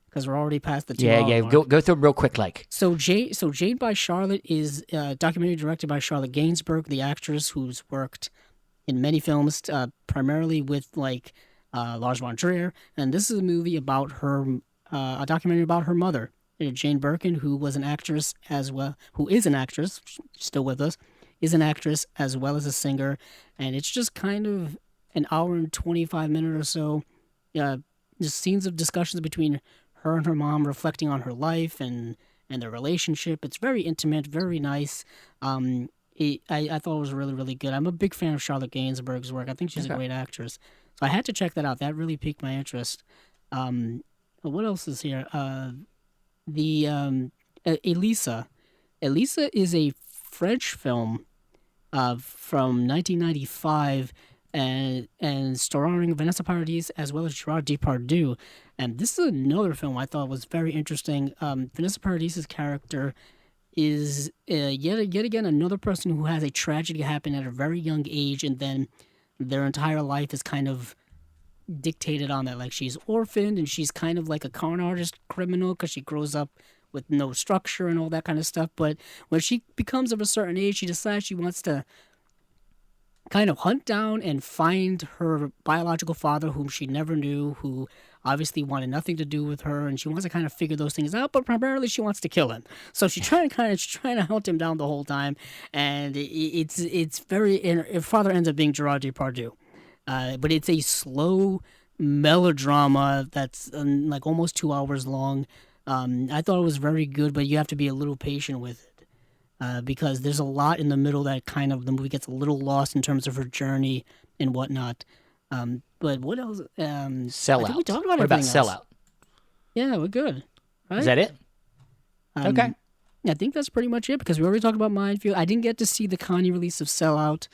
because we're already past the 2 hour mark. Go through them real quick, like. So Jane by Charlotte is a documentary directed by Charlotte Gainsbourg, the actress who's worked in many films, primarily with Lars von Trier, and this is a movie about her, a documentary about her mother, Jane Birkin, who was an actress as well, who is an actress, still with us, is an actress as well as a singer, and it's just kind of an hour and 25 minutes or so, just scenes of discussions between her and her mom, reflecting on her life and their relationship. It's very intimate, very nice. I thought it was really, really good. I'm a big fan of Charlotte Gainsbourg's work. I think she's a great actress. So I had to check that out. That really piqued my interest. What else is here? Elisa. Elisa is a French film from 1995 and starring Vanessa Paradis as well as Gerard Depardieu. And this is another film I thought was very interesting. Vanessa Paradis' character is yet again another person who has a tragedy happen at a very young age, and then their entire life is kind of dictated on that. Like she's orphaned and she's kind of like a con artist criminal because she grows up with no structure and all that kind of stuff. But when she becomes of a certain age, she decides she wants to kind of hunt down and find her biological father, whom she never knew, who obviously wanted nothing to do with her, and she wants to kind of figure those things out, but primarily she wants to kill him. So she's trying to hunt him down the whole time, and it's very. And her father ends up being Gerard Depardieu, but it's a slow melodrama that's like almost 2 hours long. I thought it was very good, but you have to be a little patient with it. Because there's a lot in the middle that kind of the movie gets a little lost in terms of her journey and whatnot. But what else? Sellout. I think we talked about what about everything else. Sellout? Yeah, we're good. Right? Is that it? Okay. I think that's pretty much it because we already talked about Minefield. I didn't get to see the Kanye release of Sellout,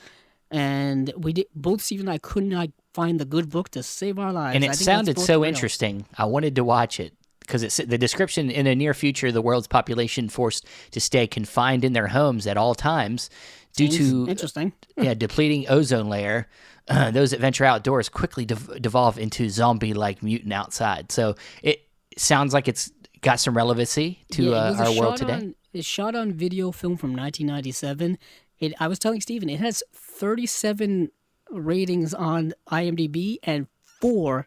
and both Steve and I could not find the good book to save our lives. And it sounded so interesting. I wanted to watch it. Because it's the description: in the near future, the world's population forced to stay confined in their homes at all times due to depleting ozone layer. Those that venture outdoors quickly devolve into zombie-like mutant outside. So it sounds like it's got some relevancy to our world today. It's shot on video film from 1997. I was telling Steven, it has 37 ratings on IMDb and 4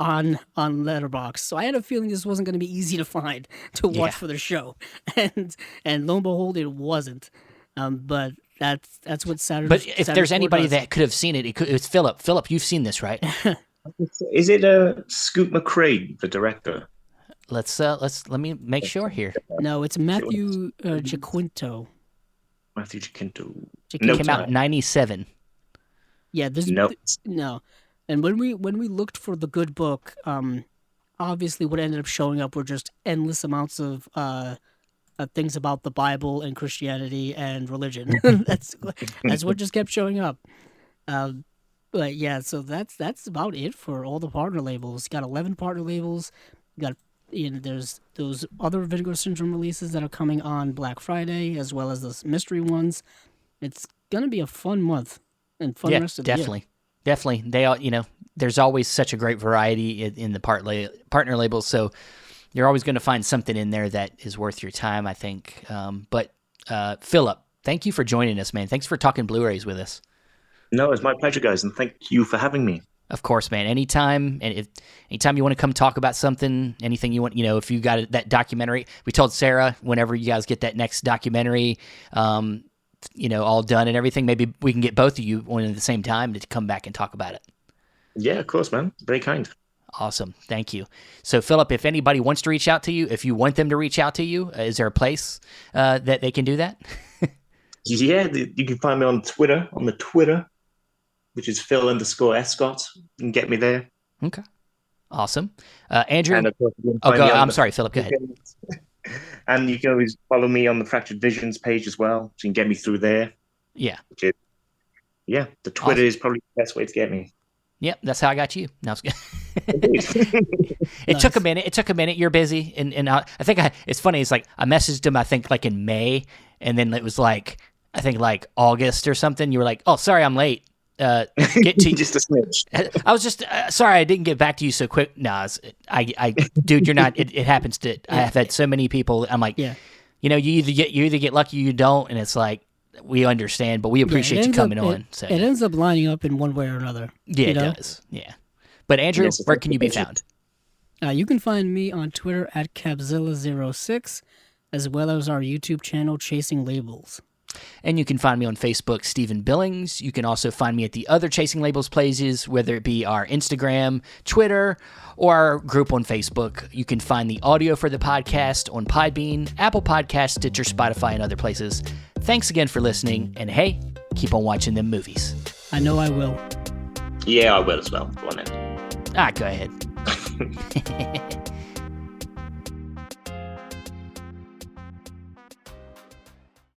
on Letterboxd. So I had a feeling this wasn't going to be easy to find to watch for the show, and lo and behold, it wasn't. But that's what Saturday. But if there's anybody that could have seen it, it's Philip. Philip, you've seen this, right? Is it Scoot McCrae, the director? Let me make sure here. No, it's Matthew Jacinto. Matthew Jacinto. Jacinto. Came out in 97. Yeah, there's No. no. And when we looked for the good book, obviously what ended up showing up were just endless amounts of things about the Bible and Christianity and religion. that's what just kept showing up. But yeah, so that's about it for all the partner labels. You got 11 partner labels. You got there's those other Vinegar Syndrome releases that are coming on Black Friday, as well as those mystery ones. It's gonna be a fun month and fun rest of the year. Definitely. They all, there's always such a great variety in the partner labels, so you're always going to find something in there that is worth your time, I think. But Phillip, thank you for joining us, man. Thanks for talking Blu-rays with us. No, it's my pleasure, guys, and thank you for having me. Of course, man. Anytime, and anytime you want to come talk about something, anything you want, if you got that documentary, we told Sarah whenever you guys get that next documentary, all done and everything, maybe we can get both of you on at the same time to come back and talk about it. Yeah, of course, man. Very kind. Awesome. Thank you. So, Phillip, if anybody wants to reach out to you, if you want them to reach out to you, is there a place that they can do that? Yeah, you can find me on Twitter, which is Phil_Escott. You can get me there. Okay. Awesome. Andrew? And of course, I'm sorry, Phillip, go ahead. And you can always follow me on the Fractured Visions page as well, so you can get me through there. Yeah. The Twitter is probably the best way to get me. Yep, that's how I got you. No, it took a minute. You're busy, and I think it's funny. It's like I messaged him. I think like in May, and then it was like I think like August or something. You were like, "Oh, sorry, I'm late." Get to just a snitch. I was just sorry I didn't get back to you so quick. No, dude, you're not. It happens to. I have had so many people. I'm like, you either get lucky, or you don't, and it's like. We understand, but we appreciate you coming on. So. It ends up lining up in one way or another. Yeah, it does. Yeah. But Andrew, where can you be found? You can find me on Twitter at Cabzilla06, as well as our YouTube channel, Chasing Labels. And you can find me on Facebook, Stephen Billings. You can also find me at the other Chasing Labels pages, whether it be our Instagram, Twitter, or our group on Facebook. You can find the audio for the podcast on Podbean, Apple Podcasts, Stitcher, Spotify, and other places. Thanks again for listening, and hey, keep on watching them movies. I know I will. Yeah, I will as well. Go on then. Go ahead.